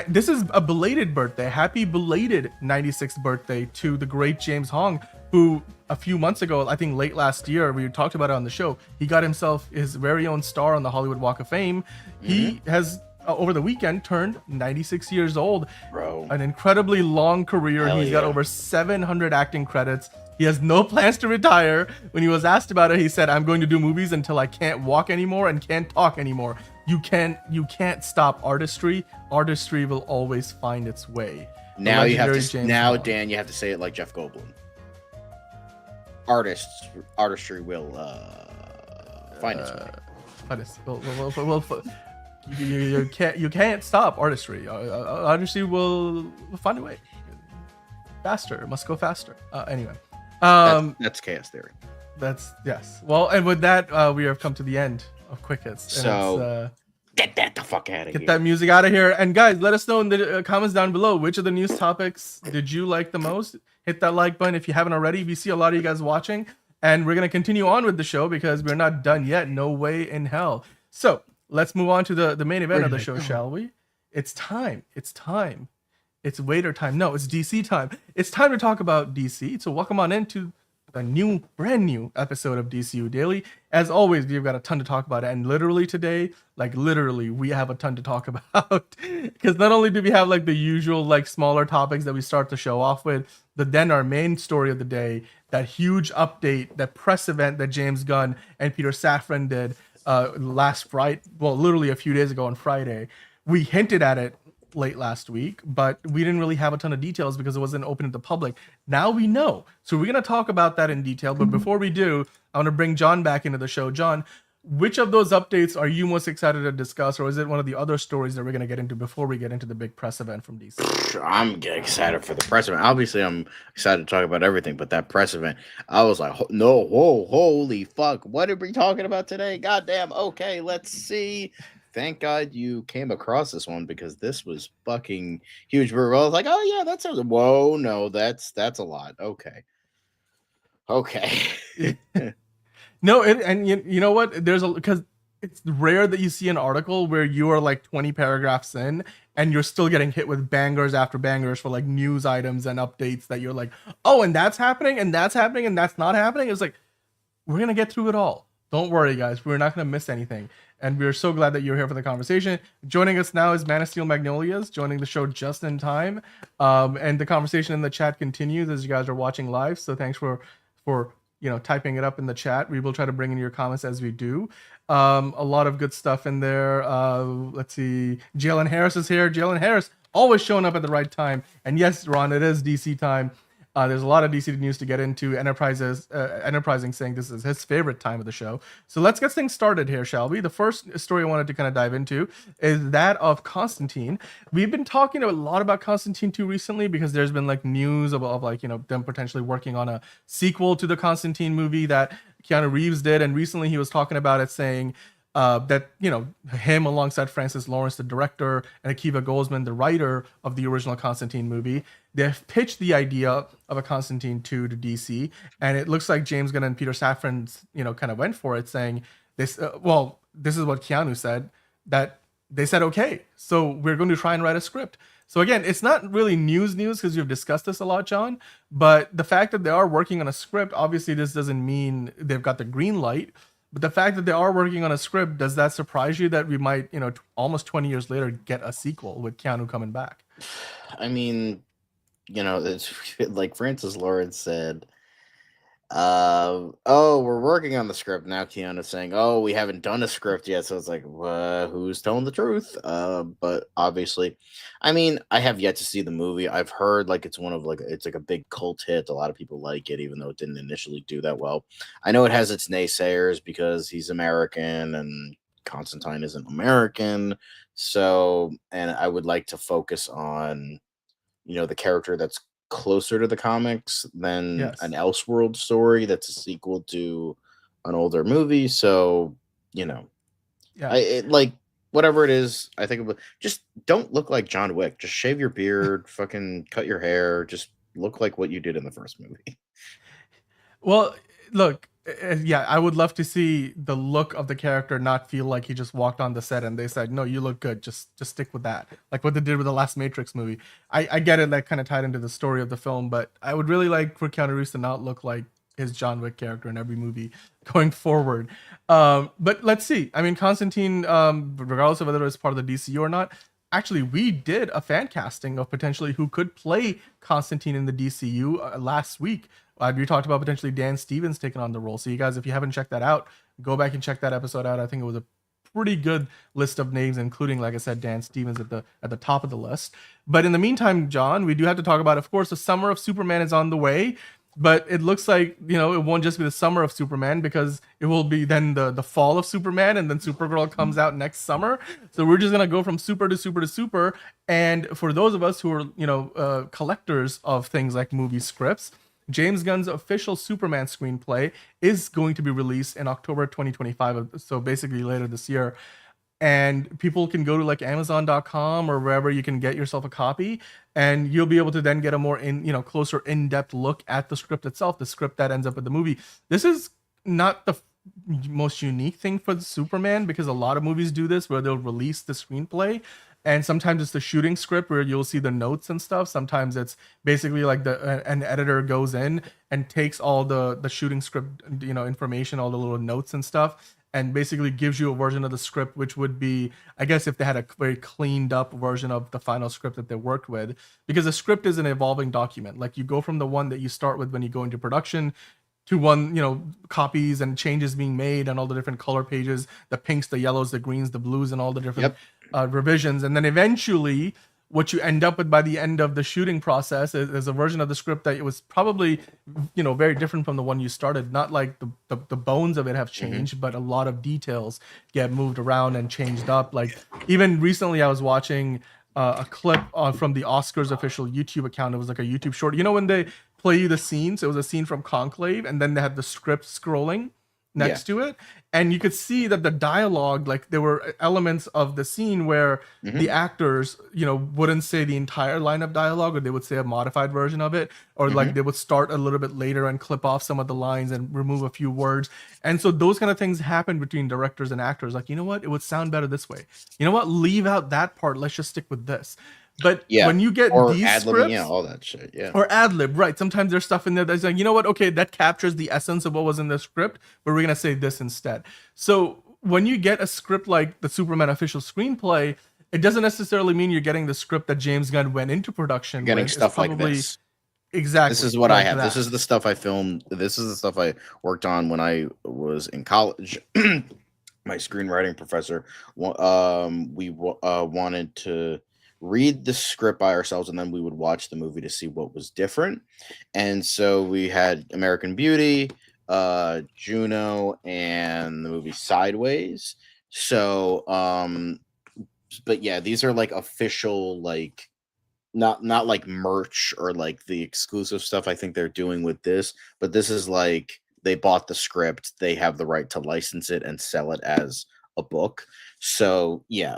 This is a belated birthday. Happy belated 96th birthday to the great James Hong, who a few months ago, I think late last year, we talked about it on the show. He got himself his very own star on the Hollywood Walk of Fame. Mm-hmm. He has over the weekend turned 96 years old. Bro, an incredibly long career. He's got over 700 acting credits. He has no plans to retire. When he was asked about it, he said, "I'm going to do movies until I can't walk anymore and can't talk anymore." You can't stop artistry. Artistry will always find its way. Now you have to Dan, you have to say it like Jeff Goldblum. Artistry will find its way. You can't stop artistry. Artistry will find a way. Faster, must go faster. Anyway, that's chaos theory. That's yes. Well, and with that, we have come to the end of Quick Hits. So get that the fuck out of here. Get that music out of here. And guys, let us know in the comments down below which of the news topics did you like the most. Hit that like button if you haven't already. We see a lot of you guys watching, and we're gonna continue on with the show because we're not done yet. No way in hell. So let's move on to the main event of the show, shall we? It's time. It's waiter time. No, it's DC time. It's time to talk about DC. So welcome on into the brand new episode of DCU Daily. As always, we've got a ton to talk about. And literally today, we have a ton to talk about. Because not only do we have like the usual like smaller topics that we start the show off with, but then our main story of the day, that huge update, that press event that James Gunn and Peter Safran did last Friday, well, literally a few days ago on Friday. We hinted at it late last week, but we didn't really have a ton of details because it wasn't open to the public. Now we know. So we're going to talk about that in detail. But before we do, I want to bring John back into the show. John, which of those updates are you most excited to discuss, or is it one of the other stories that we're going to get into before we get into the big press event from DC? I'm excited for the press event. Obviously, I'm excited to talk about everything, but that press event, I was like, no, whoa, holy fuck. What are we talking about today? Goddamn. Okay, let's see. Thank God you came across this one because this was fucking huge. I was like, oh yeah, that sounds. Whoa, no, that's a lot. Okay. No, and you know what? Because it's rare that you see an article where you are like 20 paragraphs in and you're still getting hit with bangers after bangers for like news items and updates that you're like, oh, and that's happening and that's happening and that's not happening. It's like, we're gonna get through it all. Don't worry, guys. We're not gonna miss anything. And we're so glad that you're here for the conversation. Joining us now is Man of Steel Magnolias, joining the show just in time. And the conversation in the chat continues as you guys are watching live. So thanks for typing it up in the chat. We will try to bring in your comments as we do. A lot of good stuff in there. Let's see. Jalen Harris is here. Jalen Harris always showing up at the right time. And yes, Ron, it is DC time. There's a lot of DC news to get into. Enterprising saying this is his favorite time of the show. So let's get things started here, shall we? The first story I wanted to kind of dive into is that of Constantine. We've been talking a lot about Constantine 2 recently because there's been like news of like, you know, them potentially working on a sequel to the Constantine movie that Keanu Reeves did. And recently he was talking about it, saying that, you know, him alongside Francis Lawrence, the director, and Akiva Goldsman, the writer of the original Constantine movie, they've pitched the idea of a Constantine 2 to DC, and it looks like James Gunn and Peter Safran, you know, kind of went for it, saying this. This is what Keanu said, that they said okay, so we're going to try and write a script. So again, it's not really news because you've discussed this a lot, John. But the fact that they are working on a script, obviously, this doesn't mean they've got the green light. But the fact that they are working on a script, does that surprise you that we might, you know, almost 20 years later, get a sequel with Keanu coming back? I mean, you know, it's like Francis Lawrence said, oh, we're working on the script now. Keanu's saying, oh, we haven't done a script yet. So it's like, who's telling the truth? But obviously, I mean, I have yet to see the movie. I've heard like it's it's like a big cult hit. A lot of people like it, even though it didn't initially do that well. I know it has its naysayers because he's American and Constantine isn't American. So, and I would like to focus on, you know, the character that's closer to the comics than an Elseworld story that's a sequel to an older movie. So, you know, like whatever it is, I think just don't look like John Wick. Just shave your beard, fucking cut your hair, just look like what you did in the first movie. Well, look, yeah, I would love to see the look of the character not feel like he just walked on the set and they said, no, you look good, just stick with that, like what they did with the last Matrix movie. I get it, that kind of tied into the story of the film, but I would really like for Keanu Reeves to not look like his John Wick character in every movie going forward. But let's see. I mean, Constantine, regardless of whether it's part of the DCU or not, actually, we did a fan casting of potentially who could play Constantine in the DCU last week. We talked about potentially Dan Stevens taking on the role. So you guys, if you haven't checked that out, go back and check that episode out. I think it was a pretty good list of names, including, like I said, Dan Stevens at the top of the list. But in the meantime, John, we do have to talk about, of course, the summer of Superman is on the way. But it looks like, you know, it won't just be the summer of Superman, because it will be then the fall of Superman, and then Supergirl comes out next summer. So we're just gonna go from super to super to super. And for those of us who are, you know, collectors of things like movie scripts, James Gunn's official Superman screenplay is going to be released in October 2025, so basically later this year. And people can go to like Amazon.com or wherever you can get yourself a copy, and you'll be able to then get a more closer in-depth look at the script itself, the script that ends up with the movie. This is not the most unique thing for Superman, because a lot of movies do this where they'll release the screenplay, and sometimes it's the shooting script where you'll see the notes and stuff. Sometimes it's basically like an editor goes in and takes all the shooting script, you know, information, all the little notes and stuff, and basically gives you a version of the script, which would be, I guess, if they had a very cleaned up version of the final script that they worked with. Because a script is an evolving document. Like, you go from the one that you start with when you go into production to one, you know, copies and changes being made and all the different color pages, the pinks, the yellows, the greens, the blues, and all the different revisions. And then eventually what you end up with by the end of the shooting process is a version of the script that it was probably, you know, very different from the one you started. Not like the bones of it have changed, but a lot of details get moved around and changed up. Like, even recently I was watching a clip from the Oscars official YouTube account. It was like a YouTube short. You know, when they play you the scenes, it was a scene from Conclave, and then they had the script scrolling next to it, and you could see that the dialogue, like, there were elements of the scene where the actors, you know, wouldn't say the entire line of dialogue, or they would say a modified version of it, or like they would start a little bit later and clip off some of the lines and remove a few words. And so those kind of things happen between directors and actors. Like, you know what, it would sound better this way. You know what, leave out that part, let's just stick with this. But when you get these scripts, all that shit, or ad lib, right? Sometimes there's stuff in there that's like, you know what? Okay, that captures the essence of what was in the script, but we're gonna say this instead. So when you get a script like the Superman official screenplay, it doesn't necessarily mean you're getting the script that James Gunn went into production. You're getting stuff like this. Exactly. This is what I have. This is the stuff I filmed. This is the stuff I worked on when I was in college. My screenwriting professor, we wanted to read the script by ourselves, and then we would watch the movie to see what was different. And so we had American Beauty, Juno, and the movie Sideways. So, but yeah, these are like official, like not like merch or like the exclusive stuff I think they're doing with this, but this is like they bought the script, they have the right to license it and sell it as a book. So yeah,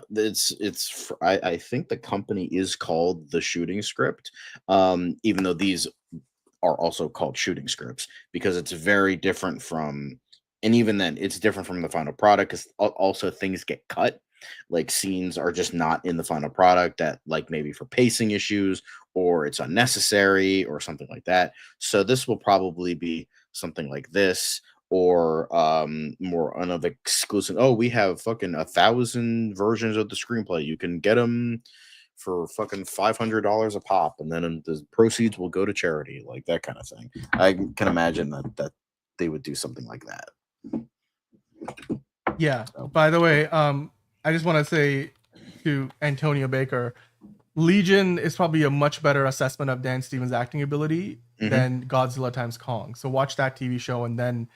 I think the company is called The Shooting Script, even though these are also called shooting scripts, because it's very different from, and even then it's different from the final product, because also things get cut, like scenes are just not in the final product, that like maybe for pacing issues or it's unnecessary or something like that. So this will probably be something like this, or more of exclusive. Oh, we have fucking 1,000 versions of the screenplay, you can get them for fucking $500 a pop, and then the proceeds will go to charity, like that kind of thing. I can imagine that they would do something like that. Yeah. By the way, I just want to say to Antonio Baker, Legion is probably a much better assessment of Dan Stevens' acting ability than Godzilla times Kong. So watch that TV show, and then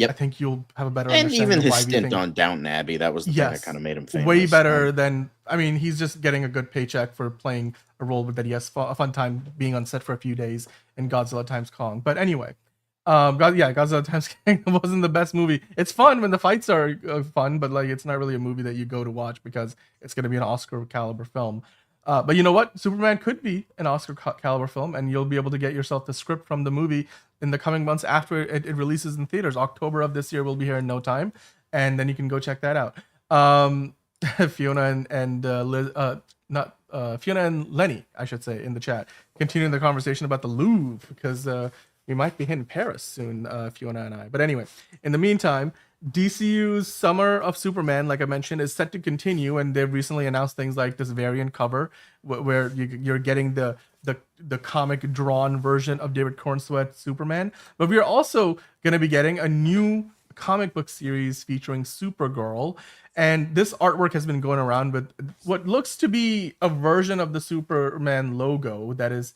I think you'll have a better understanding. And even of his why stint on Downton Abbey, that was the thing that kind of made him famous. Way better than, I mean, he's just getting a good paycheck for playing a role that he has a fun time being on set for a few days in Godzilla times Kong. But anyway, Godzilla times Kong wasn't the best movie. It's fun when the fights are fun, but like it's not really a movie that you go to watch because it's going to be an Oscar caliber film. But you know what? Superman could be an Oscar caliber film, and you'll be able to get yourself the script from the movie in the coming months after it releases in theaters. October of this year will be here in no time, and then you can go check that out. Fiona and Liz, Fiona and Lenny, I should say, in the chat, continuing the conversation about the Louvre, because we might be hitting Paris soon, Fiona and I. But anyway, in the meantime, DCU's Summer of Superman, like I mentioned, is set to continue, and they've recently announced things like this variant cover where you're getting the comic drawn version of David Cornsweat's Superman. But we are also going to be getting a new comic book series featuring Supergirl, and this artwork has been going around with what looks to be a version of the Superman logo that is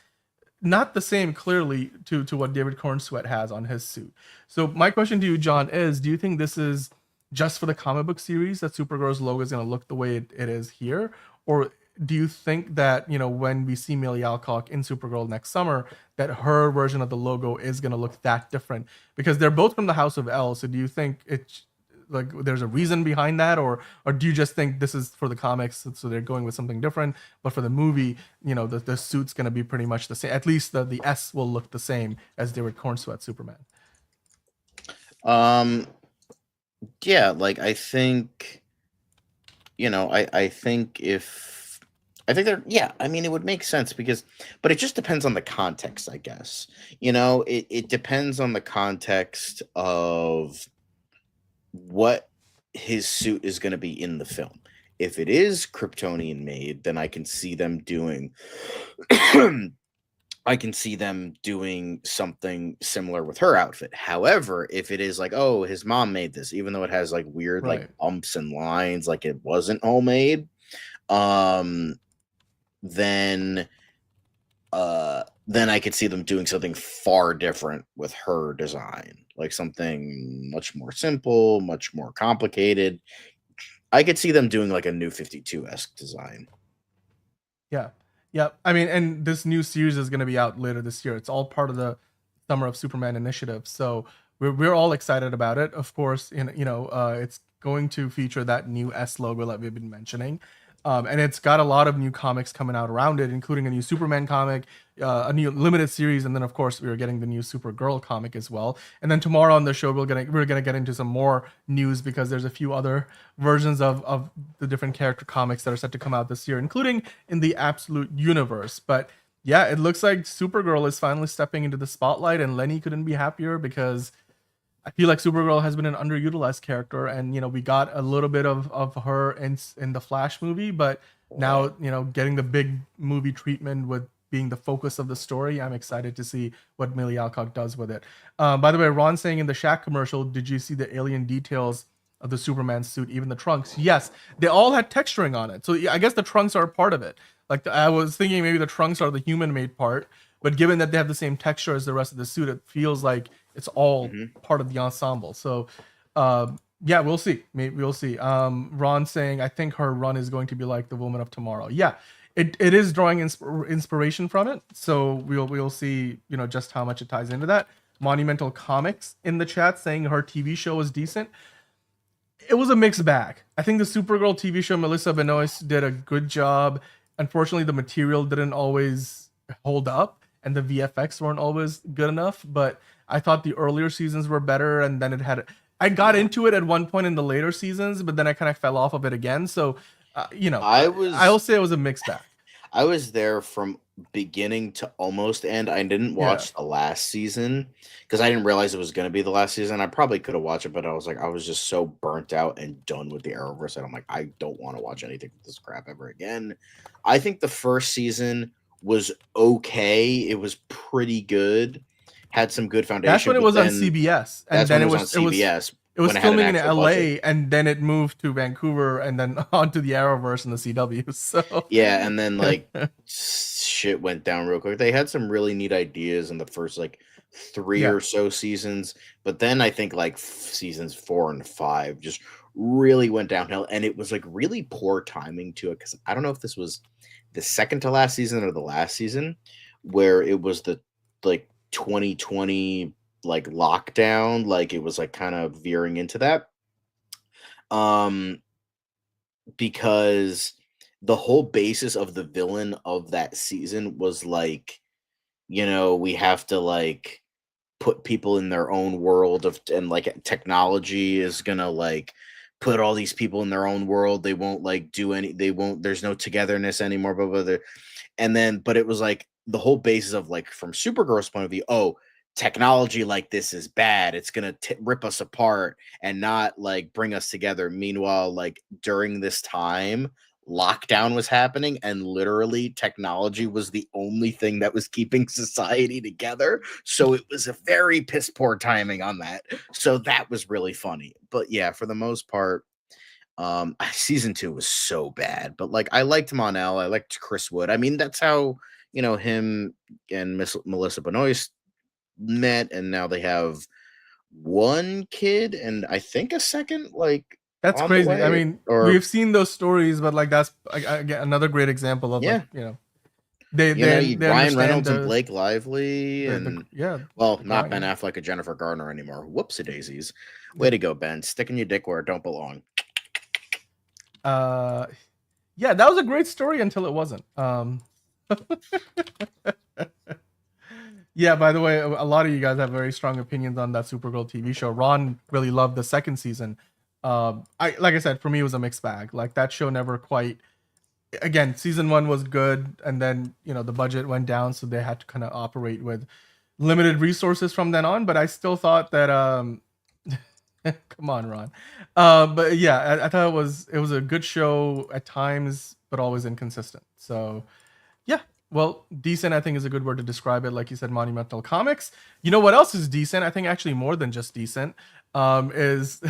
not the same clearly to what David Cornsweat has on his suit. So my question to you, John, is do you think this is just for the comic book series that Supergirl's logo is going to look the way it is here? Or do you think that, you know, when we see Millie Alcock in Supergirl next summer, that her version of the logo is going to look that different? Because they're both from the House of L. So do you think it's like there's a reason behind that, or do you just think this is for the comics, so they're going with something different, but for the movie, you know, the suit's going to be pretty much the same? At least the S will look the same as David Cornsweat Superman. Yeah, like I think, you know, I think they're, yeah, I mean, it would make sense but it just depends on the context, I guess. You know, it depends on the context of what his suit is going to be in the film. If it is Kryptonian made, then I can see them doing something similar with her outfit. However, if it is like, oh, his mom made this, even though it has like weird like bumps and lines, like it wasn't homemade, then I could see them doing something far different with her design, like something much more simple, much more complicated. I could see them doing like a New 52-esque design. Yeah. I mean, and this new series is going to be out later this year. It's all part of the Summer of Superman initiative, so we're all excited about it. Of course, it's going to feature that new S logo that we've been mentioning. And it's got a lot of new comics coming out around it, including a new Superman comic, a new limited series, and then of course we are getting the new Supergirl comic as well. And then tomorrow on the show we're gonna get into some more news, because there's a few other versions of the different character comics that are set to come out this year, including in the Absolute Universe. But yeah, it looks like Supergirl is finally stepping into the spotlight, and Lenny couldn't be happier, because I feel like Supergirl has been an underutilized character, and we got a little bit of her in the Flash movie, but now getting the big movie treatment with being the focus of the story, I'm excited to see what Millie Alcock does with it. By the way, Ron saying in the Shaq commercial, did you see the alien details of the Superman suit, even the trunks? Yes, they all had texturing on it, so I guess the trunks are a part of it. Like I was thinking maybe the trunks are the human-made part, but given that they have the same texture as the rest of the suit, it feels like it's all part of the ensemble. So, yeah, we'll see. Maybe we'll see. Ron saying, I think her run is going to be like the Woman of Tomorrow. Yeah, it is drawing inspiration from it. So we'll see, just how much it ties into that. Monumental Comics in the chat saying her TV show was decent. It was a mixed bag. I think the Supergirl TV show, Melissa Benoist did a good job. Unfortunately, the material didn't always hold up, and the VFX weren't always good enough. But I thought the earlier seasons were better, and then I got into it at one point in the later seasons, but then I kind of fell off of it again. So, I'll say it was a mixed bag. I was there from beginning to almost end. I didn't watch the last season because I didn't realize it was going to be the last season. I probably could have watched it, but I was just so burnt out and done with the Arrowverse that I'm like, I don't want to watch anything with this crap ever again. I think the first season was okay. It was pretty good. Had some good foundation. That's when it was on CBS, and then it was on CBS. It was filming in LA, budget. And then it moved to Vancouver, and then onto the Arrowverse and the CW. So yeah, and then shit went down real quick. They had some really neat ideas in the first 3 or so seasons, but then I think seasons 4 and 5 just really went downhill, and it was really poor timing to it because I don't know if this was the second to last season or the last season where it was the 2020 lockdown, it was kind of veering into that because the whole basis of the villain of that season was we have to put people in their own world and technology is gonna put all these people in their own world. They won't there's no togetherness anymore, blah, blah, blah. And then but it was the whole basis of from Supergirl's point of view, technology like this is bad. It's gonna rip us apart and not bring us together. Meanwhile, during this time, lockdown was happening, and literally technology was the only thing that was keeping society together. So it was a very piss poor timing on that. So that was really funny. But yeah, for the most part, season 2 was so bad. But I liked Mon-El. I liked Chris Wood. I mean, that's how him and Melissa Benoist met, and now they have one kid and I think a second that's crazy. I mean, we've seen those stories, but that's again another great example of they Ryan Reynolds and Blake Lively and not Ben Affleck and Jennifer Garner anymore. Whoopsie daisies. Way to go, Ben. Sticking your dick where it don't belong. Yeah, that was a great story until it wasn't. Yeah, by the way, a lot of you guys have very strong opinions on that Supergirl TV show. Ron really loved the second season. Like I said, for me, it was a mixed bag. That show never quite. Again, season 1 was good, and then the budget went down, so they had to kind of operate with limited resources from then on. But I still thought that. Come on, Ron. But yeah, I thought it was a good show at times, but always inconsistent. So. Well, decent, I think, is a good word to describe it. Like you said, Monumental Comics. You know what else is decent? I think actually more than just decent is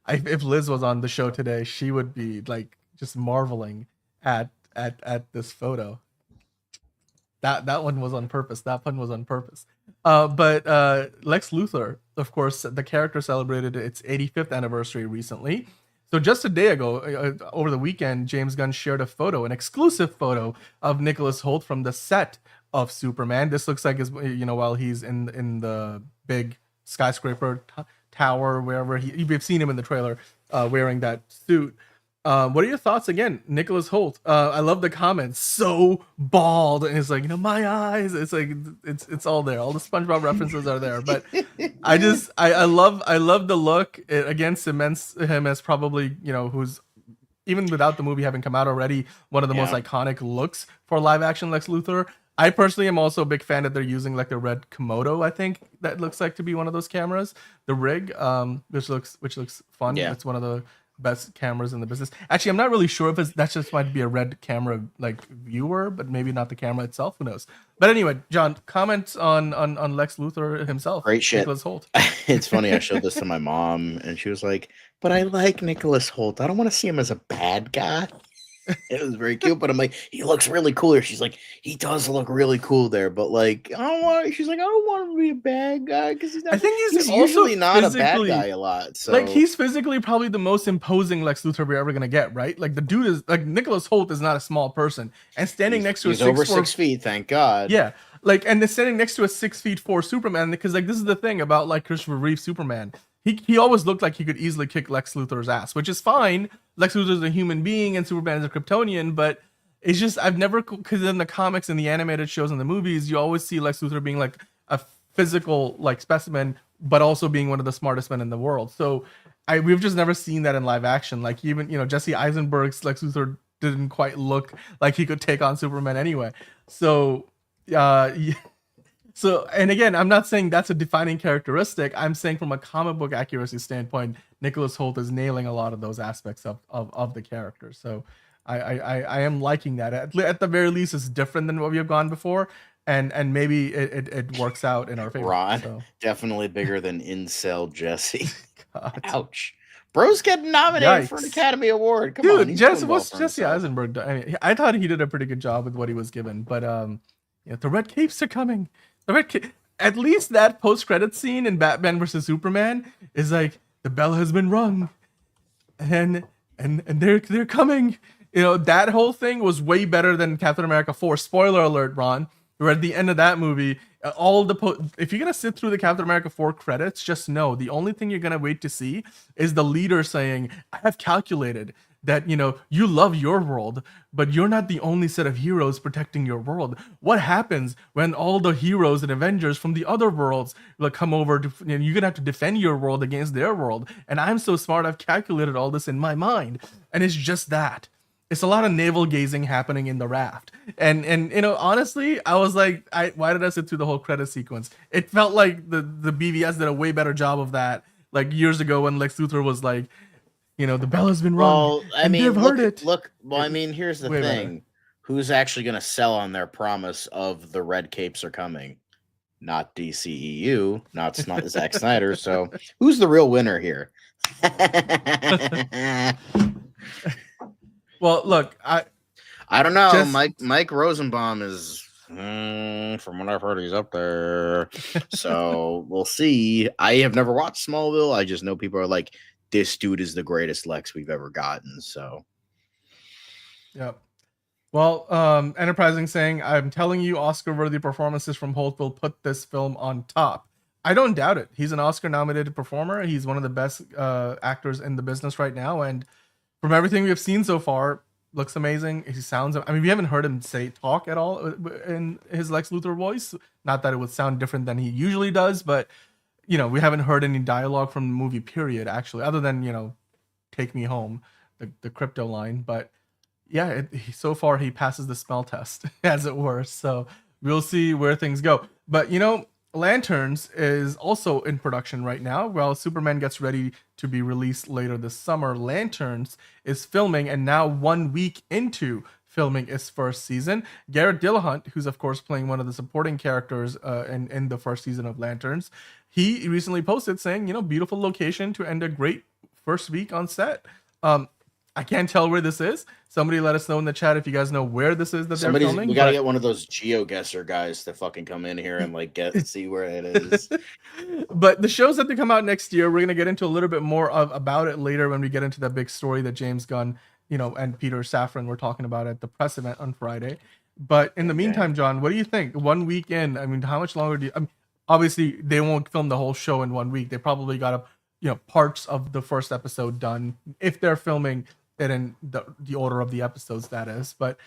if Liz was on the show today, she would be just marveling at this photo. That one was on purpose. That pun was on purpose. But Lex Luthor, of course, the character celebrated its 85th anniversary recently. So just a day ago, over the weekend, James Gunn shared an exclusive photo of Nicholas Hoult from the set of Superman. This looks like while he's in the big skyscraper tower, wherever we've seen him in the trailer wearing that suit. What are your thoughts again, Nicholas Hoult? I love the comments. So bald, and it's my eyes. It's it's all there. All the SpongeBob references are there. But I love the look. It again cements him as probably who's even without the movie having come out already one of the most iconic looks for live action Lex Luthor. I personally am also a big fan that they're using the red Komodo. I think that looks like to be one of those cameras. The rig, which looks fun. Yeah. It's one of the best cameras in the business. Actually, I'm not really sure if that just might be a red camera viewer, but maybe not the camera itself. Who knows? But anyway, John, comments on Lex Luthor himself. Great shit. Nicholas Hoult. It's funny. I showed this to my mom, and she was like, "But I like Nicholas Hoult. I don't want to see him as a bad guy." It was very cute, but I'm like, he looks really cool there. She's like, he does look really cool there, but like, I don't want. She's like, I don't want him to be a bad guy because he's not. I think He's also usually not a bad physically- guy a lot. So Like he's physically probably the most imposing Lex Luthor we're ever gonna get, right? Like the dude is like Nicholas Hoult is not a small person, and standing next to he's a over 6'4" 6 feet, thank God. Yeah, like and then standing next to a 6'4" Superman, because like this is the thing about like Christopher Reeve Superman. He always looked like he could easily kick Lex Luthor's ass, which is fine. Lex Luthor's a human being and Superman is a Kryptonian, but it's just I've never, because in the comics and the animated shows and the movies, you always see Lex Luthor being like a physical like specimen, but also being one of the smartest men in the world. So we've just never seen that in live action. Like even Jesse Eisenberg's Lex Luthor didn't quite look like he could take on Superman anyway. So so, and again, I'm not saying that's a defining characteristic. I'm saying from a comic book accuracy standpoint, Nicholas Hoult is nailing a lot of those aspects of the character. So I am liking that. At the very least, it's different than what we have gone before. And maybe it works out in our favor. Ron, so. definitely bigger than Incel Jesse. God. Ouch. Bro's getting nominated for an Yikes. Academy Award. Come on, Dude, he's doing well what's for Jesse himself. Eisenberg done? I mean, I thought he did a pretty good job with what he was given, but the red capes are coming. At least that post-credit scene in Batman versus Superman is like the bell has been rung, and they're coming. That whole thing was way better than Captain America 4. Spoiler alert, Ron. Where at the end of that movie, if you're gonna sit through the Captain America 4 credits, just know the only thing you're gonna wait to see is the leader saying, "I have calculated that you love your world, but you're not the only set of heroes protecting your world. What happens when all the heroes and Avengers from the other worlds come over to you're gonna have to defend your world against their world? And I'm so smart, I've calculated all this in my mind." And it's just that. It's a lot of navel gazing happening in the raft, and honestly, I was like, why did I sit through the whole credit sequence? It felt like the BVS did a way better job of that, like years ago when Lex Luthor was like, the bell has been rung. Well, I mean, they've heard it. Here's the Way thing. better. Who's actually going to sell on their promise of the red capes are coming? Not DCEU, not Zack Snyder. So who's the real winner here? Well, look, I don't know. Just- Mike Rosenbaum is, from what I've heard, he's up there. So we'll see. I have never watched Smallville. I just know people are like, this dude is the greatest Lex we've ever gotten. So, Yep. Well, Enterprising saying, "I'm telling you, Oscar-worthy performances from Holt will put this film on top." I don't doubt it. He's an Oscar-nominated performer. He's one of the best actors in the business right now, and from everything we've seen so far, looks amazing. He sounds. I mean, we haven't heard him talk at all in his Lex Luthor voice. Not that it would sound different than he usually does, but we haven't heard any dialogue from the movie. Period. Actually, other than "Take me home," the crypto line, but. Yeah, so far he passes the smell test, as it were. So we'll see where things go. But Lanterns is also in production right now. While Superman gets ready to be released later this summer, Lanterns is filming, and now 1 week into filming its first season. Garrett Dillahunt, who's of course playing one of the supporting characters in the first season of Lanterns, he recently posted saying, beautiful location to end a great first week on set. I can't tell where this is. Somebody let us know in the chat if you guys know where this is that they're filming. We gotta get one of those GeoGuessr guys to fucking come in here and see where it is. But the shows that they come out next year, we're gonna get into a little bit more about it later when we get into that big story that James Gunn, and Peter Safran were talking about at the press event on Friday. But in the meantime, John, what do you think? 1 week in, I mean, how much longer do you? Obviously, they won't film the whole show in 1 week. They probably got parts of the first episode done if they're filming it in the order of the episodes, that is. But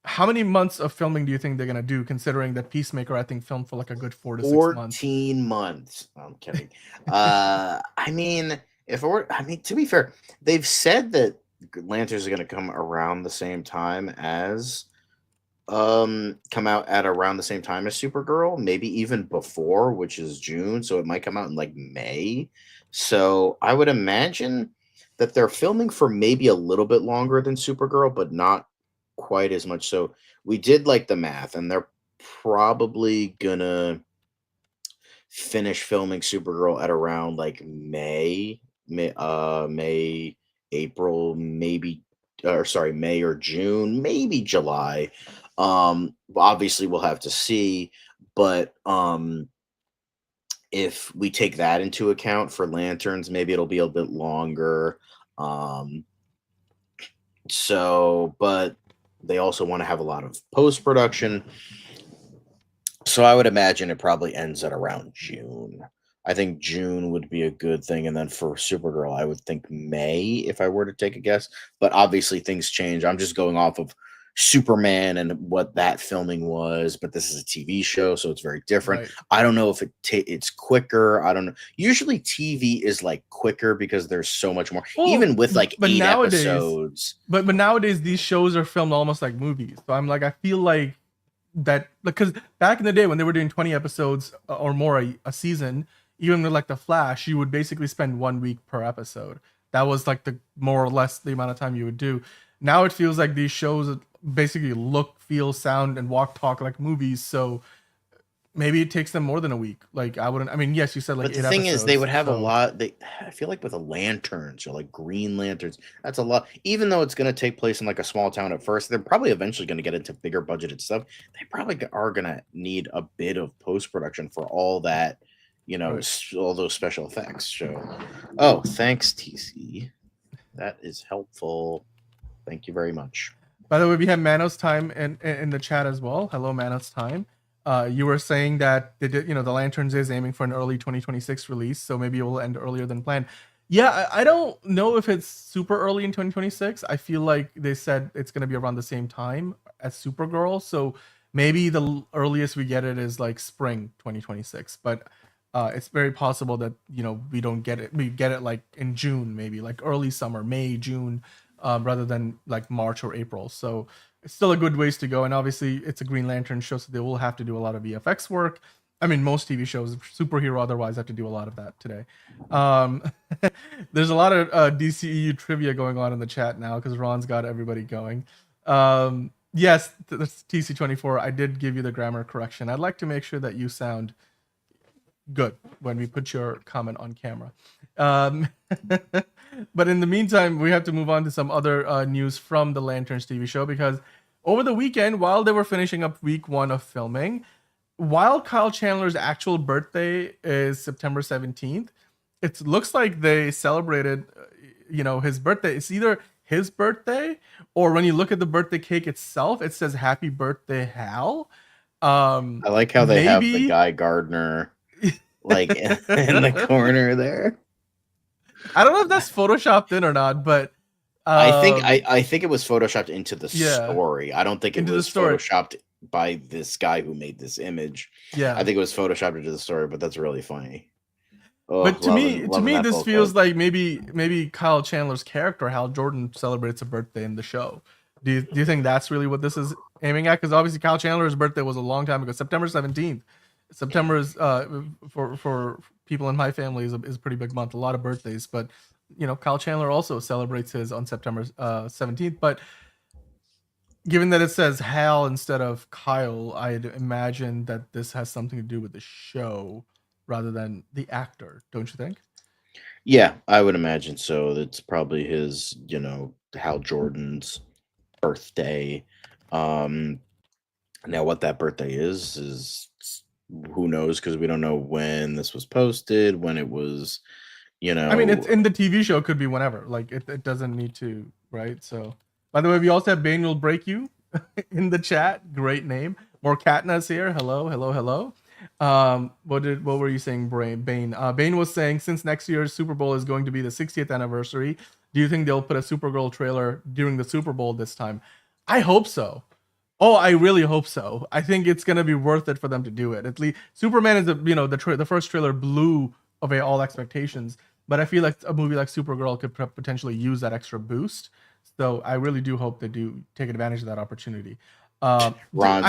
how many months of filming do you think they're gonna do, considering that Peacemaker, I think, filmed for like a good 4 to 6 months? 14 months. I'm kidding. I mean, to be fair, they've said that Lanterns are gonna come around the same time as come out at around the same time as Supergirl, maybe even before, which is June, so it might come out in like May. So I would imagine that they're filming for maybe a little bit longer than Supergirl, but not quite as much. So we did like the math, and they're probably gonna finish filming Supergirl at around like May, April, maybe or sorry, May or June, maybe July. Obviously we'll have to see, but if we take that into account for Lanterns, maybe it'll be a bit longer. But they also want to have a lot of post production. So I would imagine it probably ends at around June. I think June would be a good thing. And then for Supergirl, I would think May if I were to take a guess. But obviously things change. I'm just going off of Superman and what that filming was. But this is a TV show, so it's very different. Right. I don't know if it's quicker. I don't know. Usually TV is like quicker because there's so much more. Well, even with like but 8 nowadays- episodes. But nowadays these shows are filmed almost like movies. So I'm like, I feel like that, because back in the day when they were doing 20 episodes or more a season, even with like the Flash, you would basically spend 1 week per episode. That was like the more or less the amount of time you would do. Now it feels like these shows basically look, feel, sound, and talk like movies. So maybe it takes them more than a week. Like I wouldn't. I mean, yes, you said like. But 8 the thing is, they would have a so- lot. I feel like with the lanterns or like Green Lanterns, that's a lot. Even though it's going to take place in like a small town at first, they're probably eventually going to get into bigger budgeted stuff. They probably are going to need a bit of post production for all that. All those special effects. So, thanks, TC. That is helpful. Thank you very much. By the way, we have Manos Time in the chat as well. Hello, Manos Time. You were saying that the Lanterns is aiming for an early 2026 release, so maybe it will end earlier than planned. Yeah, I don't know if it's super early in 2026. I feel like they said it's going to be around the same time as Supergirl, so maybe the earliest we get it is like spring 2026. But it's very possible that we don't get it. We get it like in June, maybe like early summer, May, June, rather than like March or April. So it's still a good ways to go. And obviously, it's a Green Lantern show, so they will have to do a lot of VFX work. I mean, most TV shows, superhero otherwise, have to do a lot of that today. There's a lot of DCEU trivia going on in the chat now because Ron's got everybody going. Yes, that's TC24. I did give you the grammar correction. I'd like to make sure that you sound good when we put your comment on camera. But in the meantime, we have to move on to some other news from the Lanterns TV show, because over the weekend, while they were finishing up week 1 of filming, while Kyle Chandler's actual birthday is September 17th, it looks like they celebrated his birthday. It's either his birthday, or when you look at the birthday cake itself, it says happy birthday, Hal. I like how they have the Guy Gardner like in the corner there. I don't know if that's photoshopped in or not, but I think it was photoshopped into the story. I don't think it was photoshopped by this guy who made this image. Yeah, I think it was photoshopped into the story, but that's really funny. But to me, this feels like maybe Kyle Chandler's character, Hal Jordan, celebrates a birthday in the show. Do you think that's really what this is aiming at? Because obviously Kyle Chandler's birthday was a long time ago, September 17th. September is for people in my family is a pretty big month, a lot of birthdays. But Kyle Chandler also celebrates his on September 17th. But given that it says Hal instead of Kyle, I'd imagine that this has something to do with the show rather than the actor, don't you think? Yeah, I would imagine so. It's probably his, Hal Jordan's birthday. Now what that birthday is who knows, because we don't know when this was posted, when it was, I mean, it's in the TV show, could be whenever. Like it doesn't need to, right? So, by the way, we also have Bane Will Break You in the chat. Great name. More Katna's here. Hello. What were you saying, Bane? Bane was saying, since next year's Super Bowl is going to be the 60th anniversary, do you think they'll put a Supergirl trailer during the Super Bowl this time? I hope so. Oh, I really hope so. I think it's gonna be worth it for them to do it. At least Superman is the first trailer blew away all expectations, but I feel like a movie like Supergirl could potentially use that extra boost. So I really do hope they do take advantage of that opportunity. I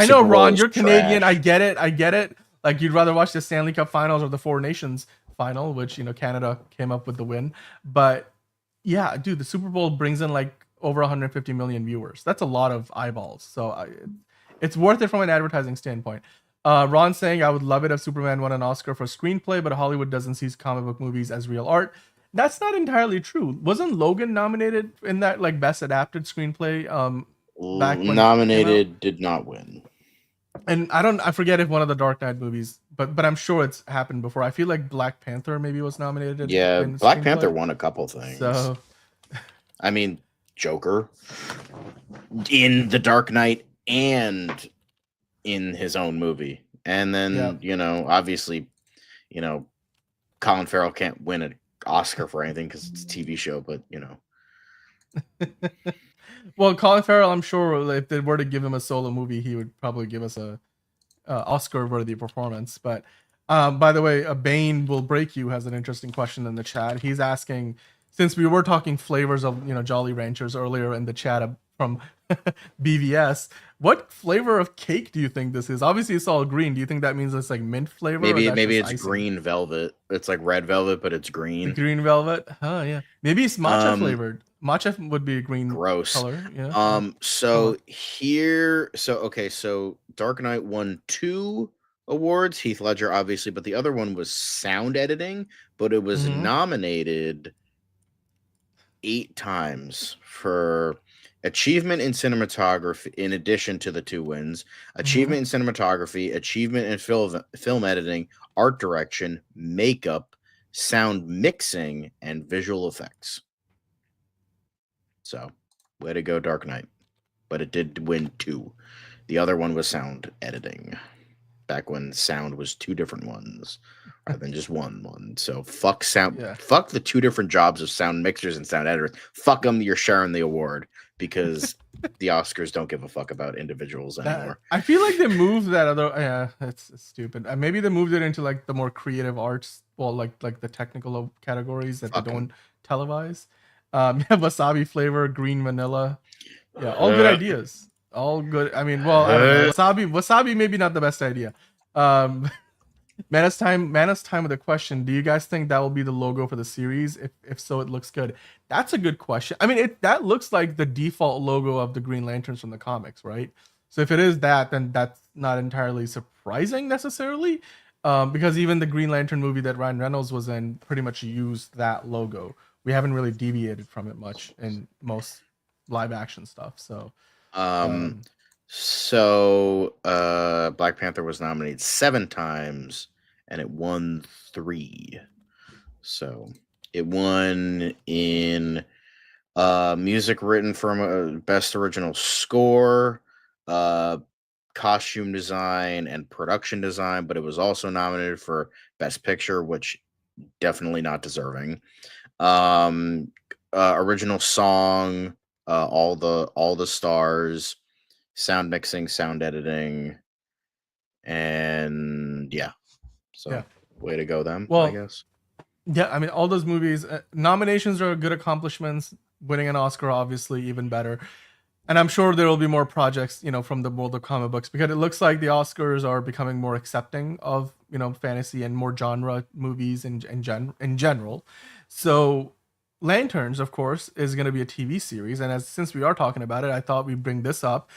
know, Ron, you're Canadian. Trash. I get it. Like you'd rather watch the Stanley Cup Finals or the Four Nations Final, which Canada came up with the win. But yeah, dude, the Super Bowl brings in like over 150 million viewers. That's a lot of eyeballs. So it's worth it from an advertising standpoint. Ron saying, I would love it if Superman won an Oscar for screenplay, but Hollywood doesn't see comic book movies as real art. That's not entirely true. Wasn't Logan nominated in that like best adapted screenplay? Back when it came out? Nominated, did not win. And I forget if one of the Dark Knight movies, but I'm sure it's happened before. I feel like Black Panther maybe was nominated. Yeah, in Black screenplay. Panther won a couple things. So, I mean, Joker in The Dark Knight and in his own movie. And then, obviously, Colin Farrell can't win an Oscar for anything because it's a TV show, but, Well, Colin Farrell, I'm sure if they were to give him a solo movie, he would probably give us a Oscar-worthy performance. But by the way, Bane Will Break You has an interesting question in the chat. He's asking, since we were talking flavors of Jolly Ranchers earlier in the chat from BVS, what flavor of cake do you think this is? Obviously, it's all green. Do you think that means it's like mint flavor? maybe it's it's green velvet. It's like red velvet, but it's green. Green velvet? Huh, yeah. Maybe it's matcha flavored. Matcha would be a green color. Yeah. So Dark Knight won 2 awards. Heath Ledger, obviously, but the other one was sound editing, but it was nominated 8 times for achievement in cinematography, in addition to the 2 wins, achievement in cinematography, achievement in film editing, art direction, makeup, sound mixing, and visual effects. So, way to go, Dark Knight. But it did win 2. The other one was sound editing. Back when sound was 2 different ones rather than just one. So fuck sound. Yeah. Fuck the 2 different jobs of sound mixers and sound editors. Fuck them. You're sharing the award because the Oscars don't give a fuck about individuals anymore. I feel like they moved that other. Yeah, it's stupid. Maybe they moved it into like the more creative arts, well, like the technical categories that they don't televise. Wasabi flavor, green vanilla. Yeah, all good ideas. All good. I mean, well, I don't know. Wasabi maybe not the best idea. Mana's time with a question. Do you guys think that will be the logo for the series? If so, it looks good. That's a good question. I mean, that looks like the default logo of the Green Lanterns from the comics, right? So if it is that, then that's not entirely surprising necessarily, because even the Green Lantern movie that Ryan Reynolds was in pretty much used that logo. We haven't really deviated from it much in most live action stuff. So, Black Panther was nominated 7 times and it won 3. So it won in music written from best original score, costume design, and production design, but it was also nominated for best picture, which definitely not deserving. Original song, all the stars, sound mixing, sound editing, and way to go them. Well, I guess. Yeah, I mean, all those movies, nominations are good accomplishments. Winning an Oscar, obviously, even better. And I'm sure there will be more projects, from the world of comic books, because it looks like the Oscars are becoming more accepting of, fantasy and more genre movies in general. So Lanterns, of course, is going to be a TV series. And since we are talking about it, I thought we'd bring this up.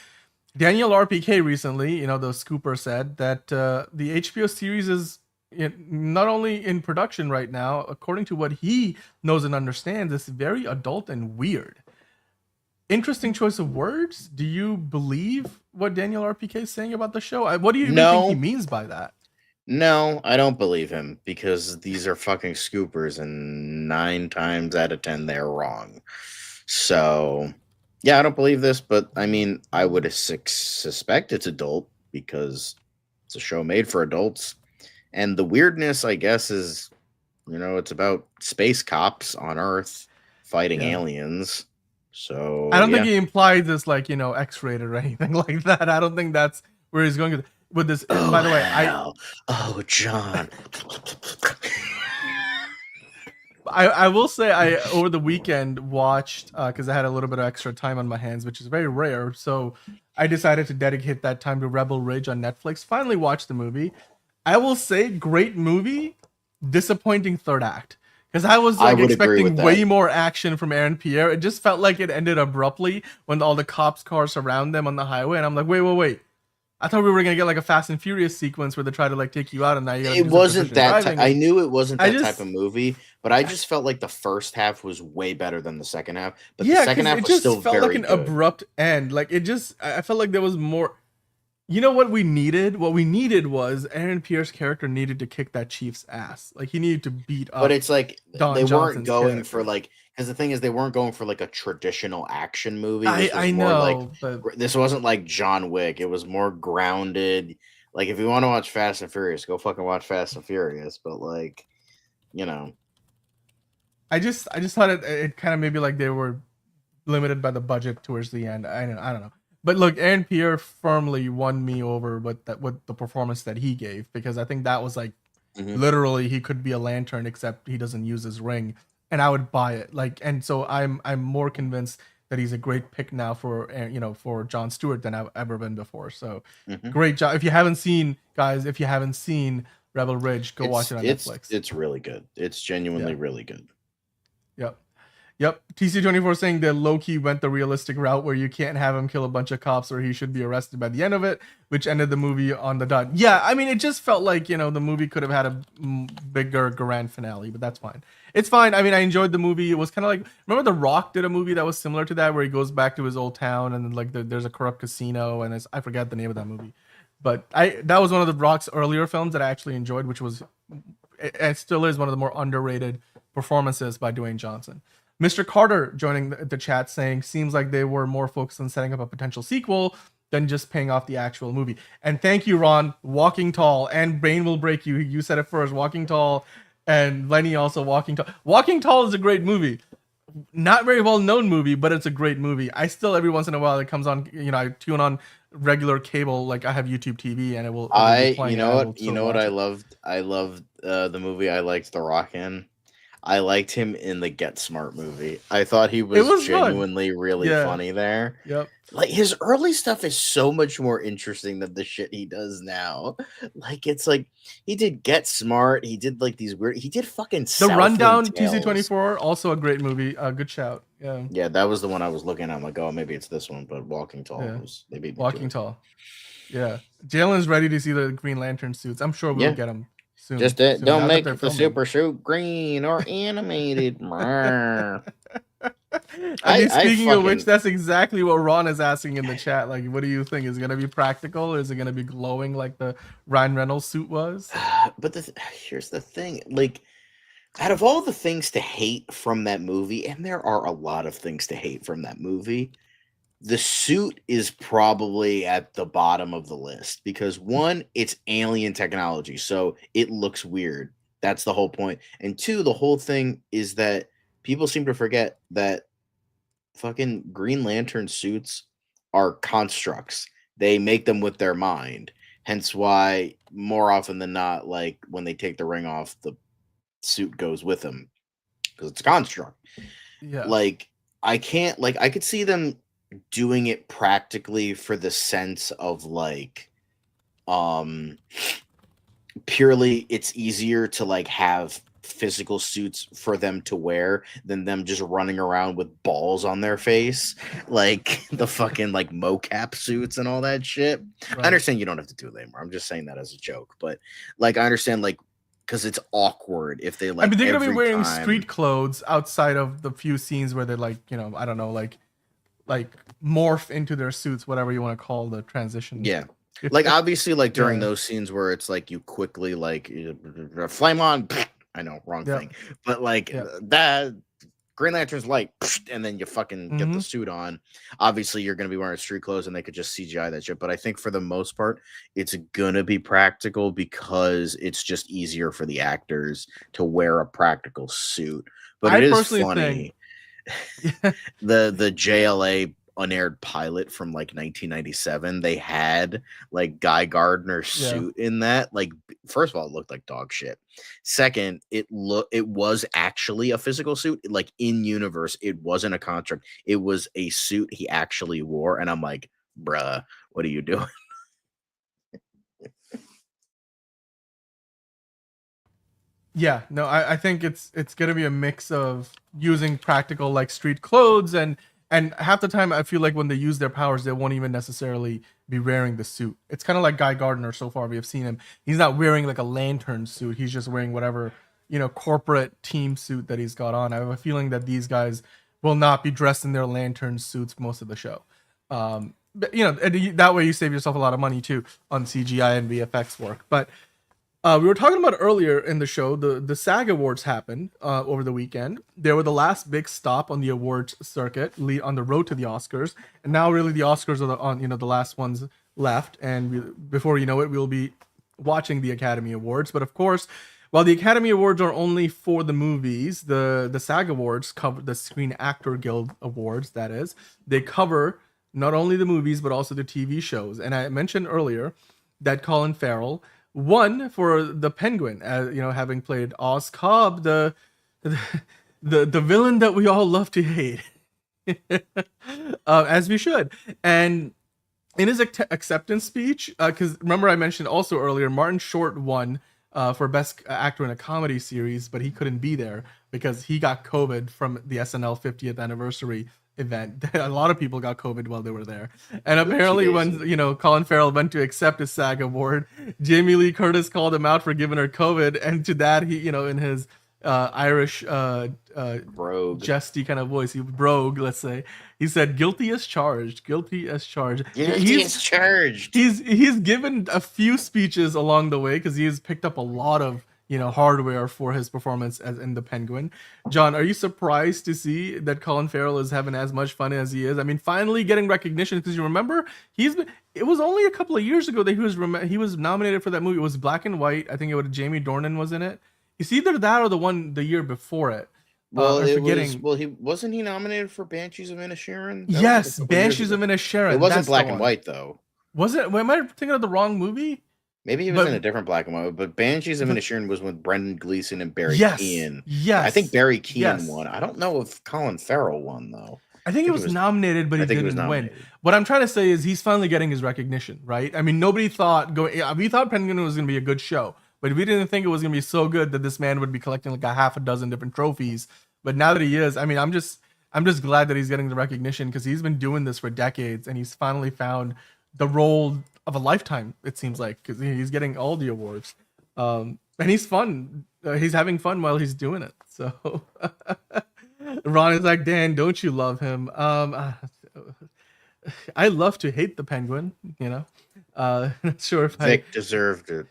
Daniel RPK recently, the scooper, said that the HBO series is not only in production right now, according to what he knows and understands, it's very adult and weird. Interesting choice of words. Do you believe what Daniel RPK is saying about the show? What do you think he means by that? No, I don't believe him, because these are fucking scoopers, and 9 times out of 10 they're wrong. So, yeah, I don't believe this, but I mean, I would suspect it's adult because it's a show made for adults. And the weirdness, I guess, is, it's about space cops on Earth fighting aliens. So I don't think he implied this like, X-rated or anything like that. I don't think that's where he's going with this. Oh, by the way, John. I will say I over the weekend watched because I had a little bit of extra time on my hands, which is very rare. So I decided to dedicate that time to Rebel Ridge on Netflix. Finally watched the movie. I will say, great movie, disappointing third act. Because I was expecting way more action from Aaron Pierre. It just felt like it ended abruptly when all the cops' cars surround them on the highway. And I'm like, wait. I thought we were gonna get like a Fast and Furious sequence where they try to like take you out, and now you gotta It do some wasn't precision that. driving. I knew it wasn't I that type just, of movie, but I just felt like the first half was way better than the second half. But the yeah, second because half it was just still felt like very an good. abrupt end. Like it just, I felt like there was more. You know what we needed? What we needed was Aaron Pierce's character needed to kick that Chief's ass. Like he needed to beat But up it's like Don they weren't Johnson's going for character. like, because the thing is they weren't going for like a traditional action movie. This was I more like know, but this wasn't like John Wick. It was more grounded. Like if you want to watch Fast and Furious, go fucking watch Fast and Furious. But like, you know, I just thought it kind of maybe like they were limited by the budget towards the end. I don't know. But look, Aaron Pierre firmly won me over with the performance that he gave, because I think that was like literally he could be a lantern except he doesn't use his ring, and I would buy it. Like, and so I'm more convinced that he's a great pick now for for Jon Stewart than I've ever been before. So great job. If you haven't seen, guys, if you haven't seen Rebel Ridge, go watch it on Netflix. It's really good. It's genuinely really good. Yep. Yep. TC24 saying that Loki went the realistic route where you can't have him kill a bunch of cops or he should be arrested by the end of it, which ended the movie on the dot. Yeah, I mean, it just felt like, the movie could have had a bigger grand finale, but that's fine. It's fine. I mean, I enjoyed the movie. It was kind of like, remember The Rock did a movie that was similar to that where he goes back to his old town and then like there's a corrupt casino and I forget the name of that movie. But that was one of The Rock's earlier films that I actually enjoyed, which was, it still is one of the more underrated performances by Dwayne Johnson. Mr. Carter joining the chat saying, seems like they were more focused on setting up a potential sequel than just paying off the actual movie. And thank you, Ron. Walking Tall and Brain Will Break You. You said it first. Walking Tall, and Lenny also Walking Tall. Walking Tall is a great movie. Not very well known movie, but it's a great movie. I still every once in a while it comes on. I tune on regular cable, like I have YouTube TV, and it will be playing. You know what I loved? I loved the movie I liked The Rock in. I liked him in the Get Smart movie. I thought he was genuinely really funny there. Yep. Like his early stuff is so much more interesting than the shit he does now. Like it's like he did Get Smart. He did like these weird. He did fucking The Rundown. TC24 also a great movie. Good shout. Yeah. Yeah, that was the one I was looking at. I'm like, oh, maybe it's this one. But Walking Tall was maybe Walking Tall. Yeah. Jalen's ready to see the Green Lantern suits. I'm sure we'll get them. Soon. Just don't make the super suit green or animated. Speaking of which, that's exactly what Ron is asking in the chat. Like, what do you think? Is it going to be practical? Or is it going to be glowing like the Ryan Reynolds suit was? But here's the thing. Like, out of all the things to hate from that movie, and there are a lot of things to hate from that movie, the suit is probably at the bottom of the list because one, it's alien technology, so it looks weird. That's the whole point. And two, the whole thing is that people seem to forget that fucking Green Lantern suits are constructs. They make them with their mind. Hence why more often than not, like when they take the ring off, the suit goes with them because it's a construct. Yeah. Like I could see them doing it practically for the sense of like purely it's easier to like have physical suits for them to wear than them just running around with balls on their face like the fucking like mocap suits and all that shit. Right. I understand you don't have to do it anymore. I'm just saying that as a joke, but like I understand like because it's awkward if they like. I mean, they're gonna be wearing street clothes outside of the few scenes where they're like, I don't know, like morph into their suits, whatever you want to call the transition. Yeah. Like obviously like during those scenes where it's like you quickly like flame on, I know, wrong thing. But like that Green Lantern's light, and then you fucking get the suit on. Obviously you're going to be wearing street clothes and they could just CGI that shit, but I think for the most part it's going to be practical because it's just easier for the actors to wear a practical suit. But it is funny. The JLA unaired pilot from like 1997, they had like Guy Gardner's suit in that. Like first of all, it looked like dog shit. Second, it was actually a physical suit. Like in universe, it wasn't a construct. It was a suit he actually wore, and I'm like, bruh, what are you doing? Yeah, no, I think it's gonna be a mix of using practical like street clothes and And half the time, I feel like when they use their powers, they won't even necessarily be wearing the suit. It's kind of like Guy Gardner so far. We have seen him. He's not wearing like a lantern suit. He's just wearing whatever, corporate team suit that he's got on. I have a feeling that these guys will not be dressed in their lantern suits most of the show. But, and that way you save yourself a lot of money too on CGI and VFX work. But we were talking about earlier in the show, the SAG Awards happened over the weekend. They were the last big stop on the awards circuit, on the road to the Oscars, and now really the Oscars are the last ones left. And before you know it, we'll be watching the Academy Awards. But of course, while the Academy Awards are only for the movies, the SAG Awards cover the Screen Actor Guild Awards. That is, they cover not only the movies but also the TV shows. And I mentioned earlier that Colin Farrell won for the Penguin, having played Oz Cobb, the villain that we all love to hate, as we should. And in his acceptance speech, because remember I mentioned also earlier, Martin Short won for Best Actor in a Comedy Series, but he couldn't be there because he got COVID from the SNL 50th anniversary event. A lot of people got COVID while they were there. And apparently when, Colin Farrell went to accept his SAG award, Jamie Lee Curtis called him out for giving her COVID. And to that, he, in his Irish brogue, jesty kind of voice, brogue, let's say, he said, guilty as charged, guilty as charged. Guilty as charged. He's given a few speeches along the way because he has picked up a lot of hardware for his performance as in the Penguin. John, are you surprised to see that Colin Farrell is having as much fun as he is? I mean, finally getting recognition, because you remember it was only a couple of years ago that he was nominated for that movie. It was Black and White. I think Jamie Dornan was in it. It's either that or the year before it. Well, he wasn't he nominated for Banshees of Inisherin? Yes, Banshees of Inisherin. It wasn't Black and White though. Was it? Am I thinking of the wrong movie? Maybe he was in a different Black and White, but Banshees of Inisherin was with Brendan Gleeson and Barry Keoghan. Yes, I think Barry Keoghan won. I don't know if Colin Farrell won though. I think he was nominated, but he didn't win. What I'm trying to say is he's finally getting his recognition, right? I mean, nobody thought we thought Penguin was going to be a good show, but we didn't think it was going to be so good that this man would be collecting like a half a dozen different trophies. But now that he is, I mean, I'm just glad that he's getting the recognition because he's been doing this for decades and he's finally found the role of a lifetime, it seems like, because he's getting all the awards. And he's fun. He's having fun while he's doing it. So Ron is like, Dan, don't you love him? I love to hate the Penguin, Not sure if Vic deserved it.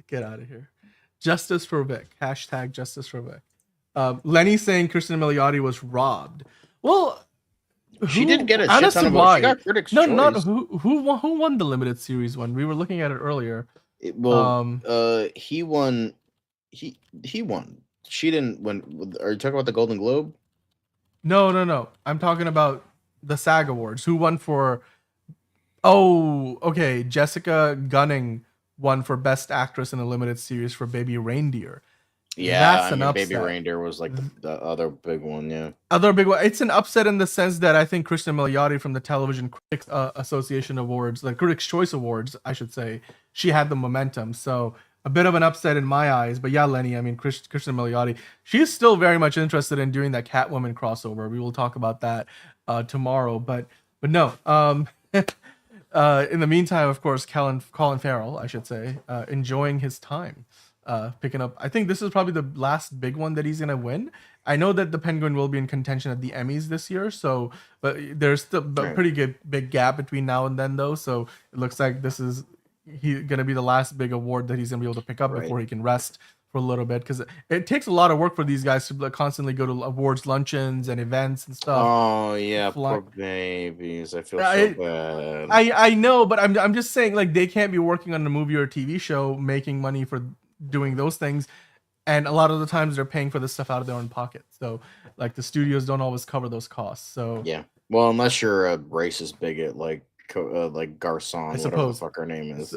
Get out of here. Justice for Vic. Hashtag justice for Vic. Lenny saying Kristen Milioti was robbed. Well, she didn't get a shit ton of votes. She got critics' choice. Not who won the limited series one. We were looking at it earlier. He won. He won. She didn't win. Are you talking about the Golden Globe? No. I'm talking about the SAG Awards. Who won for? Oh, okay. Jessica Gunning won for Best Actress in a Limited Series for Baby Reindeer. Yeah, that's an upset. Baby Reindeer was like the other big one, yeah. Other big one. It's an upset in the sense that I think Kristen Milioti from the Television Critics Association Awards, the Critics' Choice Awards, I should say, she had the momentum. So a bit of an upset in my eyes. But yeah, Lenny, I mean, Kristen Milioti, she's still very much interested in doing that Catwoman crossover. We will talk about that tomorrow. But no. In the meantime, of course, Colin Farrell, I should say, enjoying his time. Picking up, I think this is probably the last big one that he's gonna win. I know that the Penguin will be in contention at the Emmys this year, but there's still a pretty good big gap between now and then, though. So it looks like this is gonna be the last big award that he's gonna be able to pick up before he can rest for a little bit, because it takes a lot of work for these guys to constantly go to awards luncheons and events and stuff. Oh yeah, poor babies. I feel so bad. I know, but I'm just saying, like, they can't be working on a movie or a TV show making money for doing those things, and a lot of the times they're paying for this stuff out of their own pocket, so like the studios don't always cover those costs. So yeah, well, unless you're a racist bigot like Garcon, whatever the fuck her name is,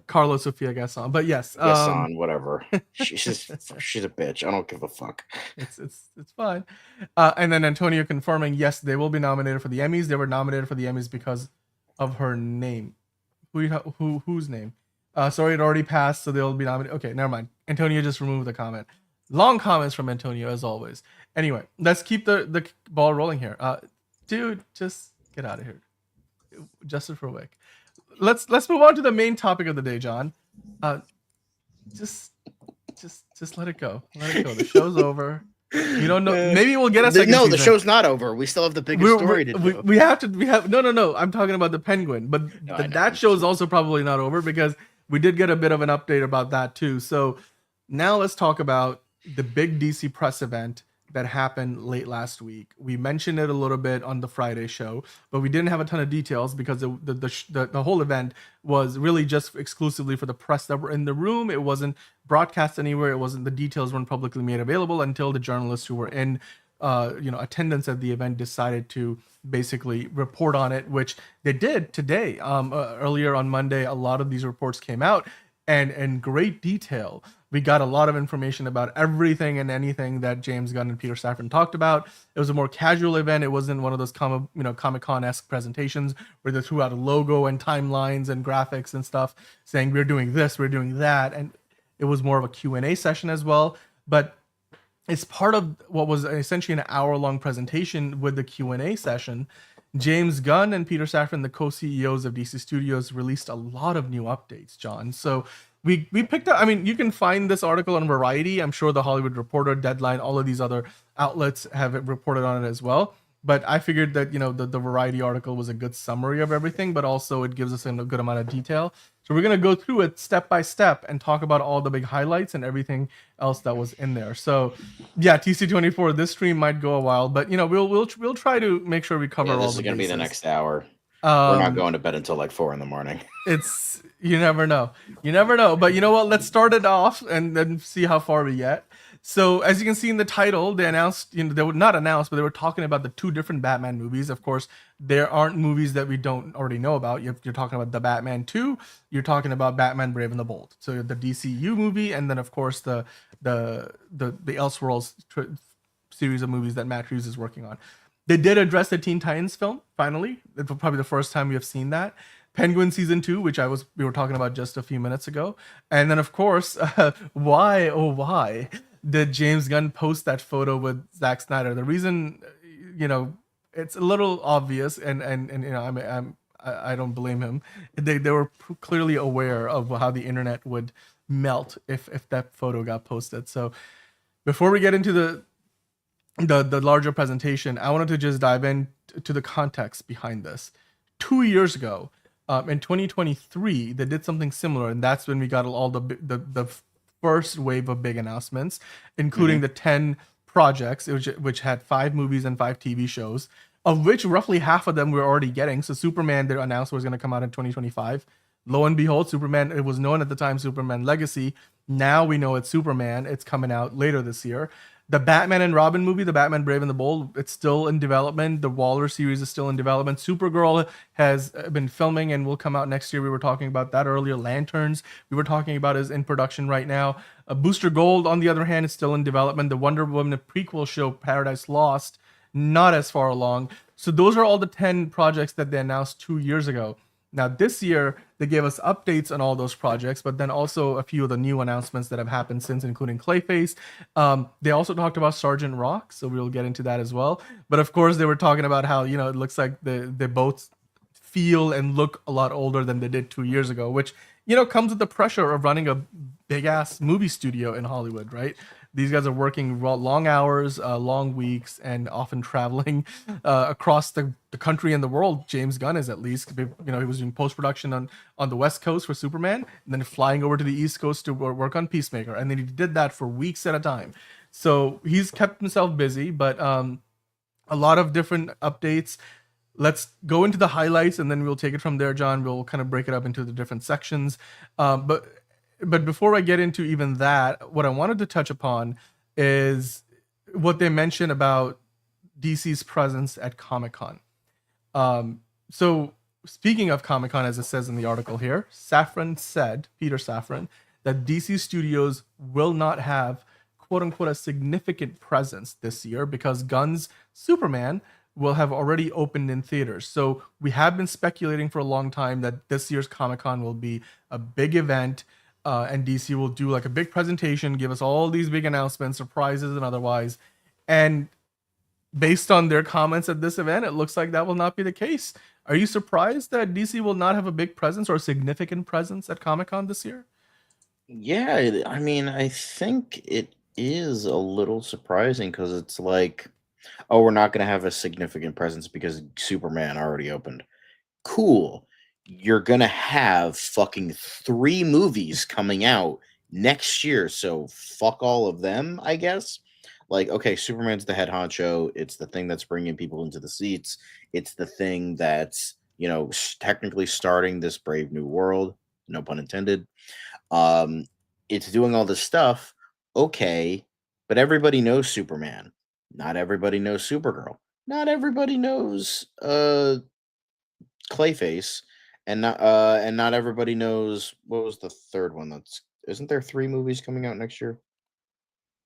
Carlos Sofia Gasson. But yes, Gasson, whatever. she's a bitch. I don't give a fuck. It's fine. And then Antonio confirming, yes, they will be nominated for the Emmys. They were nominated for the Emmys because of her name. Whose name? Sorry, it already passed, so they'll be nominated. Okay, never mind. Antonio just removed the comment. Long comments from Antonio, as always. Anyway, let's keep the ball rolling here. Dude, just get out of here. Justin for Wick. Let's move on to the main topic of the day, John. Just let it go. Let it go. The show's over. You don't know. Maybe we'll get a second No, the season. show's not over. We still have the biggest story to do. We have no. I'm talking about the Penguin, but that show is also probably not over because we did get a bit of an update about that too. So now let's talk about the big DC press event that happened late last week. We mentioned it a little bit on the Friday show, but we didn't have a ton of details because the whole event was really just exclusively for the press that were in the room. It wasn't broadcast anywhere. It wasn't, the details weren't publicly made available until the journalists who were in attendance at the event decided to basically report on it, which they did today. Earlier on Monday, a lot of these reports came out, and in great detail. We got a lot of information about everything and anything that James Gunn and Peter Safran talked about. It was a more casual event. It wasn't one of those Comic-Con-esque presentations where they threw out a logo and timelines and graphics and stuff saying we're doing this, we're doing that. And it was more of a Q&A session as well. But it's part of what was essentially an hour-long presentation with the Q&A session. James Gunn and Peter Safran, the co-CEOs of DC Studios, released a lot of new updates, John. So we picked up, I mean, you can find this article on Variety. I'm sure the Hollywood Reporter, Deadline, all of these other outlets have reported on it as well. But I figured that, the Variety article was a good summary of everything, but also it gives us a good amount of detail. So we're going to go through it step by step and talk about all the big highlights and everything else that was in there. So yeah, TC24, this stream might go a while, but we'll try to make sure we cover all the bases. This is going to be the next hour. We're not going to bed until like 4 a.m. It's, you never know. But you know what? Let's start it off and then see how far we get. So as you can see in the title, they announced, they were not announced, but they were talking about the 2 different Batman movies. Of course, there aren't movies that we don't already know about. You're talking about the Batman 2. You're talking about Batman Brave and the Bold. So the DCU movie, and then of course the Elseworlds series of movies that Matt Reeves is working on. They did address the Teen Titans film. Finally, it's probably the first time we have seen that. Penguin season 2, which we were talking about just a few minutes ago, and then of course, why did James Gunn post that photo with Zack Snyder? The reason, it's a little obvious, and I don't blame him. They were clearly aware of how the internet would melt if that photo got posted. So before we get into the larger presentation, I wanted to just dive into the context behind this. 2 years ago, in 2023, they did something similar, and that's when we got all the first wave of big announcements, including the 10 projects, which had 5 movies and 5 TV shows, of which roughly half of them we're already getting. So Superman, they announced, was going to come out in 2025. Lo and behold, Superman, it was known at the time Superman Legacy. Now we know it's Superman. It's coming out later this year. The Batman and Robin movie, the Batman Brave and the Bold, it's still in development. The Waller series is still in development. Supergirl has been filming and will come out next year. We were talking about that earlier. Lanterns, we were talking about, is in production right now. Booster Gold, on the other hand, is still in development. The Wonder Woman prequel show, Paradise Lost, not as far along. So those are all the 10 projects that they announced 2 years ago. Now, this year, they gave us updates on all those projects, but then also a few of the new announcements that have happened since, including Clayface. They also talked about Sergeant Rock, so we'll get into that as well. But of course, they were talking about how, it looks like they both feel and look a lot older than they did 2 years ago, which, comes with the pressure of running a big-ass movie studio in Hollywood, right? These guys are working long hours, long weeks, and often traveling across the country and the world. James Gunn is, at least. He was doing post-production on the West Coast for Superman, and then flying over to the East Coast to work on Peacemaker. And then he did that for weeks at a time. So he's kept himself busy, but a lot of different updates. Let's go into the highlights, and then we'll take it from there, John. We'll kind of break it up into the different sections. But before I get into even that, what I wanted to touch upon is what they mentioned about DC's presence at Comic-Con. So speaking of Comic-Con, as it says in the article here, Peter Safran, that DC Studios will not have, quote unquote, a significant presence this year because Gunn's Superman will have already opened in theaters. So we have been speculating for a long time that this year's Comic-Con will be a big event. And DC will do like a big presentation, give us all these big announcements, surprises and otherwise. And based on their comments at this event, it looks like that will not be the case. Are you surprised that DC will not have a big presence or a significant presence at Comic-Con this year? Yeah, I mean, I think it is a little surprising because it's like, oh, we're not going to have a significant presence because Superman already opened. Cool. You're going to have fucking 3 movies coming out next year, so fuck all of them, I guess. Like, okay, Superman's the head honcho. It's the thing that's bringing people into the seats. It's the thing that's, technically starting this brave new world. No pun intended. Um, it's doing all this stuff. Okay, but everybody knows Superman. Not everybody knows Supergirl. Not everybody knows Clayface, and not everybody knows what was the third one. That's isn't there 3 movies coming out next year?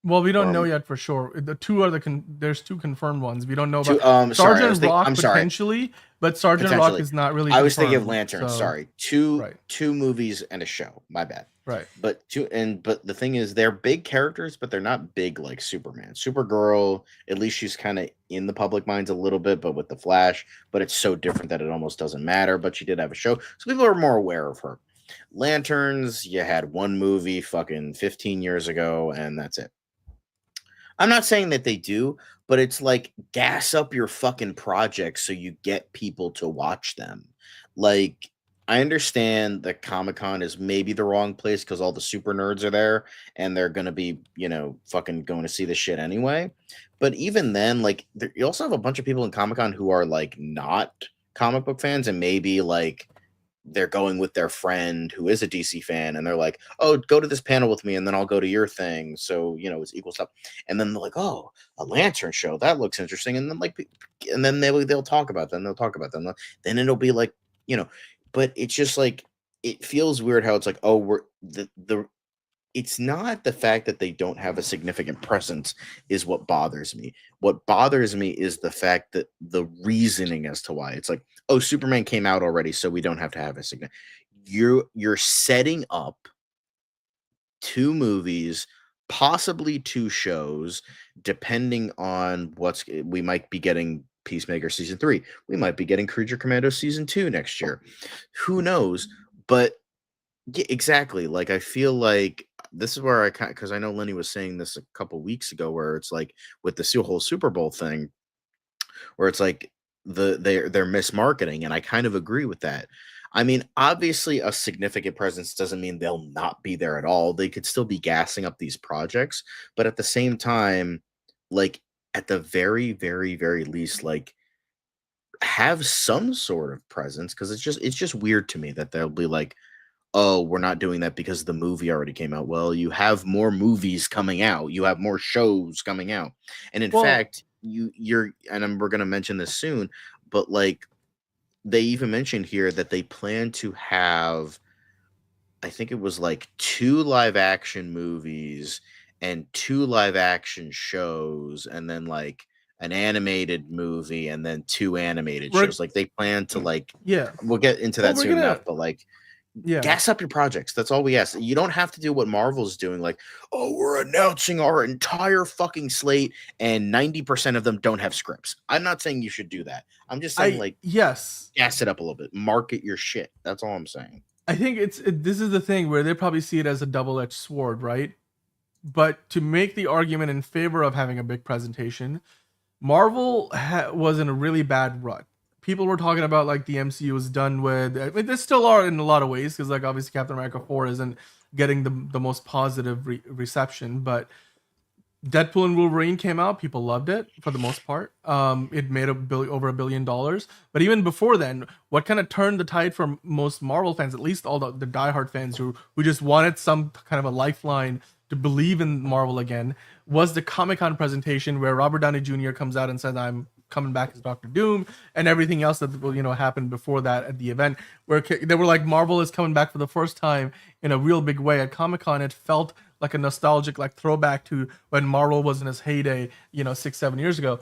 Well, we don't know yet for sure. The two are there's 2 confirmed ones. We don't know Two, about sorry, Sergeant Rock I'm sorry. potentially, but Sergeant Rock Potentially. is not really. I was thinking of confirmed, Lantern. so- Sorry, two Right. 2 movies and a show. My bad. Right. But the thing is, they're big characters, but they're not big like Superman. Supergirl, at least she's kind of in the public minds a little bit, but with the Flash, but it's so different that it almost doesn't matter. But she did have a show, so people are more aware of her. Lanterns, you had 1 movie fucking 15 years ago, and that's it. I'm not saying that they do, but it's like gas up your fucking projects so you get people to watch them. Like, I understand that Comic-Con is maybe the wrong place because all the super nerds are there and they're going to be, fucking going to see this shit anyway. But even then, like, you also have a bunch of people in Comic-Con who are like not comic book fans and maybe like they're going with their friend who is a DC fan and they're like, oh, go to this panel with me and then I'll go to your thing. So, it's equal stuff. And then they're like, oh, a Lantern show. That looks interesting. And then they'll talk about them. They'll talk about them. Then it'll be like, but it's just like, it feels weird how it's like, oh, we're it's not the fact that they don't have a significant presence is what bothers me. What bothers me is the fact that the reasoning as to why it's like, oh, Superman came out already, so we don't have to have a significant. You're setting up 2 movies, possibly 2 shows, depending on we might be getting Peacemaker season 3. We might be getting Creature Commando season 2 next year. Who knows? But yeah, exactly. Like, I feel like this is where because I know Lenny was saying this a couple weeks ago, where it's like with the whole Super Bowl thing, where it's like they're mismarketing, and I kind of agree with that. I mean, obviously, a significant presence doesn't mean they'll not be there at all. They could still be gassing up these projects, but at the same time, like at the very, very, very least, like have some sort of presence because it's just weird to me that they'll be like, oh, we're not doing that because the movie already came out. Well, you have more movies coming out. You have more shows coming out. And in fact, we're going to mention this soon, but like they even mentioned here that they plan to have, I think it was like 2 live action movies and 2 live action shows, and then like an animated movie and then 2 animated shows. Like they plan to like, we'll get into that soon enough, but like, gas up your projects. That's all we ask. You don't have to do what Marvel's doing, like, oh, we're announcing our entire fucking slate and 90% of them don't have scripts. I'm not saying you should do that. I'm just saying gas it up a little bit. Market your shit. That's all I'm saying. I think this is the thing where they probably see it as a double-edged sword, right? But to make the argument in favor of having a big presentation, Marvel was in a really bad rut. People were talking about like the MCU was done with. I mean, they still are in a lot of ways because like obviously Captain America 4 isn't getting the most positive reception, but Deadpool and Wolverine came out. People loved it for the most part. It made over $1 billion. But even before then, what kind of turned the tide for most Marvel fans, at least all the diehard fans who just wanted some kind of a lifeline to believe in Marvel again, was the Comic-Con presentation where Robert Downey Jr. comes out and says, I'm coming back as Doctor Doom, and everything else that happened before that at the event, where they were like, Marvel is coming back for the first time in a real big way at Comic-Con. It felt like a nostalgic like throwback to when Marvel was in its heyday, 6-7 years ago,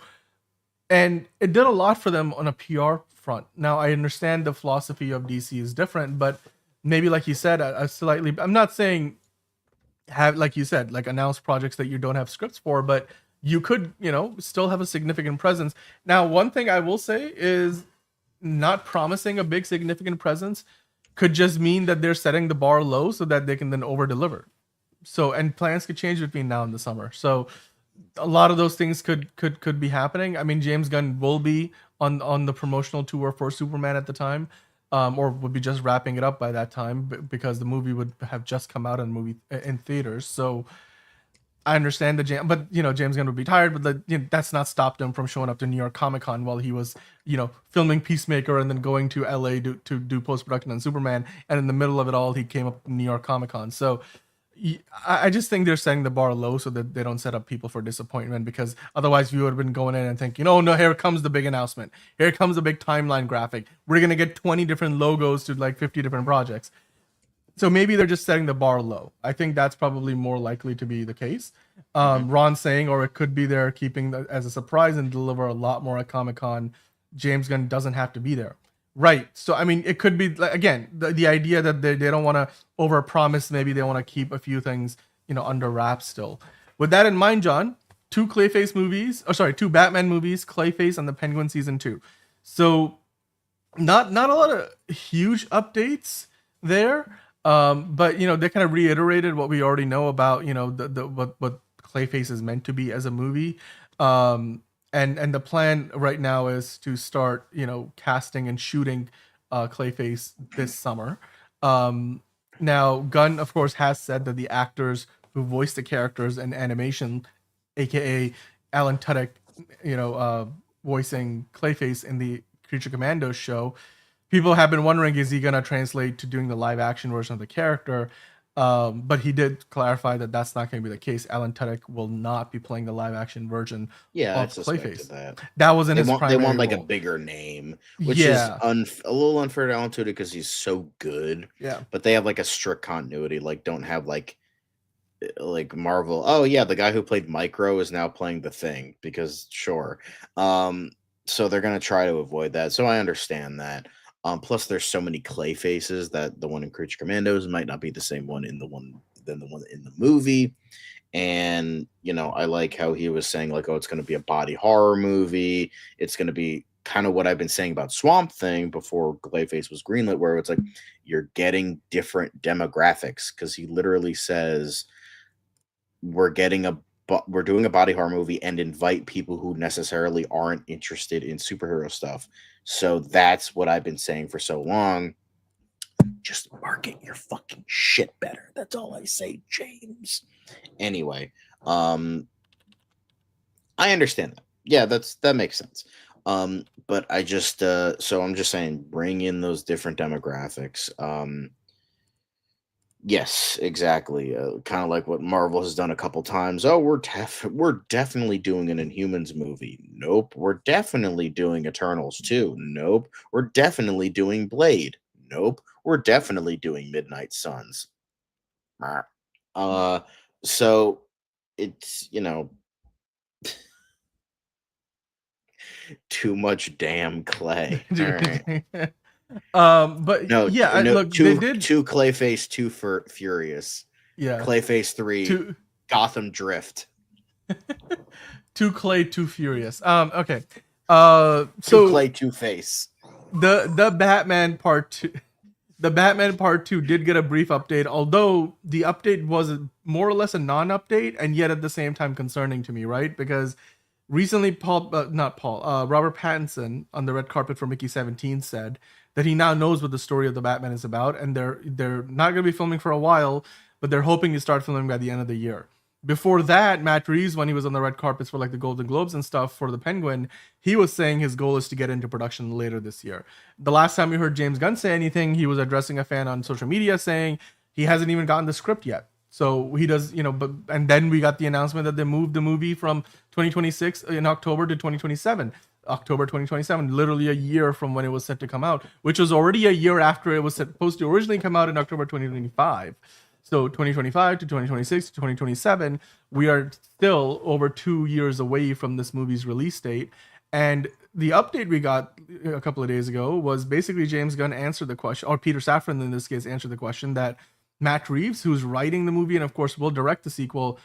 and it did a lot for them on a PR front. Now I understand the philosophy of DC is different, but maybe like you said, I'm not saying have, like you said, like announce projects that you don't have scripts for, but you could, still have a significant presence. Now, one thing I will say is not promising a big significant presence could just mean that they're setting the bar low so that they can then over deliver. So, and plans could change between now and the summer. So a lot of those things could be happening. I mean, James Gunn will be on the promotional tour for Superman at the time, or would be just wrapping it up by that time because the movie would have just come out in theaters. So I understand but James Gunn would be tired, but that's not stopped him from showing up to New York Comic Con while he was filming Peacemaker and then going to LA to do post production on Superman, and in the middle of it all he came up to New York Comic Con. So I just think they're setting the bar low so that they don't set up people for disappointment, because otherwise we would have been going in and thinking, oh no, here comes the big announcement. Here comes the big timeline graphic. We're going to get 20 different logos to like 50 different projects. So maybe they're just setting the bar low. I think that's probably more likely to be the case. Ron's saying, or it could be they're keeping as a surprise and deliver a lot more at Comic-Con. James Gunn doesn't have to be there. Right. So, I mean, it could be, again, the idea that they don't want to overpromise. Maybe they want to keep a few things, under wraps still. With that in mind, John, two Batman movies, Clayface and the Penguin Season 2. So, not a lot of huge updates there. But, they kind of reiterated what we already know about, what Clayface is meant to be as a movie. And the plan right now is to start, casting and shooting Clayface this summer. Now, Gunn, of course, has said that the actors who voice the characters in animation, aka Alan Tudyk, voicing Clayface in the Creature Commandos show, people have been wondering, is he going to translate to doing the live action version of the character? But he did clarify that that's not going to be the case. Alan Tudyk will not be playing the live action version of Clayface. That was in his primary They want like role. a bigger name, which is a little unfair to Alan Tudyk because he's so good. Yeah. But they have like a strict continuity. Like, don't have like Marvel. Oh yeah, the guy who played Micro is now playing the Thing because sure. So they're gonna try to avoid that. So I understand that. Plus, there's so many Clayfaces that the one in Creature Commandos might not be the same one in the one in the movie. And I like how he was saying like, oh, it's going to be a body horror movie. It's going to be kind of what I've been saying about Swamp Thing before Clayface was greenlit, where it's like you're getting different demographics, because he literally says we're doing a body horror movie and invite people who necessarily aren't interested in superhero stuff. So that's what I've been saying for so long. Just market your fucking shit better. That's all I say, James. Anyway, I understand that. Yeah, that makes sense. But I just so I'm just saying, bring in those different demographics. Yes, exactly. Kind of like what Marvel has done a couple times. Oh, we're definitely doing an Inhumans movie. Nope. We're definitely doing Eternals too. Nope. We're definitely doing Blade. Nope. We're definitely doing Midnight Suns. So it's too much damn Clay. All right. But look, two they did Clayface, two for Furious. Yeah. Clayface 3, Gotham Drift. 2 Clay, 2 Furious. Okay. So 2 Clay, 2 Face. The Batman Part 2. The Batman Part 2 did get a brief update, although the update was more or less a non-update, and yet at the same time concerning to me, right? Because recently Robert Pattinson on the red carpet for Mickey 17 said that he now knows what the story of the Batman is about, and they're not going to be filming for a while, but they're hoping to start filming by the end of the year. Before that, Matt Reeves, when he was on the red carpets for like the Golden Globes and stuff for the Penguin, he was saying his goal is to get into production later this year. The last time we heard James Gunn say anything, he was addressing a fan on social media saying he hasn't even gotten the script yet. So he does, and then we got the announcement that they moved the movie from 2026 in October to 2027. October 2027, literally a year from when it was set to come out, which was already a year after it was supposed to originally come out in October 2025. So 2025 to 2026 to 2027, we are still over 2 years away from this movie's release date. And the update we got a couple of days ago was basically James Gunn answered the question, or Peter Safran in this case answered the question, that Matt Reeves, who's writing the movie and of course will direct the sequel,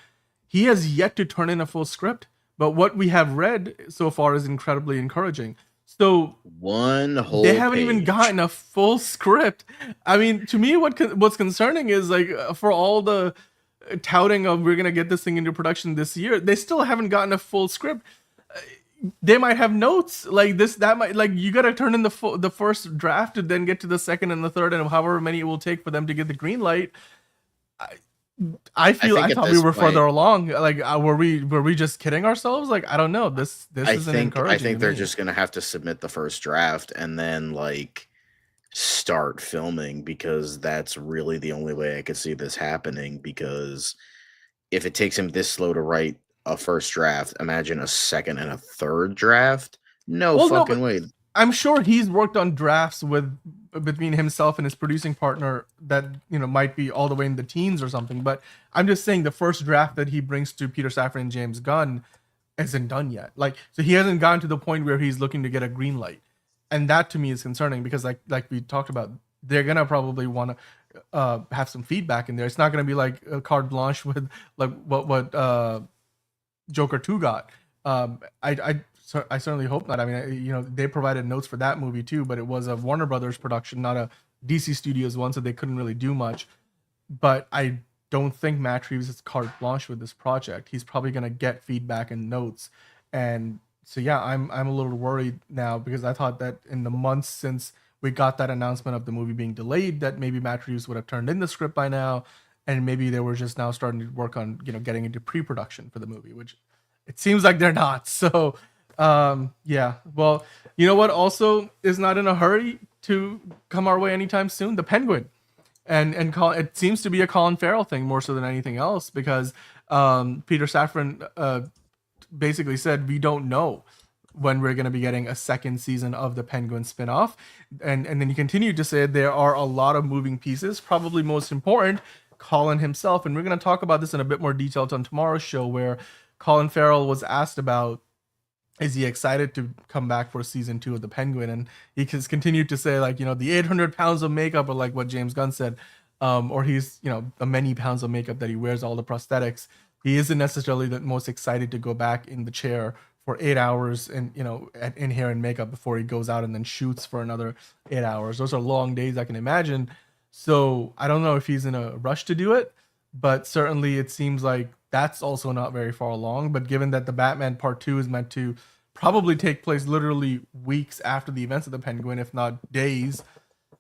he has yet to turn in a full script, but what we have read so far is incredibly encouraging. So One whole they haven't even page. gotten a full script. I mean, to me, what's concerning is like for all the touting of we're gonna get this thing into production this year, they still haven't gotten a full script. They might have notes like this, that might, like, you gotta turn in the first draft to then get to the second and the third, and however many it will take for them to get the green light. I thought we were further along. Like, were we just kidding ourselves? Like, I don't know. This isn't encouraging. I think they're me. just gonna have to submit the first draft and then like start filming, because that's really the only way I could see this happening. Because if it takes him this slow to write a first draft, imagine a second and a third draft. No fucking way. I'm sure he's worked on drafts between himself and his producing partner that, you know, might be all the way in the teens or something. But I'm just saying the first draft that he brings to Peter Safran and James Gunn isn't done yet. Like, so he hasn't gotten to the point where he's looking to get a green light, and that to me is concerning, because like we talked about, they're gonna probably want to have some feedback in there. It's not gonna be like a carte blanche with like what Joker 2 got. I certainly hope not. I mean, you know, they provided notes for that movie too, but it was a Warner Brothers production, not a DC Studios one, so they couldn't really do much. But I don't think Matt Reeves is carte blanche with this project. He's probably gonna get feedback and notes, and so yeah, I'm a little worried now, because I thought that in the months since we got that announcement of the movie being delayed, that maybe Matt Reeves would have turned in the script by now, and maybe they were just now starting to work on, you know, getting into pre-production for the movie, which it seems like they're not. So yeah, well, you know what also is not in a hurry to come our way anytime soon? The Penguin. And it seems to be a Colin Farrell thing more so than anything else, because Peter Safran basically said we don't know when we're going to be getting a second season of the Penguin spinoff, and then he continued to say there are a lot of moving pieces, probably most important Colin himself, and we're going to talk about this in a bit more detail on tomorrow's show, where Colin Farrell was asked about, is he excited to come back for season 2 of the Penguin, and he has continued to say, like, you know, the 800 pounds of makeup, or like what James Gunn said, or he's, you know, the many pounds of makeup that he wears, all the prosthetics, he isn't necessarily the most excited to go back in the chair for 8 hours and, you know, in hair and makeup before he goes out and then shoots for another 8 hours. Those are long days, I can imagine. So I don't know if he's in a rush to do it, but certainly it seems like that's also not very far along. But given that the Batman Part 2 is meant to probably take place literally weeks after the events of the Penguin, if not days,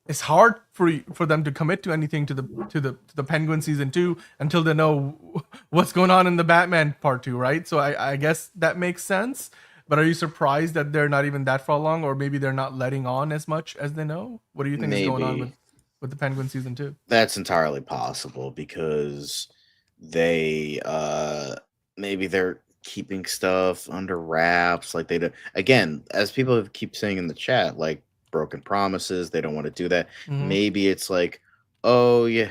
it's hard for them to commit to anything to the Penguin season 2 until they know what's going on in the Batman Part 2, right? So I guess that makes sense. But are you surprised that they're not even that far along, or maybe they're not letting on as much as they know? What do you think is going on with the Penguin season 2? That's entirely possible, because they maybe they're keeping stuff under wraps, like they do. Again, as people keep saying in the chat, like broken promises, they don't want to do that. Maybe it's like, oh yeah,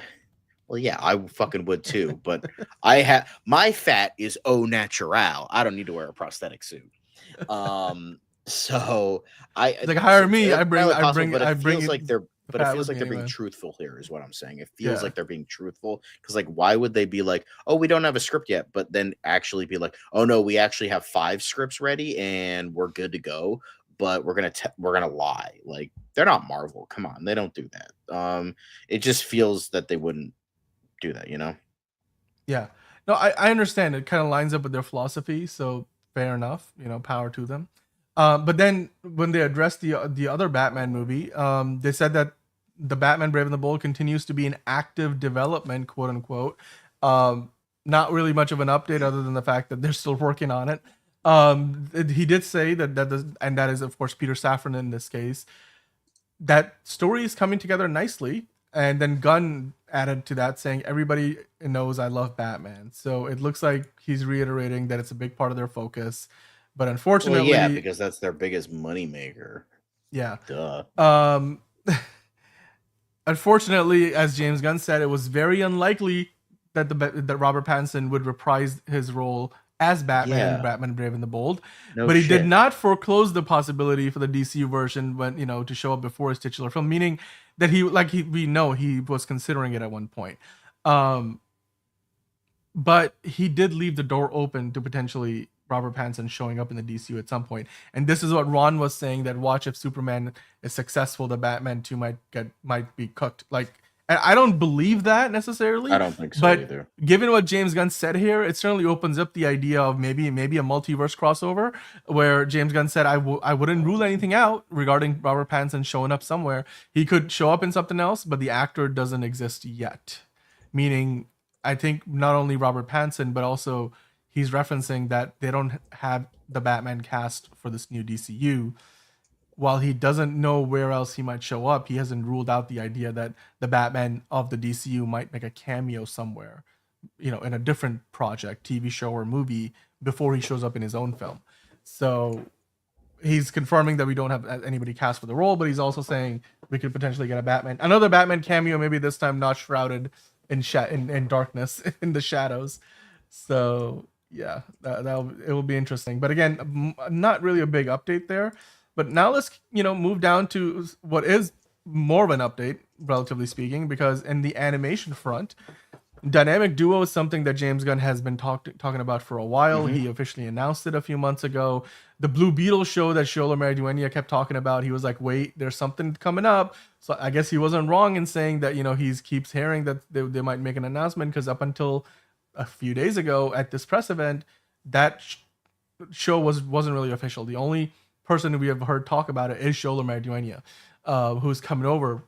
well yeah, I fucking would too, but my fat is au naturel. I don't need to wear a prosthetic suit. So it's like, hire me. I bring like they're. But it feels like they're being truthful here, is what I'm saying. It feels like they're being truthful, because, like, why would they be like, oh, we don't have a script yet, but then actually be like, oh no, we actually have 5 scripts ready and we're good to go, but we're gonna lie. Like, they're not Marvel. Come on, they don't do that. It just feels that they wouldn't do that, you know? Yeah. No, I understand. It kind of lines up with their philosophy, so fair enough. You know, power to them. But then when they addressed the other Batman movie, they said that the Batman Brave and the Bold continues to be in active development, quote unquote. Not really much of an update other than the fact that they're still working on it. He did say and that is of course Peter Safran in this case, that story is coming together nicely. And then Gunn added to that saying, everybody knows I love Batman. So it looks like he's reiterating that it's a big part of their focus. But unfortunately, yeah, because that's their biggest moneymaker. Yeah. Duh. Unfortunately, as James Gunn said, it was very unlikely that that Robert Pattinson would reprise his role as Batman in Batman Brave and the Bold. But he did not foreclose the possibility for the DCU version to show up before his titular film, meaning that we know he was considering it at one point. But he did leave the door open to potentially Robert Pattinson showing up in the DCU at some point. And this is what Ron was saying, that watch if Superman is successful, the Batman 2 might be cooked. Like, and I don't believe that necessarily. I don't think so but either. Given what James Gunn said here, it certainly opens up the idea of maybe a multiverse crossover, where James Gunn said I wouldn't rule anything out regarding Robert Pattinson showing up somewhere. He could show up in something else, but the actor doesn't exist yet. Meaning, I think not only Robert Pattinson, but also he's referencing that they don't have the Batman cast for this new DCU. While he doesn't know where else he might show up, he hasn't ruled out the idea that the Batman of the DCU might make a cameo somewhere, in a different project, TV show or movie, before he shows up in his own film. So he's confirming that we don't have anybody cast for the role, but he's also saying we could potentially get another Batman cameo, maybe this time not shrouded in darkness, in the shadows. So yeah, it will be interesting. But again, not really a big update there. But now let's move down to what is more of an update, relatively speaking, because in the animation front, dynamic duo is something that James Gunn has been talking about for a while. He officially announced it a few months ago. The Blue Beetle show that Shola Maridueña kept talking about, he was like, wait, there's something coming up. So I guess he wasn't wrong in saying that, he keeps hearing that they might make an announcement, because up until a few days ago at this press event, that show wasn't really official. The only person we have heard talk about it is Shola Maridueña, who's coming over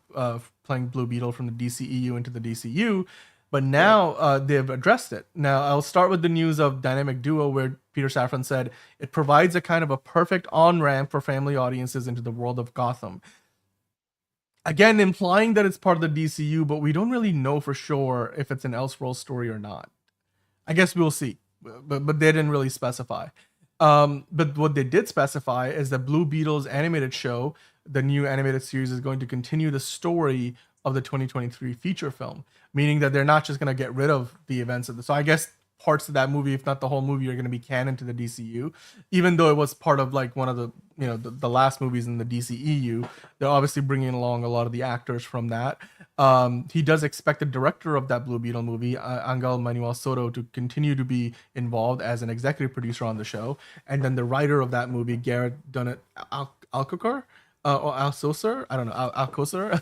playing Blue Beetle from the DCEU into the DCU. But now they've addressed it. Now I'll start with the news of Dynamic Duo, where Peter Safran said it provides a kind of a perfect on-ramp for family audiences into the world of Gotham. Again, implying that it's part of the DCU, but we don't really know for sure if it's an Elseworlds story or not. I guess we'll see, but they didn't really specify. But what they did specify is that Blue Beetle's animated show, the new animated series, is going to continue the story of the 2023 feature film, meaning that they're not just going to get rid of the events of so I guess parts of that movie, if not the whole movie, are going to be canon to the DCU, even though it was part of like one of the the last movies in the DCEU. They're obviously bringing along a lot of the actors from that. He does expect the director of that Blue Beetle movie, Angel Manuel Soto, to continue to be involved as an executive producer on the show, and then the writer of that movie, Garrett Dunnett Alcocer, or Alcocer, I don't know, Alcocer,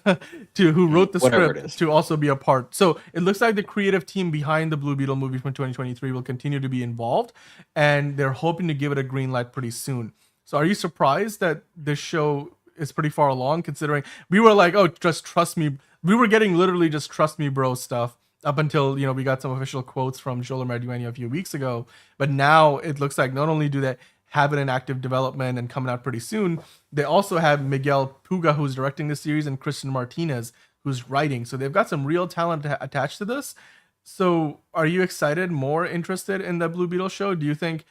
who wrote the script, to also be a part. So it looks like the creative team behind the Blue Beetle movie from 2023 will continue to be involved, and they're hoping to give it a green light pretty soon. So are you surprised that this show is pretty far along, considering we were like, oh, just trust me. We were getting literally just trust me, bro stuff up until, we got some official quotes from Shola Maridueña a few weeks ago. But now it looks like not only do they have it in active development and coming out pretty soon, they also have Miguel Puga, who's directing the series, and Christian Martinez, who's writing. So they've got some real talent attached to this. So are you excited, more interested in the Blue Beetle show? Do you think,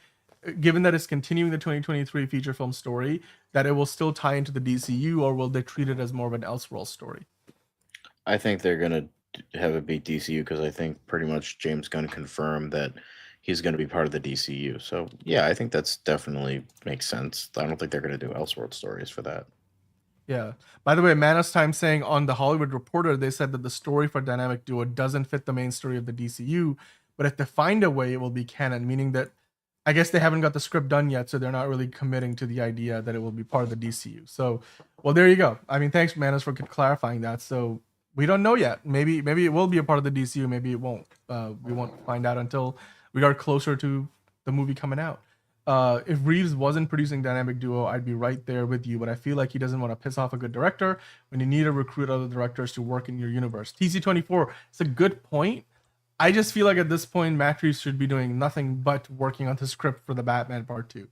given that it's continuing the 2023 feature film story, that it will still tie into the DCU, or will they treat it as more of an Elseworlds story? I think they're going to have it beat DCU, because I think pretty much James Gunn confirmed that he's going to be part of the DCU. So yeah, I think that's definitely makes sense. I don't think they're going to do Elseworld stories for that. Yeah. By the way, Manos Time saying on The Hollywood Reporter, they said that the story for Dynamic Duo doesn't fit the main story of the DCU, but if they find a way, it will be canon, meaning that I guess they haven't got the script done yet, so they're not really committing to the idea that it will be part of the DCU. So, well, there you go. I mean, thanks, Manos, for clarifying that. So we don't know yet. Maybe it will be a part of the DCU. Maybe it won't. We won't find out until we are closer to the movie coming out. If Reeves wasn't producing Dynamic Duo, I'd be right there with you, but I feel like he doesn't want to piss off a good director when you need to recruit other directors to work in your universe. TC24, it's a good point. I just feel like at this point, Matt Reeves should be doing nothing but working on the script for the Batman Part 2.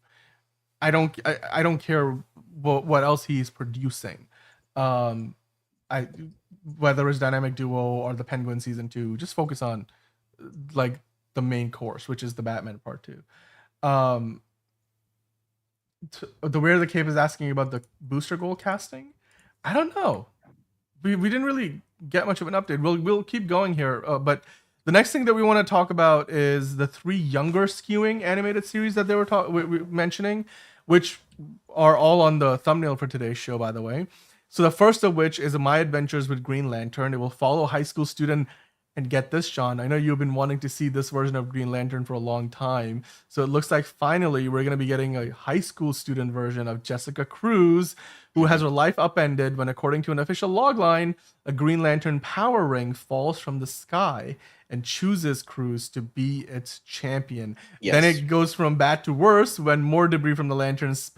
I don't care what else he's producing. Whether it's Dynamic Duo or the Penguin Season 2, just focus on like the main course, which is the Batman Part 2. The Wear the Cape is asking about the Booster Gold casting. I don't know. We didn't really get much of an update. We'll keep going here, but the next thing that we want to talk about is the 3 younger skewing animated series that they were mentioning, which are all on the thumbnail for today's show, by the way. So the first of which is My Adventures with Green Lantern. It will follow high school student And get this, Sean, I know you've been wanting to see this version of Green Lantern for a long time. So it looks like finally we're going to be getting a high school student version of Jessica Cruz, who has her life upended when, according to an official logline, a Green Lantern power ring falls from the sky and chooses Cruz to be its champion. Then Yes. it goes from bad to worse when more debris from the Lantern's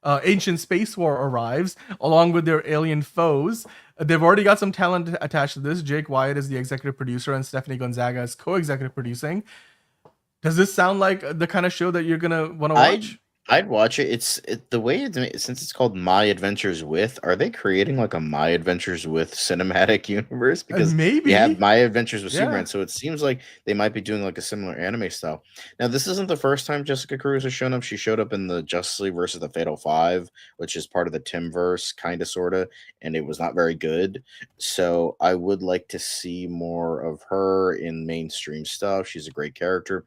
ancient space war arrives, along with their alien foes. They've already got some talent attached to this. Jake Wyatt is the executive producer, and Stephanie Gonzaga is co-executive producing. Does this sound like the kind of show that you're gonna want to watch? I'd watch it. The way since it's called My Adventures With. Are they creating like a My Adventures With cinematic universe? Because Maybe. you have My Adventures with Yeah. Superman, so it seems like they might be doing like a similar anime style. Now, this isn't the first time Jessica Cruz has shown up. She showed up in the Justice League versus the Fatal Five, which is part of the Timverse, kind of, sort of, and it was not very good. So I would like to see more of her in mainstream stuff. She's a great character.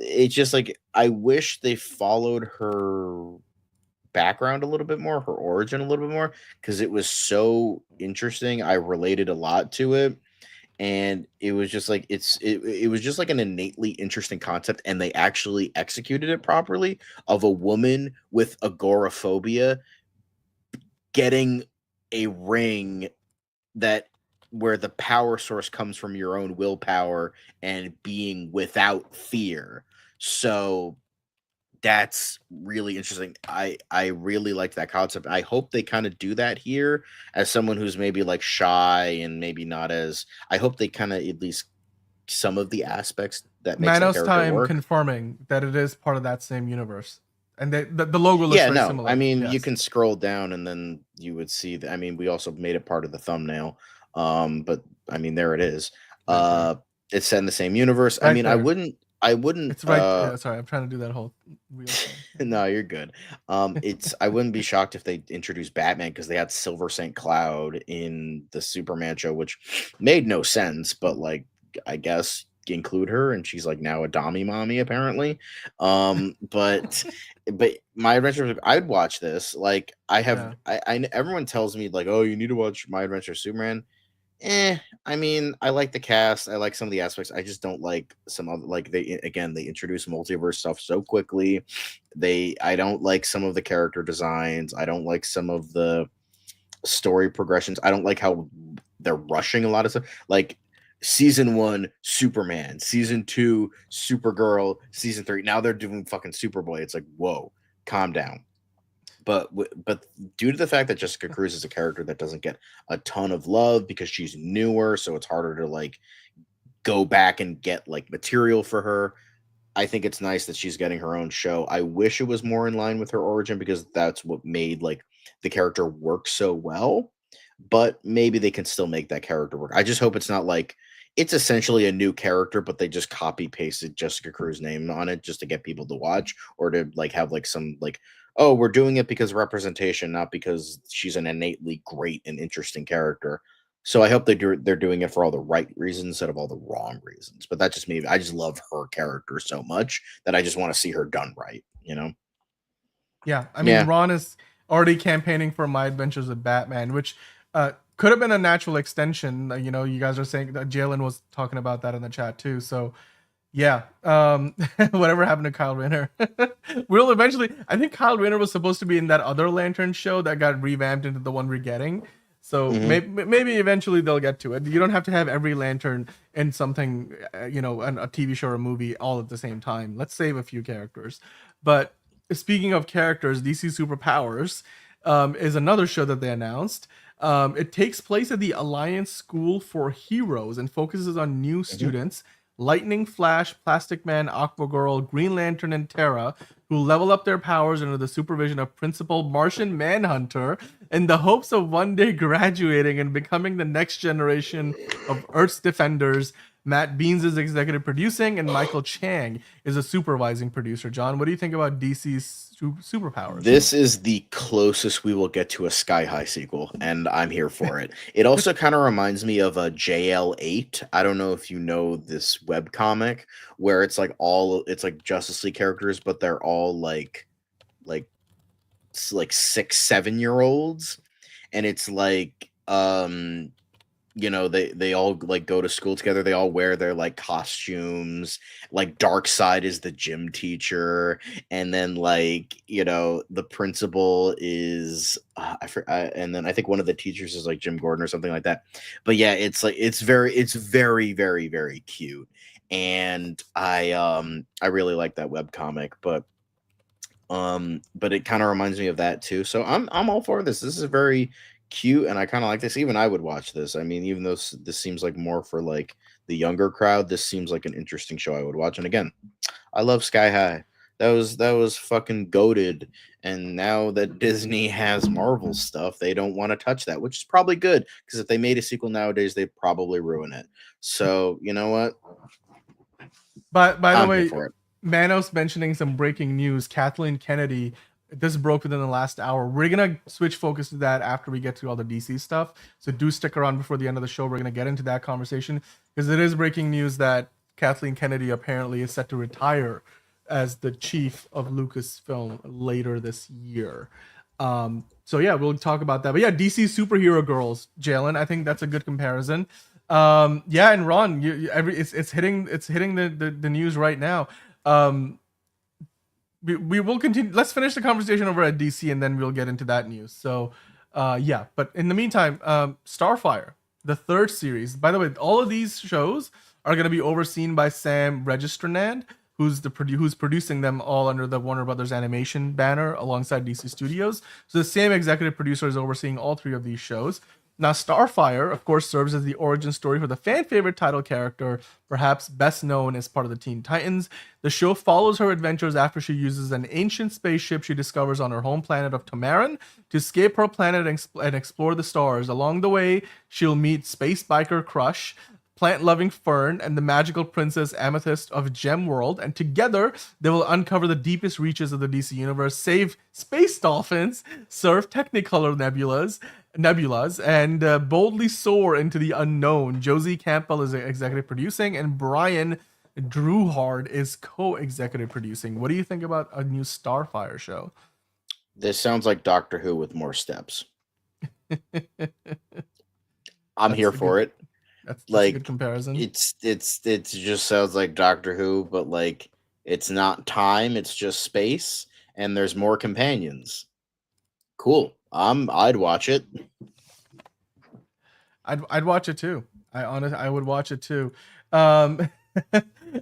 It's just like I wish they followed her background a little bit more, her origin a little bit more, because it was so interesting. I related a lot to it, and it was just like it was just like an innately interesting concept, and they actually executed it properly, of a woman with agoraphobia getting a ring that where the power source comes from your own willpower and being without fear. So that's really interesting. I really like that concept. I hope they kind of do that here. As someone who's maybe like shy and maybe not as, I hope they kind of at least some of the aspects that makes that Manos character Time work. confirming that it is part of that same universe, and the logo looks very similar. I mean, you Yes. can scroll down and then you would see that. I mean, we also made it part of the thumbnail. But I mean, there it is. Right there. It's set in the same universe. I Right mean, there. I wouldn't. It's right. Yeah, sorry, I'm trying to do that whole wheel thing. No, you're good. I wouldn't be shocked if they introduced Batman, because they had Silver St. Cloud in the Superman show, which made no sense, but like, I guess include her, and she's like now a Dommy mommy apparently. But My Adventure, I'd watch this. Like I have, I everyone tells me like, oh, you need to watch My Adventure Superman. I mean, I like the cast. I like some of the aspects. I just don't like some other, like they introduce multiverse stuff so quickly. I don't like some of the character designs. I don't like some of the story progressions. I don't like how they're rushing a lot of stuff. Like season 1, Superman, season 2, Supergirl, season 3. Now they're doing fucking Superboy. It's like, whoa, calm down. But due to the fact that Jessica Cruz is a character that doesn't get a ton of love because she's newer, so it's harder to like go back and get like material for her. I think it's nice that she's getting her own show. I wish it was more in line with her origin, because that's what made like the character work so well. But maybe they can still make that character work. I just hope it's not like it's essentially a new character, but they just copy pasted Jessica Cruz's name on it just to get people to watch, or to like have like some like, oh, we're doing it because representation, not because she's an innately great and interesting character. So I hope they're doing it for all the right reasons instead of all the wrong reasons. But that's just me. I just love her character so much that I just want to see her done right, you know? Yeah, I mean, Ron is already campaigning for My Adventures with Batman, which could have been a natural extension. You know, you guys are saying that Jalen was talking about that in the chat too. So yeah, whatever happened to Kyle Rayner? We'll eventually. I think Kyle Rayner was supposed to be in that other Lantern show that got revamped into the one we're getting. So maybe eventually they'll get to it. You don't have to have every Lantern in something, you know, a TV show or a movie all at the same time. Let's save a few characters. But speaking of characters, DC Superpowers is another show that they announced. It takes place at the Alliance School for Heroes and focuses on new students, Lightning, Flash, Plastic Man, Aquagirl, Green Lantern, and Terra, who level up their powers under the supervision of Principal Martian Manhunter in the hopes of one day graduating and becoming the next generation of Earth's defenders. Matt Beans is executive producing, and Michael Chang is a supervising producer. John, what do you think about DC's Superpowers? This is the closest we will get to a Sky High sequel, and I'm here for it. It also kind of reminds me of a JL8. I don't know if you know this webcomic, where it's like Justice League characters, but they're all like 6-7 year olds, and it's like they all like go to school together. They all wear their like costumes. Like Darkseid is the gym teacher, and then like the principal is and then I think one of the teachers is like Jim Gordon or something like that. But yeah, it's very very very cute, and I really like that webcomic, but it kind of reminds me of that too. So I'm all for this. This is very cute, and I kind of like this. Even I would watch this. I mean, even though this seems like more for like the younger crowd, this seems like an interesting show I would watch. And again, I love Sky High. That was fucking goated. And now that Disney has Marvel stuff, they don't want to touch that, which is probably good, because if they made a sequel nowadays, they'd probably ruin it. So you know what? By the I'm way, here for it. Manos mentioning some breaking news. Kathleen Kennedy, this broke within the last hour. We're gonna switch focus to that after we get to all the DC stuff. So do stick around before the end of the show. We're gonna get into that conversation, because it is breaking news that Kathleen Kennedy apparently is set to retire as the chief of Lucasfilm later this year. So yeah, we'll talk about that. But yeah, DC superhero girls, Jalen. I think that's a good comparison. Yeah, and Ron, it's hitting the news right now. We will continue. Let's finish the conversation over at DC, and then we'll get into that news. So, yeah. But in the meantime, Starfire, the third series. By the way, all of these shows are going to be overseen by Sam Registrand, who's producing them all under the Warner Brothers Animation banner alongside DC Studios. So the same executive producer is overseeing all three of these shows. Now, Starfire, of course, serves as the origin story for the fan-favorite title character, perhaps best known as part of the Teen Titans. The show follows her adventures after she uses an ancient spaceship she discovers on her home planet of Tamaran to escape her planet and explore the stars. Along the way, she'll meet space biker Crush, plant-loving Fern, and the magical princess Amethyst of Gem World, and together they will uncover the deepest reaches of the DC universe, save space dolphins, surf Technicolor nebulas, and boldly soar into the unknown. Josie Campbell is executive producing, and Brian Druhard is co-executive producing. What do you think about a new Starfire show? This sounds like Doctor Who with more steps. I'm here for it. That's like a good comparison. It just sounds like Doctor Who, but like it's not time, it's just space, and there's more companions. Cool. I'd watch it. I'd watch it too. I would watch it too.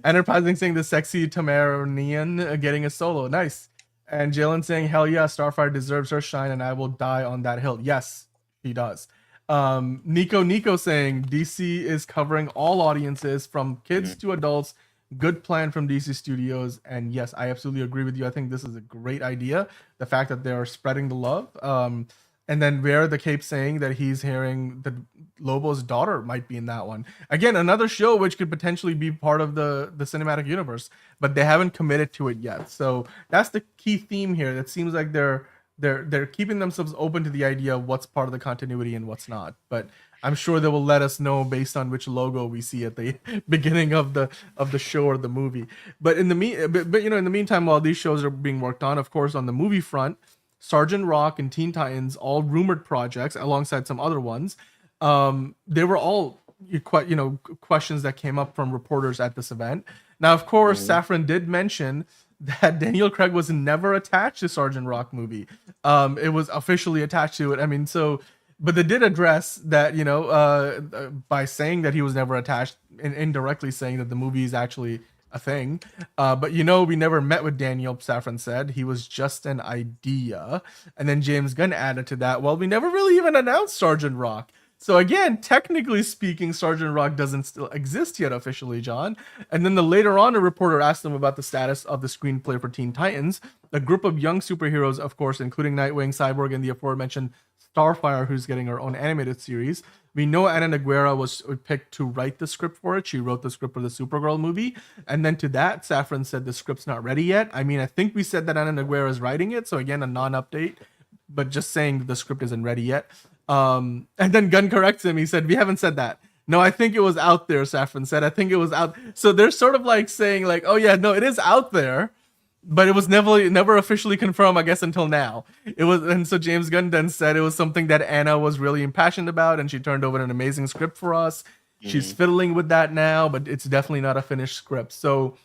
Enterprising saying the sexy Tamaranian getting a solo. Nice. And Jalen saying, hell yeah, Starfire deserves her shine and I will die on that hill. Yes, he does. Nico saying DC is covering all audiences from kids to adults. Good plan from DC Studios. And yes, I absolutely agree with you. I think this is a great idea. The fact that they're spreading the love. And then Wear the Cape saying that he's hearing that Lobo's daughter might be in that one. Again, another show which could potentially be part of the cinematic universe, but they haven't committed to it yet. So that's the key theme here. That seems like they're keeping themselves open to the idea of what's part of the continuity and what's not. But I'm sure they will let us know based on which logo we see at the beginning of the show or the movie. But in the meantime, while these shows are being worked on, of course, on the movie front, Sergeant Rock and Teen Titans, all rumored projects alongside some other ones. They were all questions that came up from reporters at this event. Now, of course, Safran did mention that Daniel Craig was never attached to Sergeant Rock movie. It was officially attached to it. I mean, but they did address that, by saying that he was never attached and indirectly saying that the movie is actually a thing. But we never met with Daniel, Safran said. He was just an idea. And then James Gunn added to that, well, we never really even announced Sergeant Rock. So again, technically speaking, Sergeant Rock doesn't still exist yet officially, John. And then later on, a reporter asked him about the status of the screenplay for Teen Titans, a group of young superheroes, of course, including Nightwing, Cyborg, and the aforementioned Starfire, who's getting her own animated series. We know Ana Naguera was picked to write the script for it. She wrote the script for the Supergirl movie. And then to that, Safran said the script's not ready yet. I mean, I think we said that Ana Naguera is writing it. So again, a non-update, but just saying that the script isn't ready yet. And then Gunn corrects him. He said, we haven't said that. No, I think it was out there, Safran said. I think it was out. So they're sort of like saying like, oh yeah, no, it is out there. but it was never officially confirmed, I guess, until now. It was, and so James Gunn then said it was something that Anna was really impassioned about, and she turned over an amazing script for us. She's fiddling with that now, but it's definitely not a finished script. So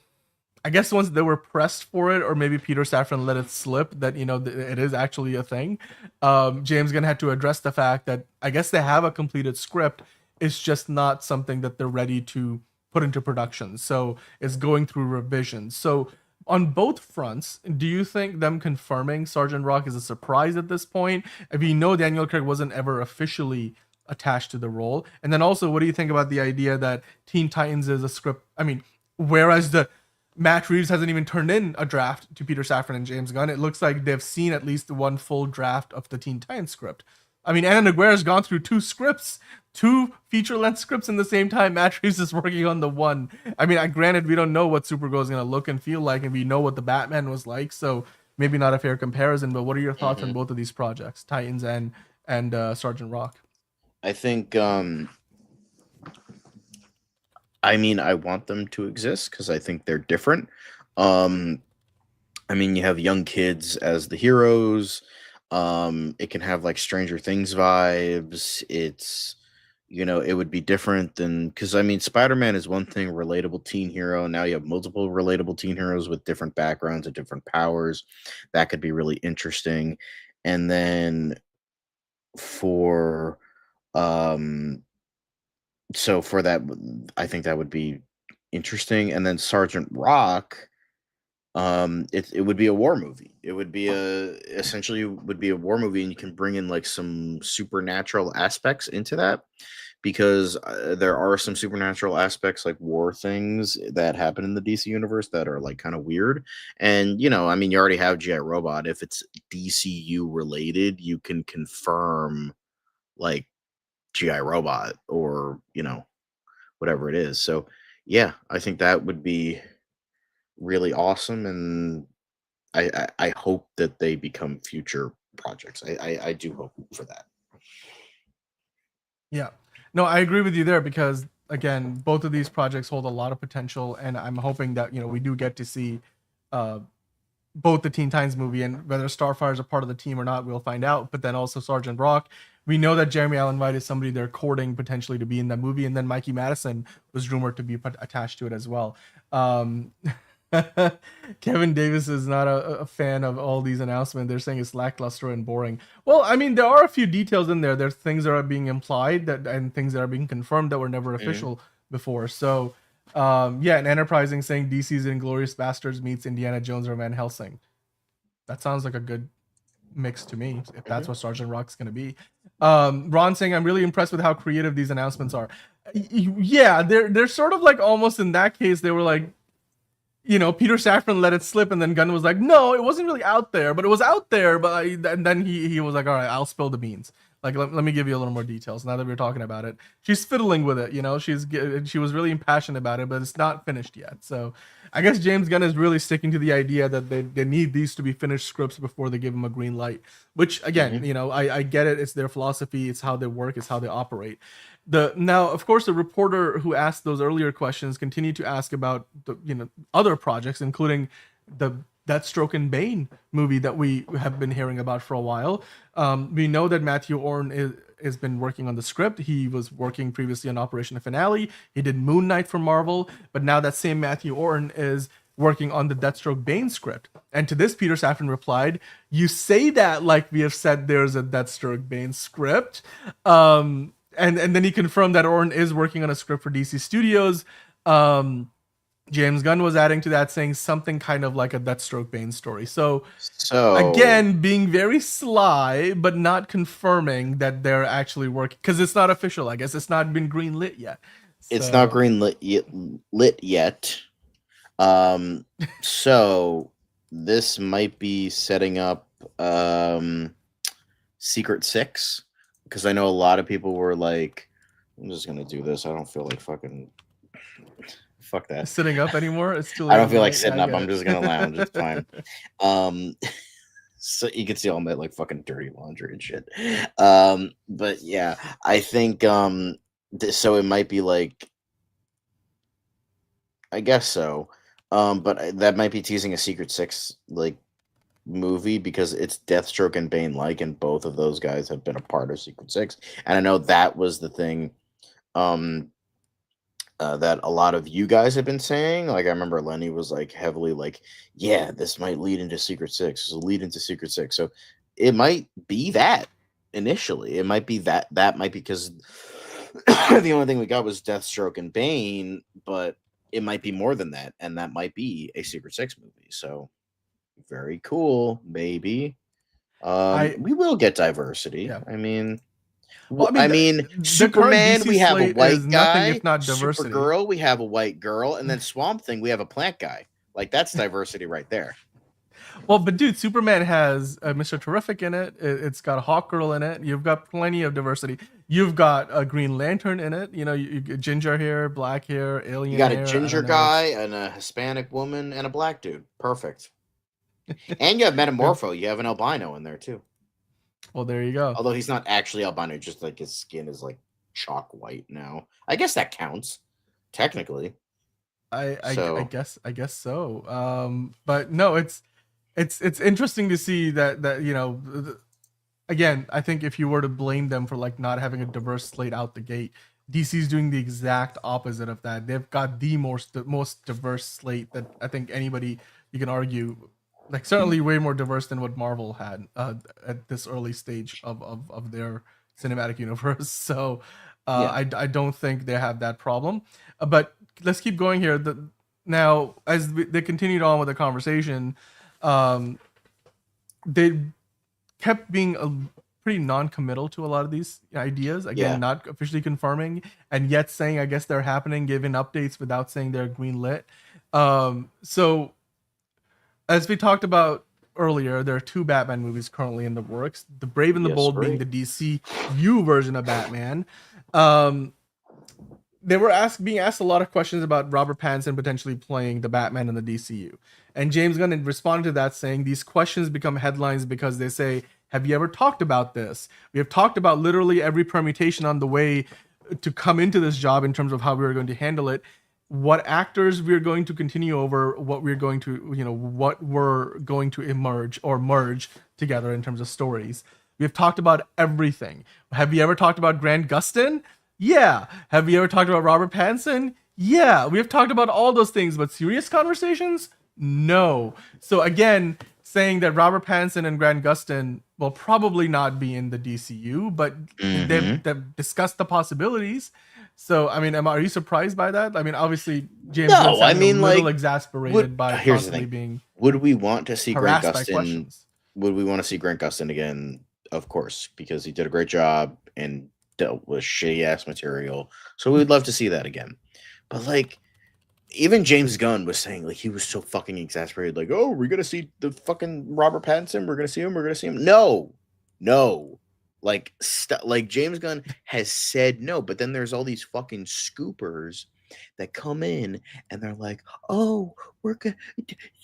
I guess once they were pressed for it, or maybe Peter Safran let it slip that it is actually a thing, James Gunn had to address the fact that I guess they have a completed script. It's just not something that they're ready to put into production. So it's going through revisions. So on both fronts, do you think them confirming Sergeant Rock is a surprise at this point? I mean, Daniel Craig wasn't ever officially attached to the role. And then also, what do you think about the idea that Teen Titans is a script? I mean, whereas the Matt Reeves hasn't even turned in a draft to Peter Safran and James Gunn, it looks like they've seen at least one full draft of the Teen Titans script. I mean, Anna Naguera's gone through two feature-length scripts in the same time. Matt Reeves is working on the one. I mean, granted, we don't know what Supergirl is going to look and feel like, and we know what the Batman was like, so maybe not a fair comparison, but what are your thoughts on both of these projects, Titans and Sergeant Rock? I think, I mean, I want them to exist because I think they're different. I mean, you have young kids as the heroes. It can have like Stranger Things vibes. It's, it would be different than, because I mean, Spider-Man is one thing, relatable teen hero. Now you have multiple relatable teen heroes with different backgrounds and different powers. That could be really interesting. And then for, so for that, I think that would be interesting. And then Sergeant Rock, it would be a war movie. It would be essentially would be a war movie, and you can bring in like some supernatural aspects into that, because there are some supernatural aspects, like war things that happen in the DC universe that are like kind of weird. And I mean, you already have GI Robot. If it's DCU related, you can confirm like GI Robot or whatever it is. So yeah, I think that would be really awesome, and I hope that they become future projects. I do hope for that. Yeah, no, I agree with you there, because again, both of these projects hold a lot of potential, and I'm hoping that we do get to see both the Teen Titans movie, and whether Starfire is a part of the team or not, we'll find out. But then also Sergeant Rock. We know that Jeremy Allen White is somebody they're courting potentially to be in that movie, and then Mikey Madison was rumored to be attached to it as well. Kevin Davis is not a fan of all these announcements. They're saying it's lackluster and boring. Well, I mean, there are a few details in there. There's things that are being implied and things that are being confirmed that were never official before. So, yeah, and Enterprising saying DC's Inglourious Bastards meets Indiana Jones or Van Helsing. That sounds like a good mix to me, if that's what Sergeant Rock's going to be. Ron saying, I'm really impressed with how creative these announcements are. Yeah, they're sort of like, almost in that case, they were like, Peter Safran let it slip, and then Gunn was like, no, it wasn't really out there, but it was out there. But and then he was like, all right, I'll spill the beans. Like, let me give you a little more details now that we're talking about it. She's fiddling with it, she was really impassioned about it, but it's not finished yet. So I guess James Gunn is really sticking to the idea that they need these to be finished scripts before they give him a green light, which again, I get it. It's their philosophy. It's how they work. It's how they operate. Now, of course, the reporter who asked those earlier questions continued to ask about the other projects, including the Deathstroke and Bane movie that we have been hearing about for a while. We know that Matthew Orn has been working on the script. He was working previously on Operation Finale. He did Moon Knight for Marvel, but now that same Matthew Orn is working on the Deathstroke Bane script. And to this, Peter Safran replied, "You say that like we have said there's a Deathstroke Bane script." And then he confirmed that Orn is working on a script for DC Studios. James Gunn was adding to that, saying something kind of like a Deathstroke Bane story. So again, being very sly, but not confirming that they're actually working, because it's not official. I guess it's not been green lit yet. It's not green lit yet. So this might be setting up Secret Six, because I know a lot of people were like, I'm just gonna do this. I don't feel like fucking fuck that. Sitting up anymore? It's too late. I don't feel like sitting up. I'm just gonna lounge. It's fine. So you can see all my like fucking dirty laundry and shit. But yeah, I think so it might be like, I guess so. But that might be teasing a Secret Six like movie because it's Deathstroke and Bane like, and both of those guys have been a part of Secret Six. And I know that was the thing um that a lot of you guys have been saying. Like I remember Lenny was like heavily like, yeah, this might lead into Secret Six. This will lead into Secret Six. So it might be that initially. It might be that might be because the only thing we got was Deathstroke and Bane, but it might be more than that, and that might be a Secret Six movie. So very cool, maybe. I We will get diversity. yeah. I mean, Well, I the mean, current Superman, DC we have a slate is white nothing guy. if not diversity. Supergirl, we have a white girl, and then Swamp Thing, we have a plant guy. Like that's diversity right there. Well, but dude, Superman has Mr. Terrific in it. It's got a Hawkgirl in it. You've got plenty of diversity. You've got a Green Lantern in it. You know, you get ginger hair, black hair, alien You got hair. a ginger guy and a Hispanic woman and a black dude. Perfect. And you have Metamorpho. You have an albino in there too. Well, there you go. Although he's not actually albino, just like his skin is like chalk white now. I guess that counts, technically. I guess so. But no, it's interesting to see that you know, again, I think if you were to blame them for like not having a diverse slate out the gate, DC's doing the exact opposite of that. They've got the most diverse slate that I think anybody you can argue, like certainly way more diverse than what Marvel had at this early stage of their cinematic universe. So I don't think they have that problem. But let's keep going here. Now, as they continued on with the conversation, they kept being a pretty non-committal to a lot of these ideas. Again, not officially confirming, and yet saying I guess they're happening, giving updates without saying they're greenlit. So, as we talked about earlier, there are 2 Batman movies currently in the works. The Brave and the Bold being the DCU version of Batman. They were being asked a lot of questions about Robert Pattinson potentially playing the Batman in the DCU. And James Gunn responded to that saying, these questions become headlines because they say, have you ever talked about this? We have talked about literally every permutation on the way to come into this job in terms of how we are going to handle it, what actors we're going to continue over, what we're going to, you know, what we're going to emerge or merge together in terms of stories. We've talked about everything. Have you ever talked about Grant Gustin? Yeah. Have you ever talked about Robert Pattinson? Yeah. We've talked about all those things, but serious conversations? No. So again, saying that Robert Pattinson and Grant Gustin will probably not be in the DCU, but they've discussed the possibilities. So I mean, are you surprised by that? I mean, obviously James No, I mean, a little like, exasperated by here's the constantly thing. being Would we want to see Grant harassed by Gustin? questions. Would we want to see Grant Gustin again? Of course, because he did a great job and dealt with shitty ass material. So we would love to see that again. But like, even James Gunn was saying like he was so fucking exasperated. Like, oh, we're gonna see the fucking Robert Pattinson. We're gonna see him. We're gonna see him. No. Like, like James Gunn has said no, but then there's all these fucking scoopers that come in and they're like, oh,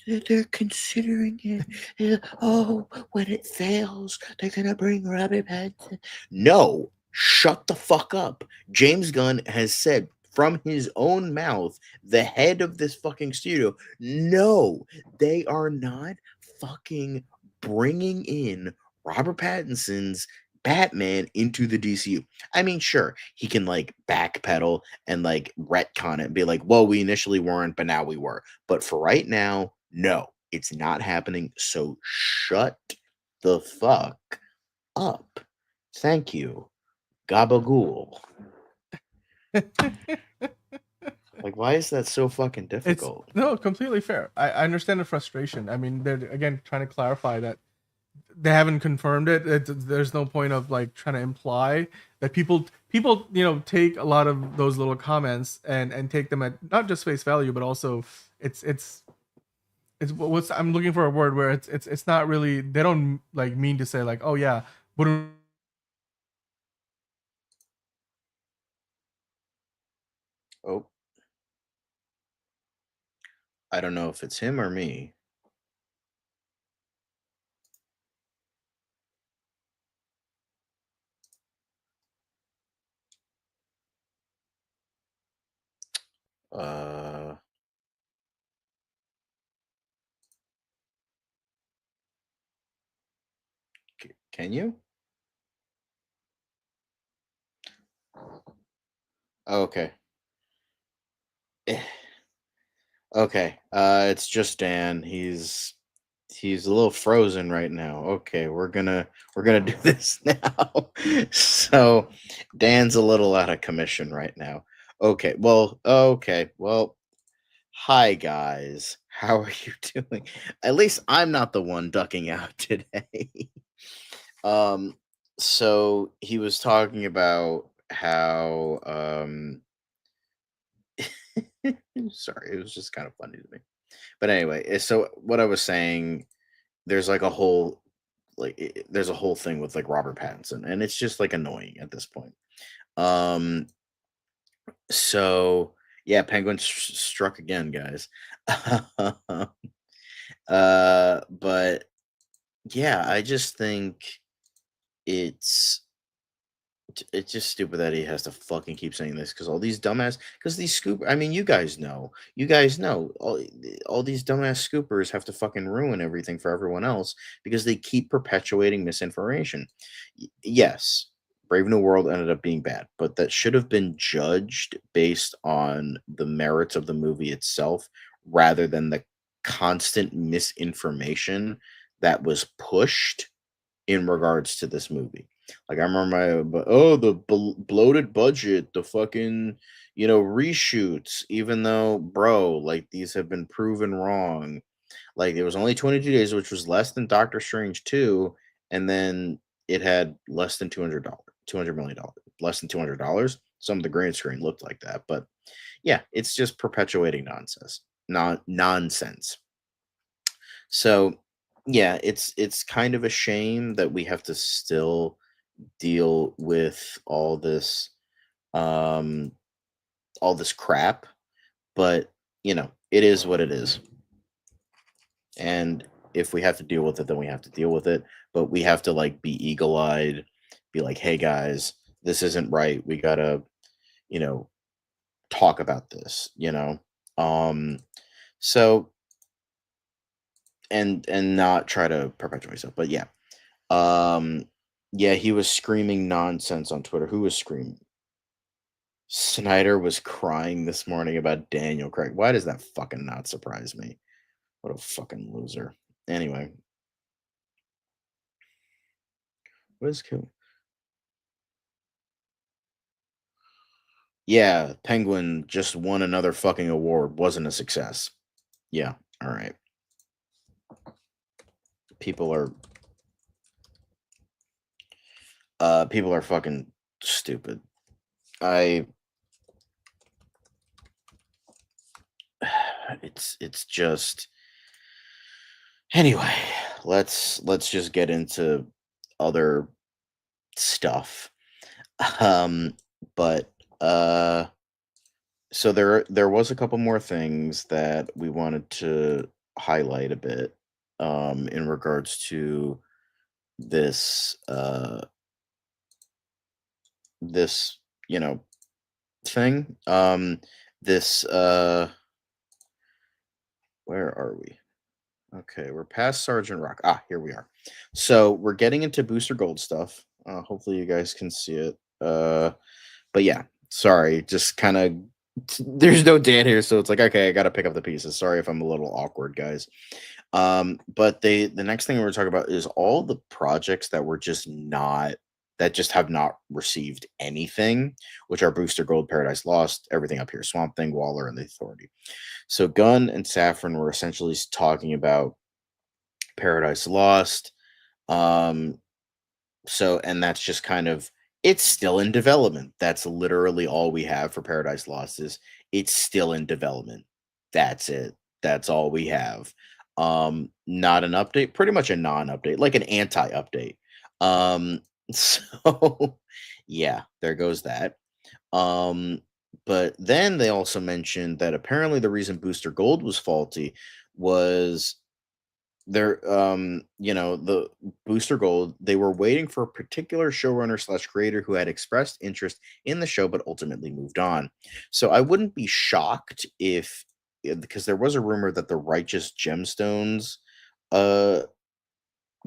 they're considering it. Oh, when it fails, they're gonna bring Robert Pattinson. No, shut the fuck up. James Gunn has said from his own mouth, the head of this fucking studio, no, they are not fucking bringing in Robert Pattinson's Batman into the DCU. I mean, sure, he can like backpedal and like retcon it and be like, well, we initially weren't, but now we were. But for right now, no, it's not happening. So shut the fuck up. Thank you. Gabagool. Like, why is that so fucking difficult? No, completely fair. I understand the frustration. I mean, they're again trying to clarify that they haven't confirmed it. There's no point of like trying to imply that people you know take a lot of those little comments and take them at not just face value, but also it's what's I'm looking for a word where it's not really, they don't like mean to say like, oh yeah, wouldn't. Oh, I don't know if it's him or me. Can you? Okay. Okay. It's just Dan. He's a little frozen right now. Okay, we're gonna do this now. So Dan's a little out of commission right now. Okay. Well, hi guys. How are you doing? At least I'm not the one ducking out today. So he was talking about how sorry, it was just kind of funny to me. But anyway, so what I was saying, there's like a whole there's a whole thing with like Robert Pattinson, and it's just like annoying at this point. Um, so yeah, Penguin struck again, guys. But yeah, I just think it's it's just stupid that he has to fucking keep saying this because all these dumbass because these scoop I mean you guys know all these dumbass scoopers have to fucking ruin everything for everyone else because they keep perpetuating misinformation. Yes, Brave New World ended up being bad, but that should have been judged based on the merits of the movie itself rather than the constant misinformation that was pushed in regards to this movie. Like I remember the bloated budget, the fucking reshoots. Even though, bro, like these have been proven wrong. Like it was only 22 days, which was less than Doctor Strange 2, and then it had less than $200, $200 million, less than $200. Some of the green screen looked like that, but yeah, it's just perpetuating nonsense. So yeah, it's kind of a shame that we have to still deal with um all this crap, but it is what it is. And if we have to deal with it, then we have to deal with it, but we have to like be eagle-eyed, be like, "Hey guys, this isn't right. We got to, you know, talk about this." So and not try to perpetuate stuff. But yeah. Um yeah, he was screaming nonsense on Twitter. Who was screaming? Snyder was crying this morning about Daniel Craig. Why does that fucking not surprise me? What a fucking loser. Anyway, what is cool? Yeah, Penguin just won another fucking award. Wasn't a success. Yeah, all right. People are people are fucking stupid. I it's just anyway, let's just get into other stuff. Um but so there was a couple more things that we wanted to highlight a bit in regards to this this thing. This where are we? Okay, we're past Sergeant Rock. Ah, here we are. So we're getting into Booster Gold stuff. Hopefully you guys can see it. But yeah, sorry, just kind of there's no Dan here, so it's like okay, I gotta pick up the pieces. Sorry if I'm a little awkward, guys. But the next thing we're talking about is all the projects that were just not that just have not received anything, which are Booster Gold, Paradise Lost, everything up here, Swamp Thing, Waller, and the Authority. So Gunn and Safran were essentially talking about Paradise Lost. Um, and that's just kind of it's still in development. That's literally all we have for Paradise Lost is it's still in development. That's it. That's all we have. Not an update, pretty much a non-update, like an anti-update. Um, so yeah, there goes that. Um, but then they also mentioned that apparently the reason Booster Gold was faulty was the Booster Gold, they were waiting for a particular showrunner slash creator who had expressed interest in the show but ultimately moved on. So I wouldn't be shocked if because there was a rumor that the Righteous Gemstones uh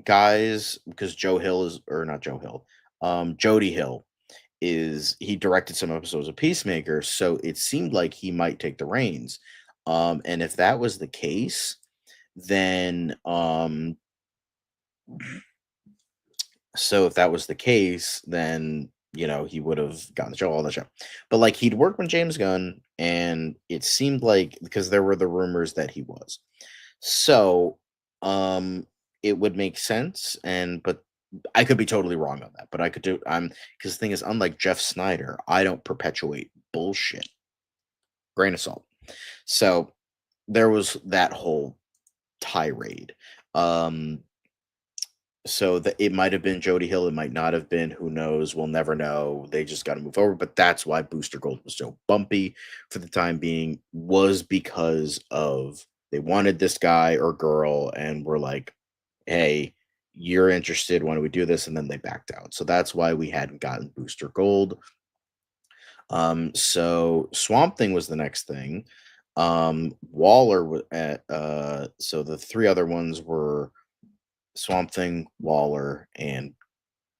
guys, because Joe Hill is, or not Joe Hill, Jody Hill he directed some episodes of Peacemaker, so it seemed like he might take the reins. And if that was the case, then so if that was the case, then he would have gotten the show, all that show. But like he'd worked with James Gunn, and it seemed like because there were the rumors that he was. So it would make sense, but I could be totally wrong on that. But I could do because the thing is, unlike Jeff Snyder, I don't perpetuate bullshit. Grain of salt. So there was that whole tirade. So that it might have been Jody Hill, it might not have been. Who knows? We'll never know. They just got to move forward. But that's why Booster Gold was so bumpy for the time being, was because of they wanted this guy or girl, and were like, "Hey, you're interested? Why don't we do this?" And then they backed out. So that's why we hadn't gotten Booster Gold. So Swamp Thing was the next thing. Waller at so the three other ones were Swamp Thing, Waller, and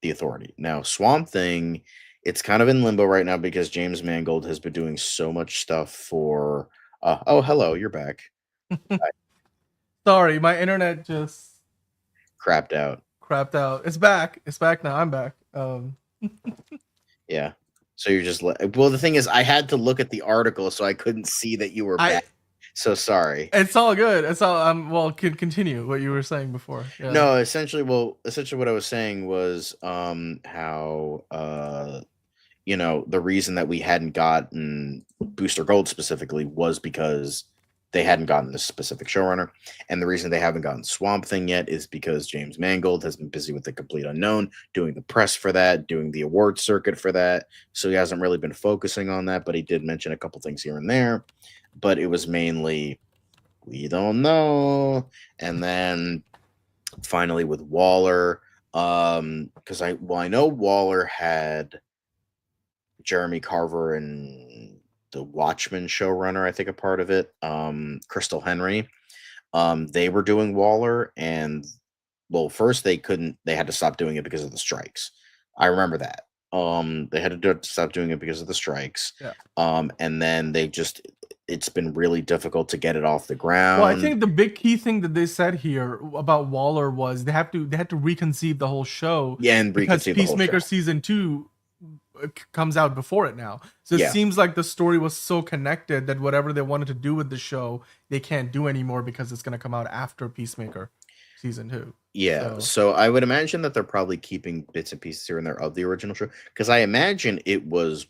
the Authority. Now, Swamp Thing, it's kind of in limbo right now because James Mangold has been doing so much stuff for. Oh, hello, you're back. Sorry, my internet just Crapped out. It's back. It's back now. I'm back. Yeah. So you're just well. The thing is, I had to look at the article, so I couldn't see that you were back. So sorry. It's all good. It's all well, continue what you were saying before. Yeah. No, essentially what I was saying was how the reason that we hadn't gotten Booster Gold specifically was because they hadn't gotten this specific showrunner, and the reason they haven't gotten Swamp Thing yet is because James Mangold has been busy with The Complete Unknown, doing the press for that, doing the award circuit for that, so he hasn't really been focusing on that, but he did mention a couple things here and there, but it was mainly we don't know. And then finally with Waller, because I know Waller had Jeremy Carver and the Watchmen showrunner, I think, a part of it, Crystal Henry. They were doing Waller, and first they had to stop doing it because of the strikes. I remember that. They had to stop doing it because of the strikes. Yeah. And then it's been really difficult to get it off the ground. Well, I think the big key thing that they said here about Waller was they had to reconceive the whole show. Yeah, and because Peacemaker season 2 comes out before it now. So it seems like the story was so connected that whatever they wanted to do with the show, they can't do anymore because it's going to come out after Peacemaker season 2. Yeah, so I would imagine that they're probably keeping bits and pieces here and there of the original show, because I imagine it was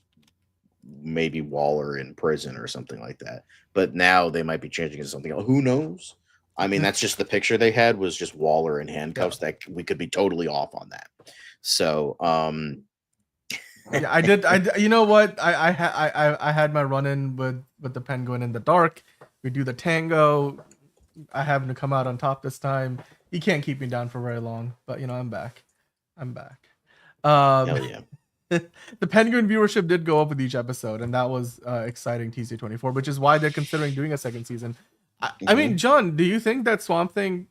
maybe Waller in prison or something like that. But now they might be changing it to something else. Who knows? I mean, that's just the picture they had was just Waller in handcuffs. That we could be totally off on that. So, yeah, I did. You know what? I had my run-in with the Penguin in the dark. We do the tango. I happen to come out on top this time. He can't keep me down for very long, but I'm back. Hell yeah. The Penguin viewership did go up with each episode, and that was exciting. TC24, which is why they're considering doing a second season. I mean, John, do you think that Swamp Thing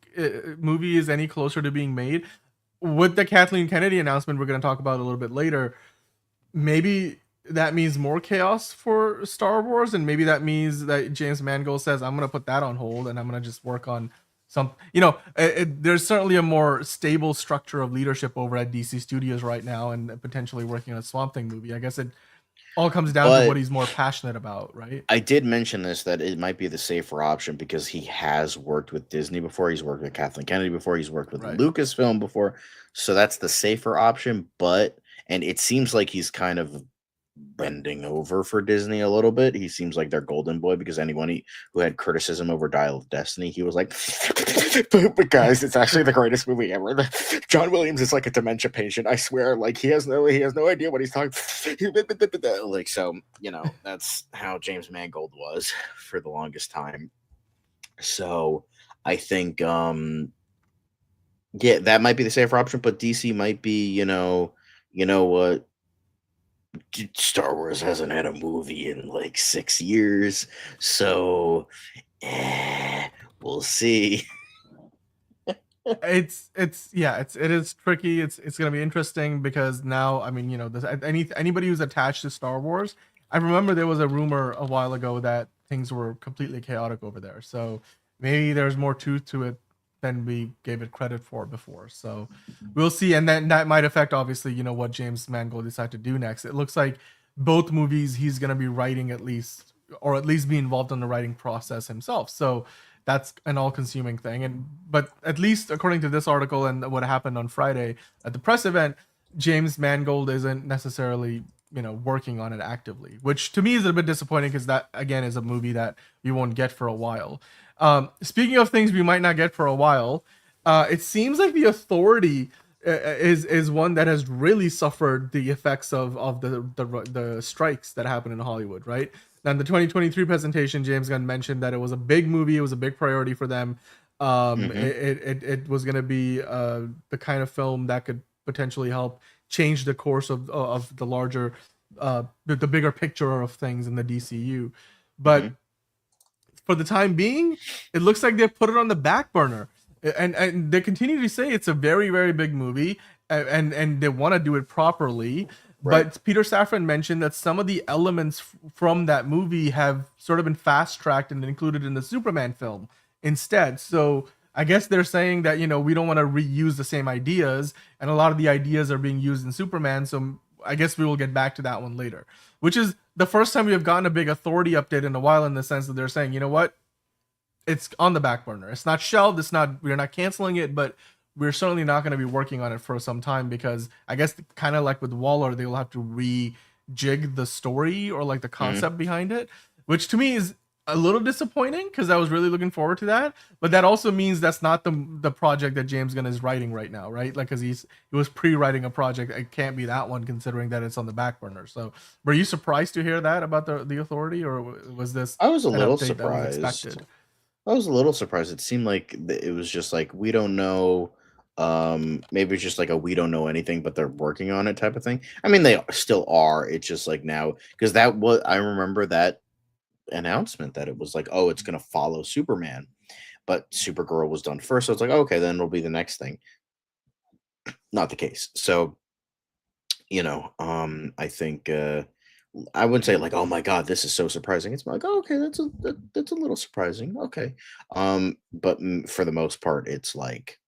movie is any closer to being made? With the Kathleen Kennedy announcement we're going to talk about a little bit later, maybe that means more chaos for Star Wars, and maybe that means that James Mangold says, I'm going to put that on hold, and I'm going to just work on some, there's certainly a more stable structure of leadership over at DC Studios right now, and potentially working on a Swamp Thing movie. I guess it all comes down to what he's more passionate about, right? I did mention this, that it might be the safer option because he has worked with Disney before. He's worked with Kathleen Kennedy before. He's worked with Lucasfilm before. So that's the safer option. And it seems like he's kind of bending over for Disney a little bit. He seems like their golden boy, because anyone who had criticism over Dial of Destiny, he was like, but guys, it's actually the greatest movie ever. John Williams is like a dementia patient, I swear. Like he has no idea what he's talking. Like, so that's how James Mangold was for the longest time. So I think that might be the safer option, but DC might be, you know what, Star Wars hasn't had a movie in like 6 years, so we'll see. it is tricky. It's gonna be interesting because now, I mean, anybody who's attached to Star Wars, I remember there was a rumor a while ago that things were completely chaotic over there. So maybe there's more truth to it than we gave it credit for before. So we'll see, and then that might affect obviously, what James Mangold decide to do next. It looks like both movies he's gonna be writing at least, or at least be involved in the writing process himself. So that's an all-consuming thing. But at least according to this article and what happened on Friday at the press event, James Mangold isn't necessarily working on it actively, which to me is a bit disappointing because that again is a movie that we won't get for a while. Speaking of things we might not get for a while, it seems like The Authority is one that has really suffered the effects of the strikes that happened in Hollywood, right? Now, in the 2023 presentation, James Gunn mentioned that it was a big movie, it was a big priority for them. It was going to be the kind of film that could potentially help change the course of the larger, the bigger picture of things in the DCU. But for the time being, it looks like they put it on the back burner, and they continue to say it's a very, very big movie, and they want to do it properly. Right. But Peter Safran mentioned that some of the elements from that movie have sort of been fast-tracked and included in the Superman film instead. So I guess they're saying that, we don't want to reuse the same ideas, and a lot of the ideas are being used in Superman. So I guess we will get back to that one later, which is the first time we have gotten a big Authority update in a while, in the sense that they're saying, you know what, it's on the back burner. It's not shelved. We're not canceling it, but we're certainly not going to be working on it for some time, because I guess kind of like with Waller, they'll have to rejig the story or like the concept behind it, which to me is a little disappointing because I was really looking forward to that. But that also means that's not the project that James Gunn is writing right now, right? Like, because he was pre-writing a project. It can't be that one, considering that it's on the back burner. So were you surprised to hear that about the Authority, or was this I was a an little update that was surprised. expected? I was a little surprised. It seemed like it was just like, we don't know. Maybe it's just like a we don't know anything, but they're working on it type of thing. I mean, they still are. It's just like now, because I remember that announcement that it was like, oh, it's gonna follow Superman, but Supergirl was done first. So it's like, okay, then it'll be the next thing. Not the case. So, I think I wouldn't say like, oh my god, this is so surprising. It's like, oh, okay, that's a little surprising. Okay. But for the most part, it's like,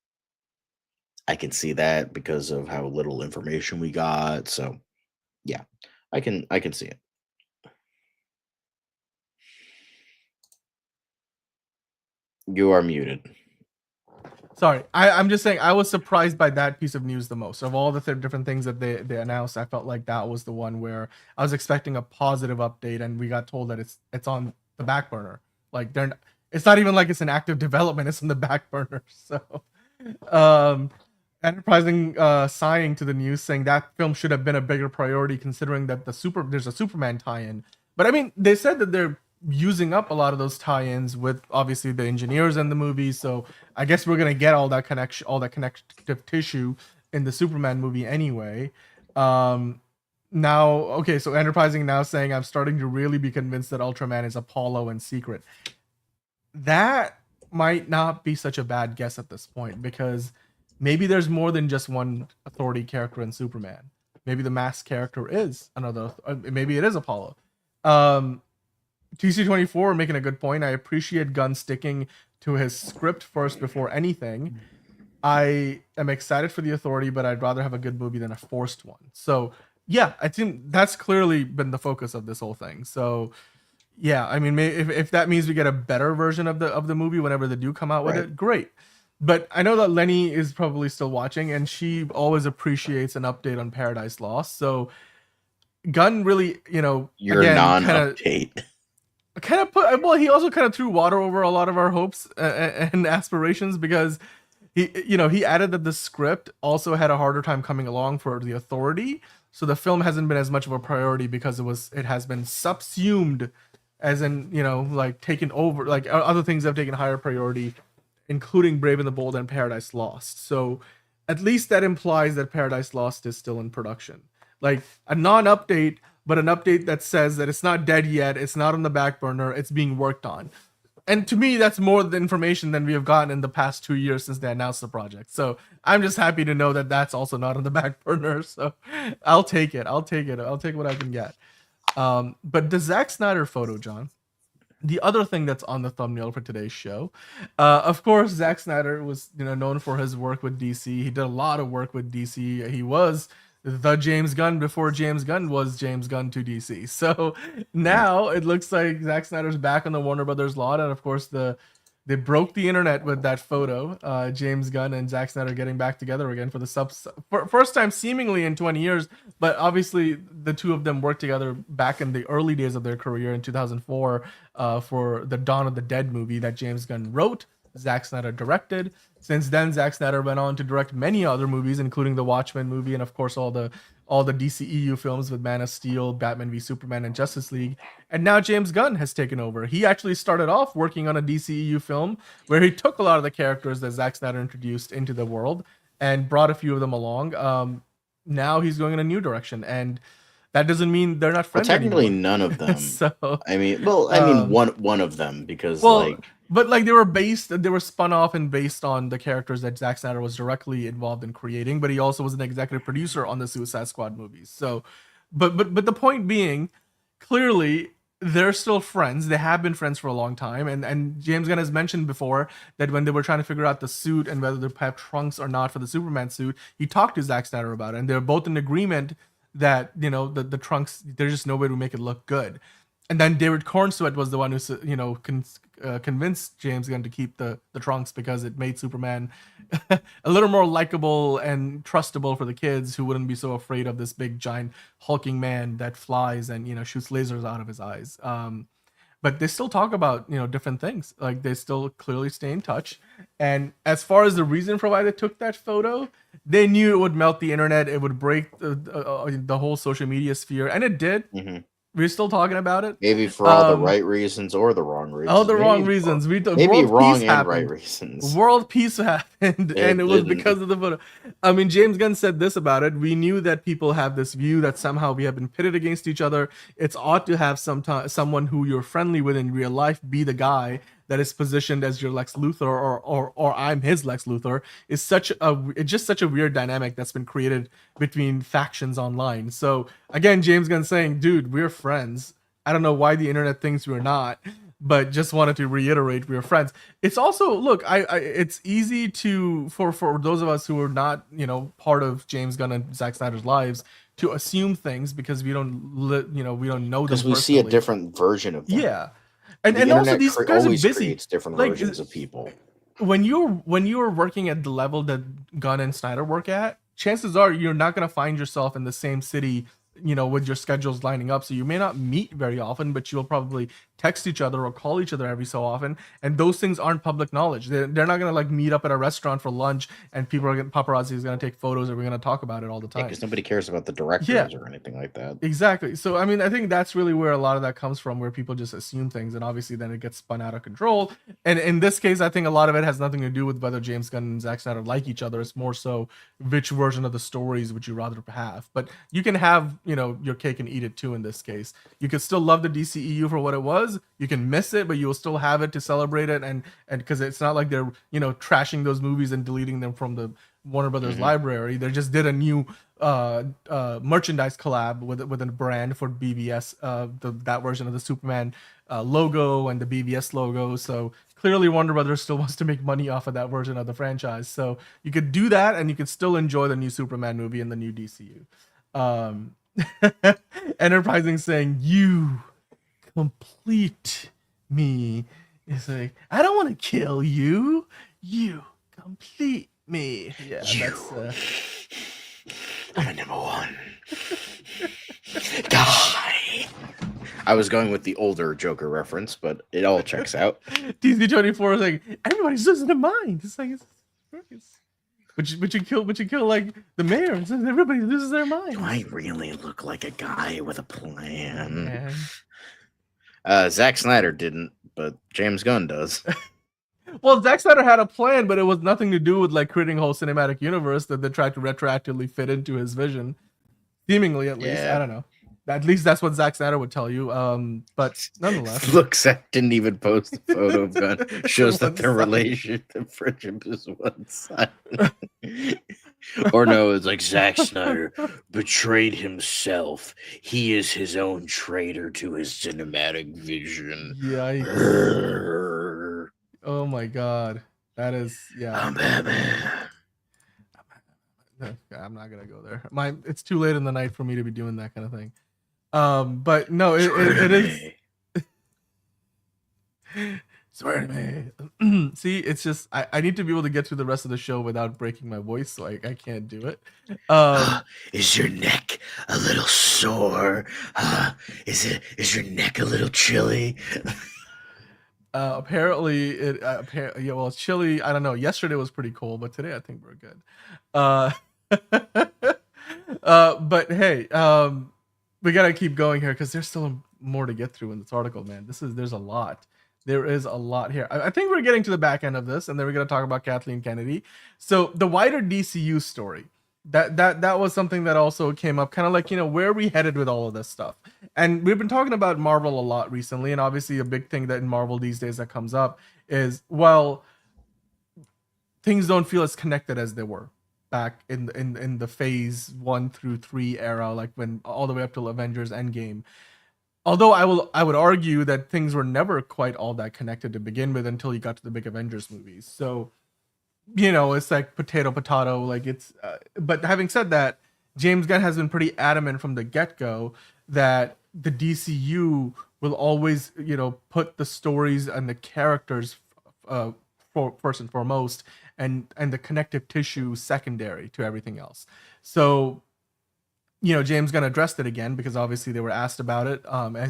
I can see that because of how little information we got. So yeah, I can see it. You are muted. Sorry, I'm just saying I was surprised by that piece of news the most. Of all the different things that they announced, I felt like that was the one where I was expecting a positive update, and we got told that it's on the back burner. Like it's not even like it's an active development; it's in the back burner. So, Enterprising sighing to the news, saying that film should have been a bigger priority, considering that there's a Superman tie-in. But I mean, they said that they're using up a lot of those tie-ins with obviously the engineers in the movie, so I guess we're gonna get all that connection, all that connective tissue in the Superman movie anyway. Now, okay, so Enterprising now saying, I'm starting to really be convinced that Ultraman is Apollo and Secret. That might not be such a bad guess at this point, because maybe there's more than just one Authority character in Superman. Maybe the masked character is another, maybe it is Apollo. TC24 making a good point. I appreciate Gunn sticking to his script first before anything. I am excited for The Authority, but I'd rather have a good movie than a forced one. So yeah, I think that's clearly been the focus of this whole thing. So yeah, I mean, if that means we get a better version of the movie whenever they do come out with it, great. But I know that Lenny is probably still watching, and she always appreciates an update on Paradise Lost. So Gunn really, Your again, non-update. He also kind of threw water over a lot of our hopes and aspirations, because he added that the script also had a harder time coming along for The Authority, so the film hasn't been as much of a priority because it has been subsumed, as in like taken over, like other things have taken higher priority, including Brave and the Bold and Paradise Lost. So at least that implies that Paradise Lost is still in production, like a non-update, but an update that says that it's not dead yet, it's not on the back burner, it's being worked on. And to me, that's more the information than we have gotten in the past 2 years since they announced the project. So I'm just happy to know that that's also not on the back burner. So I'll take it. I'll take what I can get. But the Zack Snyder photo, John, the other thing that's on the thumbnail for today's show, of course, Zack Snyder was known for his work with DC. He did a lot of work with DC. He was the James Gunn before James Gunn was James Gunn to DC. So now it looks like Zack Snyder's back on the Warner Brothers lot, and of course they broke the internet with that photo. James Gunn and Zack Snyder getting back together again for the first time seemingly in 20 years. But obviously, the two of them worked together back in the early days of their career in 2004 for the Dawn of the Dead movie that James Gunn wrote, Zack Snyder directed. Since then, Zack Snyder went on to direct many other movies, including the Watchmen movie, and of course all the DCEU films with Man of Steel, Batman v Superman, and Justice League. And now James Gunn has taken over. He actually started off working on a DCEU film where he took a lot of the characters that Zack Snyder introduced into the world and brought a few of them along. Now he's going in a new direction, and that doesn't mean they're not friends. Well, technically, anymore. none of them. So I mean, one of them, because but they were spun off and based on the characters that Zack Snyder was directly involved in creating, but he also was an executive producer on the Suicide Squad movies. So, but the point being, clearly they're still friends. They have been friends for a long time, and James Gunn has mentioned before that when they were trying to figure out the suit and whether they have trunks or not for the Superman suit, he talked to Zack Snyder about it, and they're both in agreement that the trunks, there's just no way to make it look good. And then David Cornsweet was the one who convinced James Gunn to keep the trunks because it made Superman a little more likable and trustable for the kids who wouldn't be so afraid of this big giant hulking man that flies and shoots lasers out of his eyes. But they still talk about different things. Like they still clearly stay in touch. And as far as the reason for why they took that photo, they knew it would melt the internet. It would break the whole social media sphere, and it did. Mm-hmm. We're still talking about it. Maybe for all the right reasons or the wrong reasons. All the wrong reasons. Maybe wrong and right reasons. World peace happened, and it was because of the photo. I mean, James Gunn said this about it. We knew that people have this view that somehow we have been pitted against each other. It's odd to have someone who you're friendly with in real life be the guy that is positioned as your Lex Luthor or I'm his Lex Luthor. It's just such a weird dynamic that's been created between factions online. So again, James Gunn saying, dude, we're friends. I don't know why the internet thinks we're not, but just wanted to reiterate we're friends. It's also, look, it's easy to for those of us who are not part of James Gunn and Zack Snyder's lives to assume things because we don't we don't know them because we see a different version of them. Yeah. And also these guys are busy. Creates different versions of people. When you're working at the level that Gunn and Snyder work at, chances are you're not going to find yourself in the same city, with your schedules lining up. So you may not meet very often, but you'll probably text each other or call each other every so often. And those things aren't public knowledge. They're not going to meet up at a restaurant for lunch and paparazzi is going to take photos and we're going to talk about it all the time. Because nobody cares about the directors or anything like that. Exactly. So, I mean, I think that's really where a lot of that comes from, where people just assume things and obviously then it gets spun out of control. And in this case, I think a lot of it has nothing to do with whether James Gunn and Zack Snyder like each other. It's more so which version of the stories would you rather have. But you can have, your cake and eat it too in this case. You could still love the DCEU for what it was. You can miss it, but you'll still have it to celebrate it. And because it's not like they're, trashing those movies and deleting them from the Warner Brothers library. They just did a new merchandise collab with a brand for BVS, that version of the Superman logo and the BVS logo. So clearly Warner Brothers still wants to make money off of that version of the franchise. So you could do that and you could still enjoy the new Superman movie and the new DCU. Enterprising saying, you complete me. It's like, I don't want to kill you. You complete me. Yeah, that's I'm a number one guy. I was going with the older Joker reference, but it all checks out. DC24 is like, everybody's losing their mind. It's like, but you kill like the mayor, and everybody loses their mind. Do I really look like a guy with a plan? Zack Snyder didn't, but James Gunn does. Well, Zack Snyder had a plan, but it was nothing to do with creating a whole cinematic universe that they tried to retroactively fit into his vision. Seemingly, at least. I don't know. At least that's what Zack Snyder would tell you. But nonetheless, Look, Zach didn't even post the photo of Gunn. Shows that their One-sided. relationship, the friendship is one-sided. Or no, it's like Zack Snyder betrayed himself. He is his own traitor to his cinematic vision. Yikes. Grrr. Oh my god. That is, yeah. I'm Batman. I'm not gonna go there. It's too late in the night for me to be doing that kind of thing. But no, it is. Swear to me. See, it's just I need to be able to get through the rest of the show without breaking my voice, so I can't do it. Is your neck a little sore? Is your neck a little chilly? Apparently yeah, well, it's chilly. I don't know. Yesterday was pretty cold, but today I think we're good. But hey, we gotta keep going here because there's still more to get through in this article, man. There's a lot. There is a lot here. I think we're getting to the back end of this, and then we're gonna talk about Kathleen Kennedy. So the wider DCU story. That was something that also came up, kind of like, where are we headed with all of this stuff? And we've been talking about Marvel a lot recently, and obviously a big thing that in Marvel these days that comes up is, well, things don't feel as connected as they were back in the phase 1 through 3 era, like when all the way up to Avengers Endgame. Although I would argue that things were never quite all that connected to begin with until you got to the big Avengers movies. So, it's like potato, like it's, but having said that, James Gunn has been pretty adamant from the get-go that the DCU will always, put the stories and the characters first and foremost, and the connective tissue secondary to everything else. So, James Gunn addressed it again because obviously they were asked about it,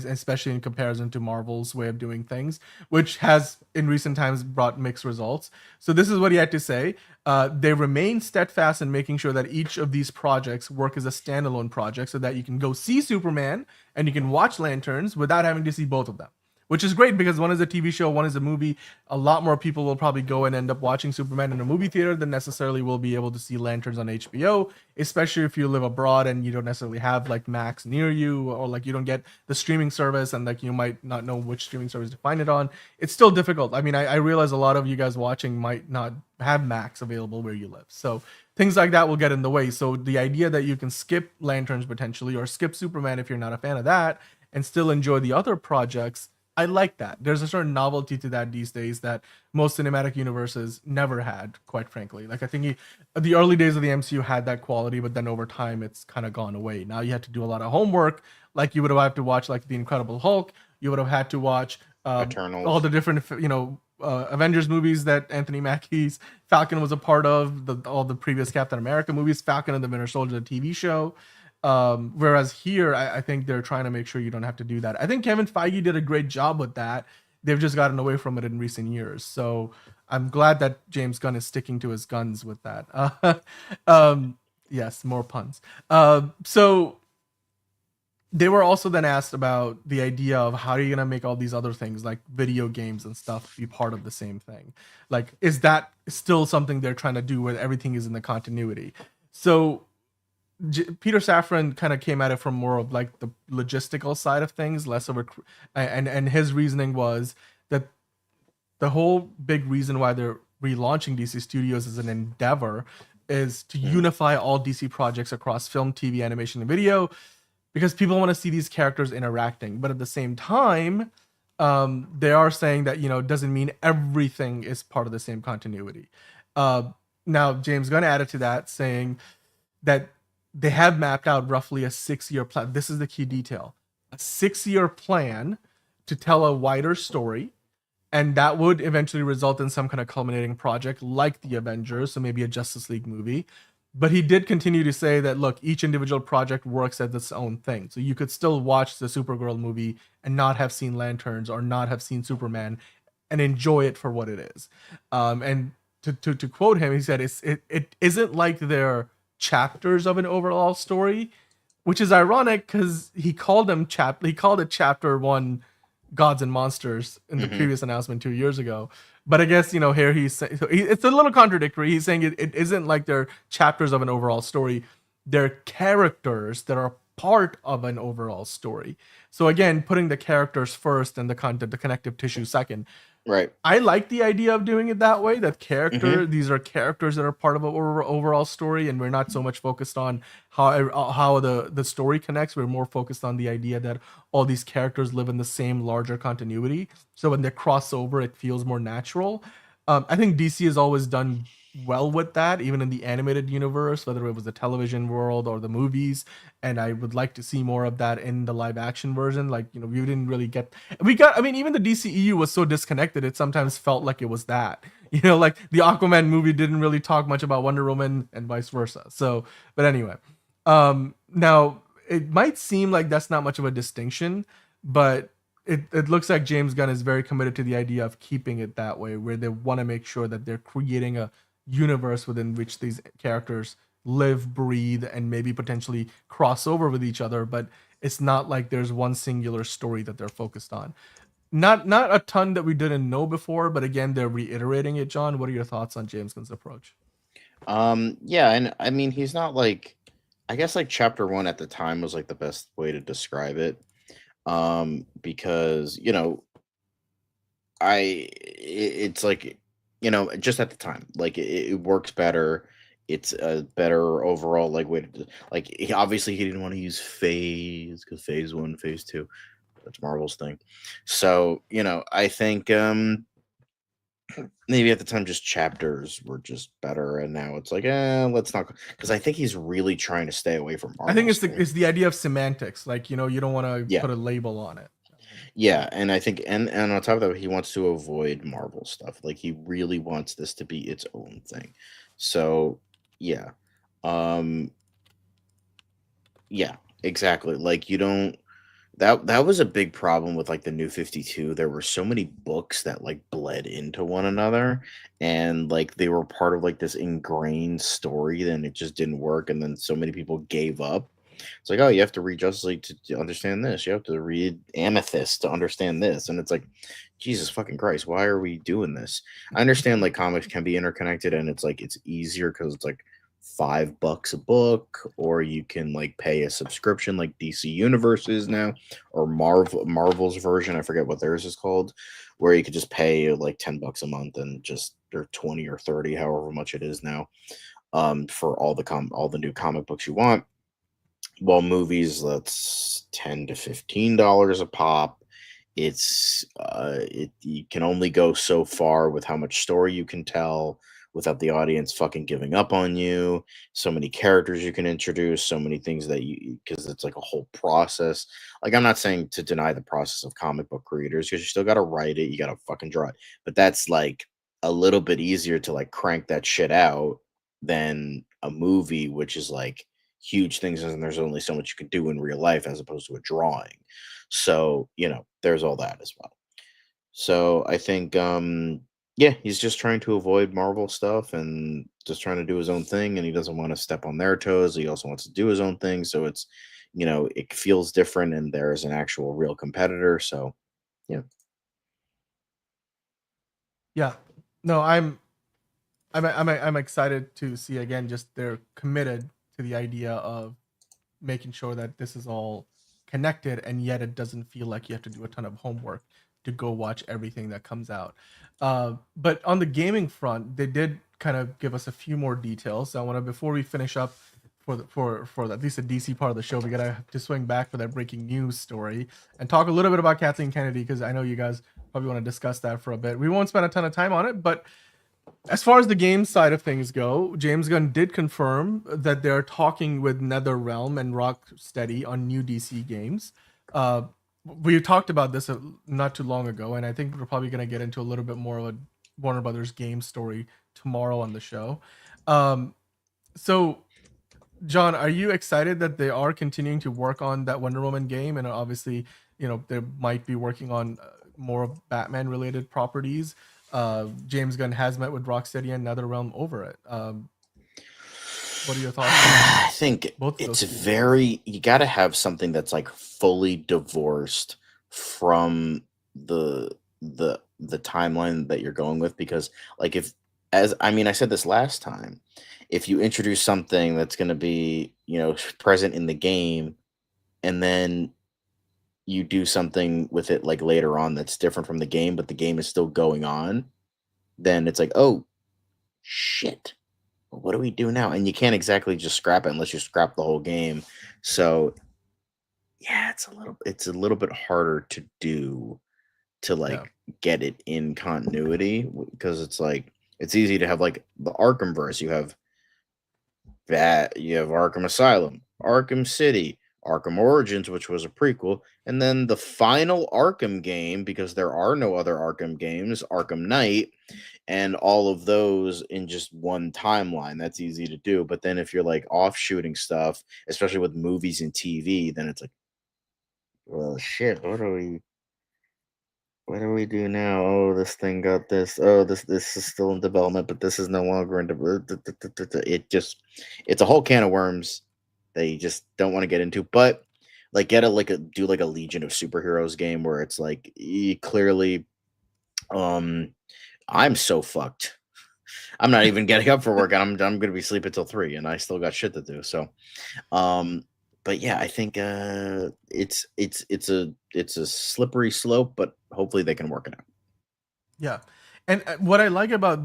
especially in comparison to Marvel's way of doing things, which has in recent times brought mixed results. So this is what he had to say. They remain steadfast in making sure that each of these projects work as a standalone project so that you can go see Superman and you can watch Lanterns without having to see both of them. Which is great because one is a TV show, one is a movie. A lot more people will probably go and end up watching Superman in a movie theater than necessarily will be able to see Lanterns on HBO, especially if you live abroad and you don't necessarily have like Max near you, or like you don't get the streaming service and like you might not know which streaming service to find it on. It's still difficult. I mean, I realize a lot of you guys watching might not have Max available where you live. So things like that will get in the way. So the idea that you can skip Lanterns potentially, or skip Superman if you're not a fan of that, and still enjoy the other projects, I like that. There's a certain novelty to that these days that most cinematic universes never had, quite frankly. Like I think the early days of the MCU had that quality, but then over time it's kind of gone away. Now you have to do a lot of homework. Like you would have had to watch like the Incredible Hulk. You would have had to watch Eternals. all the different Avengers movies that Anthony Mackie's Falcon was a part of. All the previous Captain America movies, Falcon and the Winter Soldier, the TV show. Whereas here, I think they're trying to make sure you don't have to do that. I think Kevin Feige did a great job with that. They've just gotten away from it in recent years. So I'm glad that James Gunn is sticking to his guns with that. Yes, more puns. So they were also then asked about the idea of how are you going to make all these other things like video games and stuff be part of the same thing? Like, is that still something they're trying to do where everything is in the continuity? So Peter Safran kind of came at it from more of like the logistical side of things, less of and his reasoning was that the whole big reason why they're relaunching DC Studios as an endeavor is to unify all DC projects across film, TV, animation, and video, because people want to see these characters interacting. But at the same time, they are saying that, it doesn't mean everything is part of the same continuity. Now, James Gunn added to that saying that they have mapped out roughly a 6-year plan. This is the key detail. A 6-year plan to tell a wider story. And that would eventually result in some kind of culminating project like the Avengers, so maybe a Justice League movie. But he did continue to say that, look, each individual project works as its own thing. So you could still watch the Supergirl movie and not have seen Lanterns or not have seen Superman and enjoy it for what it is. And to quote him, he said, it isn't like they're chapters of an overall story, which is ironic because he called it chapter 1 Gods and Monsters in the previous announcement 2 years ago. But I guess, here it's a little contradictory. He's saying it isn't like they're chapters of an overall story. They're characters that are part of an overall story. So again, putting the characters first and the content, the connective tissue second. Right. I like the idea of doing it that way. That Mhm. these are characters that are part of an overall story, and we're not so much focused on how the story connects. We're more focused on the idea that all these characters live in the same larger continuity. So when they cross over, it feels more natural. I think DC has always done well with that, even in the animated universe, whether it was the television world or the movies. And I would like to see more of that in the live action version. Like, you know, we didn't really get, I mean, even the DCEU was so disconnected, it sometimes felt like it was that. You know, like the Aquaman movie didn't really talk much about Wonder Woman and vice versa. So, but anyway, now it might seem like that's not much of a distinction, but it looks like James Gunn is very committed to the idea of keeping it that way, where they want to make sure that they're creating a universe within which these characters live, breathe, and maybe potentially cross over with each other, but it's not like there's one singular story that they're focused on. Not a ton that we didn't know before, but again, they're reiterating it. John, what are your thoughts on James Gunn's approach? Yeah, and I mean, he's not like, I guess like chapter 1 at the time was like the best way to describe it. Because, you know, it's like, you know, just at the time, like it works better. It's a better overall like way to like. Obviously, he didn't want to use phase because phase 1, phase 2, that's Marvel's thing. So, you know, I think maybe at the time just chapters were just better, and now it's like, let's not, because I think he's really trying to stay away from I think Marvel's thing. it's the idea of semantics. Like, you know, you don't want to Yeah. put a label on it. Yeah, and I think, and on top of that, he wants to avoid Marvel stuff. Like he really wants this to be its own thing. So, yeah. Um yeah, exactly. Like you don't, that was a big problem with like the New 52. There were so many books that like bled into one another, and like they were part of like this ingrained story, then it just didn't work, and then so many people gave up. It's like, oh, you have to read Justice League to understand this. You have to read Amethyst to understand this. And it's like, Jesus fucking Christ, why are we doing this? I understand like comics can be interconnected, and it's like it's easier because it's like $5 a book, or you can like pay a subscription like DC Universe is now, or Marvel's version, I forget what theirs is called, where you could just pay like $10 a month and just, or 20 or 30, however much it is now, for all the new comic books you want. Well, movies, that's $10 to $15 a pop. It's you can only go so far with how much story you can tell without the audience fucking giving up on you. So many characters you can introduce, so many things that you, because it's like a whole process. Like I'm not saying to deny the process of comic book creators, because you still got to write it, you got to fucking draw it, but that's like a little bit easier to like crank that shit out than a movie, which is like huge things, and there's only so much you can do in real life as opposed to a drawing. So, you know, there's all that as well. So I think yeah, he's just trying to avoid Marvel stuff and just trying to do his own thing, and he doesn't want to step on their toes. He also wants to do his own thing, so it's, you know, it feels different, and there's an actual real competitor. So yeah. Yeah. No, I'm excited to see again, just they're committed to the idea of making sure that this is all connected, and yet it doesn't feel like you have to do a ton of homework to go watch everything that comes out. But on the gaming front, they did kind of give us a few more details. So I want to, before we finish up for at least the DC part of the show, we gotta to swing back for that breaking news story and talk a little bit about Kathleen Kennedy, because I know you guys probably want to discuss that for a bit. We won't spend a ton of time on it, but as far as the game side of things go, James Gunn did confirm that they're talking with NetherRealm and Rocksteady on new DC games. We talked about this not too long ago, and I think we're probably going to get into a little bit more of a Warner Brothers game story tomorrow on the show. So, John, are you excited that they are continuing to work on that Wonder Woman game? And obviously, you know, they might be working on more Batman-related properties. James Gunn has met with Rocksteady and NetherRealm over it. What are your thoughts? I think it's very, you got to have something that's like fully divorced from the timeline that you're going with, because like if, as I mean, I said this last time, if you introduce something that's going to be, you know, present in the game and then you do something with it like later on that's different from the game, but the game is still going on, then it's like, oh shit, what do we do now? And you can't exactly just scrap it unless you scrap the whole game. So yeah, it's a little bit harder to do to Yeah. like get it in continuity because it's like it's easy to have like the Arkham verse. You have Arkham Asylum, Arkham City, Arkham Origins, which was a prequel, and then the final Arkham game, because there are no other Arkham games, Arkham Knight, and all of those in just one timeline. That's easy to do. But then if you're like offshooting stuff, especially with movies and TV, then it's like, well, shit, what do we do now? Oh, this thing got this. Oh, this is still in development, but this is no longer in development. It's a whole can of worms that you just don't want to get into. But like do like a Legion of Superheroes game where it's like clearly, I'm so fucked. I'm not even getting up for work, and I'm gonna be sleeping till 3, and I still got shit to do. So, but yeah, I think it's a slippery slope, but hopefully they can work it out. Yeah. And what I like about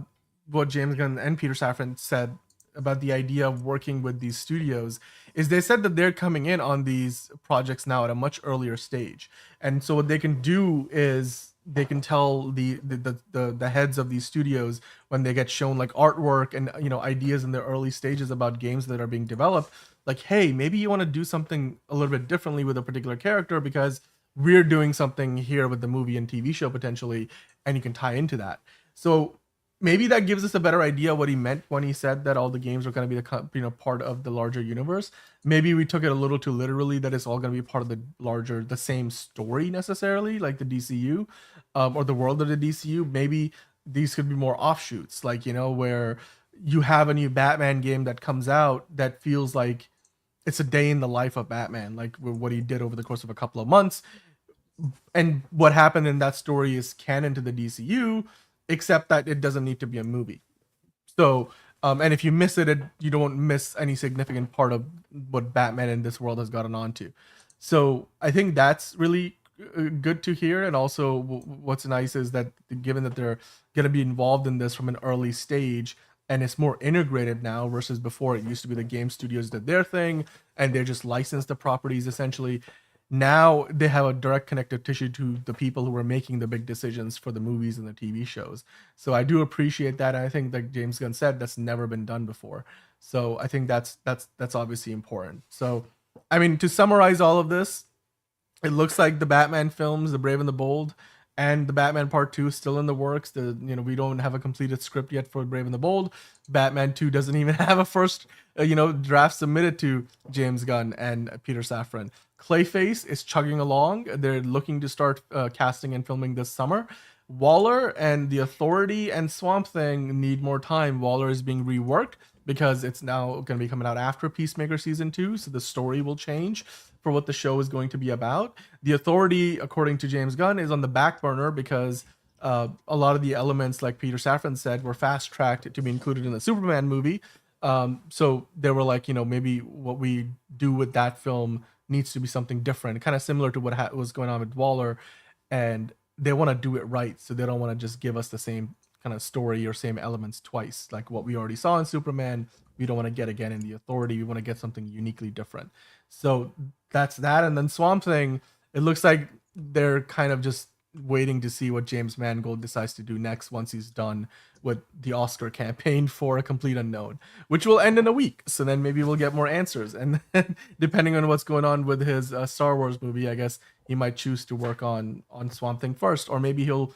what James Gunn and Peter Safran said about the idea of working with these studios is they said that they're coming in on these projects now at a much earlier stage. And so what they can do is they can tell the heads of these studios when they get shown like artwork and ideas in the early stages about games that are being developed, like, hey, maybe you want to do something a little bit differently with a particular character because we're doing something here with the movie and TV show potentially, and you can tie into that. So maybe that gives us a better idea what he meant when he said that all the games are going to be part of the larger universe. Maybe we took it a little too literally that it's all going to be part of the same story necessarily, like the DCU, or the world of the DCU. Maybe these could be more offshoots, like where you have a new Batman game that comes out that feels like it's a day in the life of Batman, like what he did over the course of a couple of months. And what happened in that story is canon to the DCU, except that it doesn't need to be a movie. So, and if you miss it, you don't miss any significant part of what Batman in this world has gotten onto. So I think that's really good to hear. And also, what's nice is that given that they're going to be involved in this from an early stage, and it's more integrated now versus before it used to be the game studios did their thing and they just licensed the properties essentially. Now they have a direct connective tissue to the people who are making the big decisions for the movies and the TV shows. So I do appreciate that. And I think, like James Gunn said, that's never been done before. So I think that's obviously important. So I mean, to summarize all of this, it looks like the Batman films, The Brave and the Bold, and the Batman Part 2 is still in the works. We don't have a completed script yet for Brave and the Bold. Batman 2 doesn't even have a first draft submitted to James Gunn and Peter Safran. Clayface is chugging along. They're looking to start casting and filming this summer. Waller and The Authority and Swamp Thing need more time. Waller is being reworked because it's now going to be coming out after Peacemaker season 2, so the story will change for what the show is going to be about. The Authority, according to James Gunn, is on the back burner because a lot of the elements, like Peter Safran said, were fast tracked to be included in the Superman movie. So they were like, maybe what we do with that film needs to be something different, kind of similar to what was going on with Waller, and they want to do it right, so they don't want to just give us the same kind of story or same elements twice, like what we already saw in Superman. We don't want to get again in The Authority. We want to get something uniquely different. So that's that. And then Swamp Thing, it looks like they're kind of just waiting to see what James Mangold decides to do next once he's done with the Oscar campaign for A Complete Unknown, which will end in a week. So then maybe we'll get more answers. And then, depending on what's going on with his Star Wars movie, I guess he might choose to work on Swamp Thing first, or maybe he'll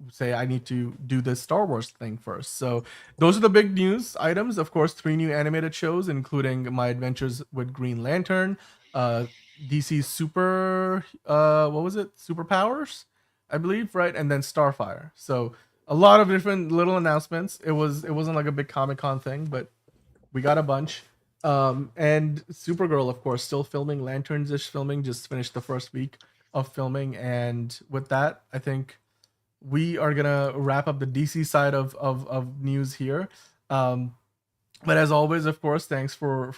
say, I need to do this Star Wars thing first. So those are the big news items. Of course, 3 new animated shows, including My Adventures with Green Lantern, DC Super, what was it? Superpowers, I believe, right? And then Starfire. So a lot of different little announcements. It wasn't like a big Comic-Con thing, but we got a bunch. And Supergirl, of course, still filming. Lanterns-ish filming, just finished the first week of filming. And with that, I think we are gonna wrap up the DC side of news here. But as always, of course, thanks for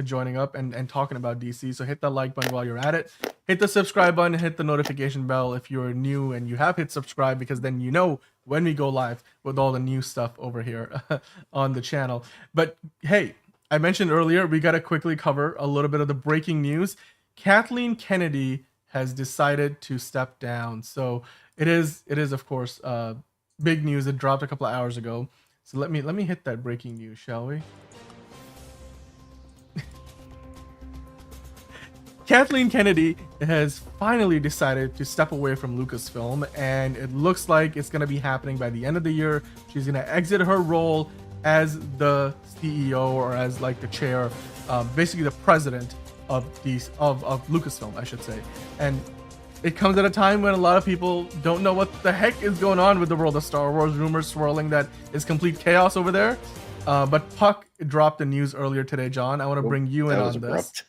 joining up and talking about DC. So hit that like button while you're at it. Hit the subscribe button, hit the notification bell if you're new and you have hit subscribe, because then you know when we go live with all the new stuff over here on the channel. But hey, I mentioned earlier, we got to quickly cover a little bit of the breaking news. Kathleen Kennedy has decided to step down. So it is of course big news. It dropped a couple of hours ago. So let me hit that breaking news, shall we? Kathleen Kennedy has finally decided to step away from Lucasfilm, and it looks like it's going to be happening by the end of the year. She's going to exit her role as the CEO, or as like the chair, basically the president of Lucasfilm, I should say. And it comes at a time when a lot of people don't know what the heck is going on with the world of Star Wars. Rumors swirling that it's complete chaos over there. But Puck dropped the news earlier today, John. I want to bring you in on this.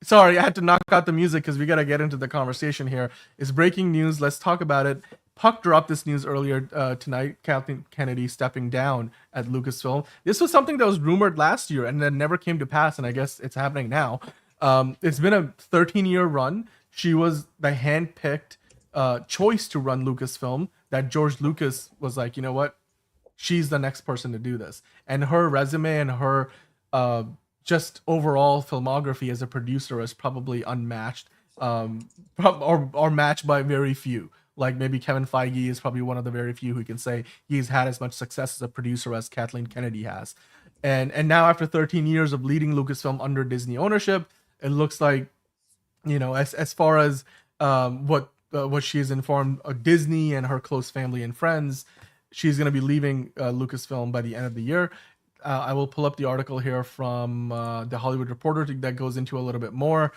Sorry, I had to knock out the music because we got to get into the conversation here. It's breaking news. Let's talk about it. Puck dropped this news earlier tonight. Kathleen Kennedy stepping down at Lucasfilm. This was something that was rumored last year and then never came to pass, and I guess it's happening now. It's been a 13-year run. She was the hand-picked choice to run Lucasfilm, that George Lucas was like, you know what? She's the next person to do this. And her resume and her just overall filmography as a producer is probably unmatched, or matched by very few. Like maybe Kevin Feige is probably one of the very few who can say he's had as much success as a producer as Kathleen Kennedy has. And now after 13 years of leading Lucasfilm under Disney ownership, it looks like, you know, as far as what she has informed Disney and her close family and friends, she's going to be leaving Lucasfilm by the end of the year. I will pull up the article here from the Hollywood Reporter that goes into a little bit more.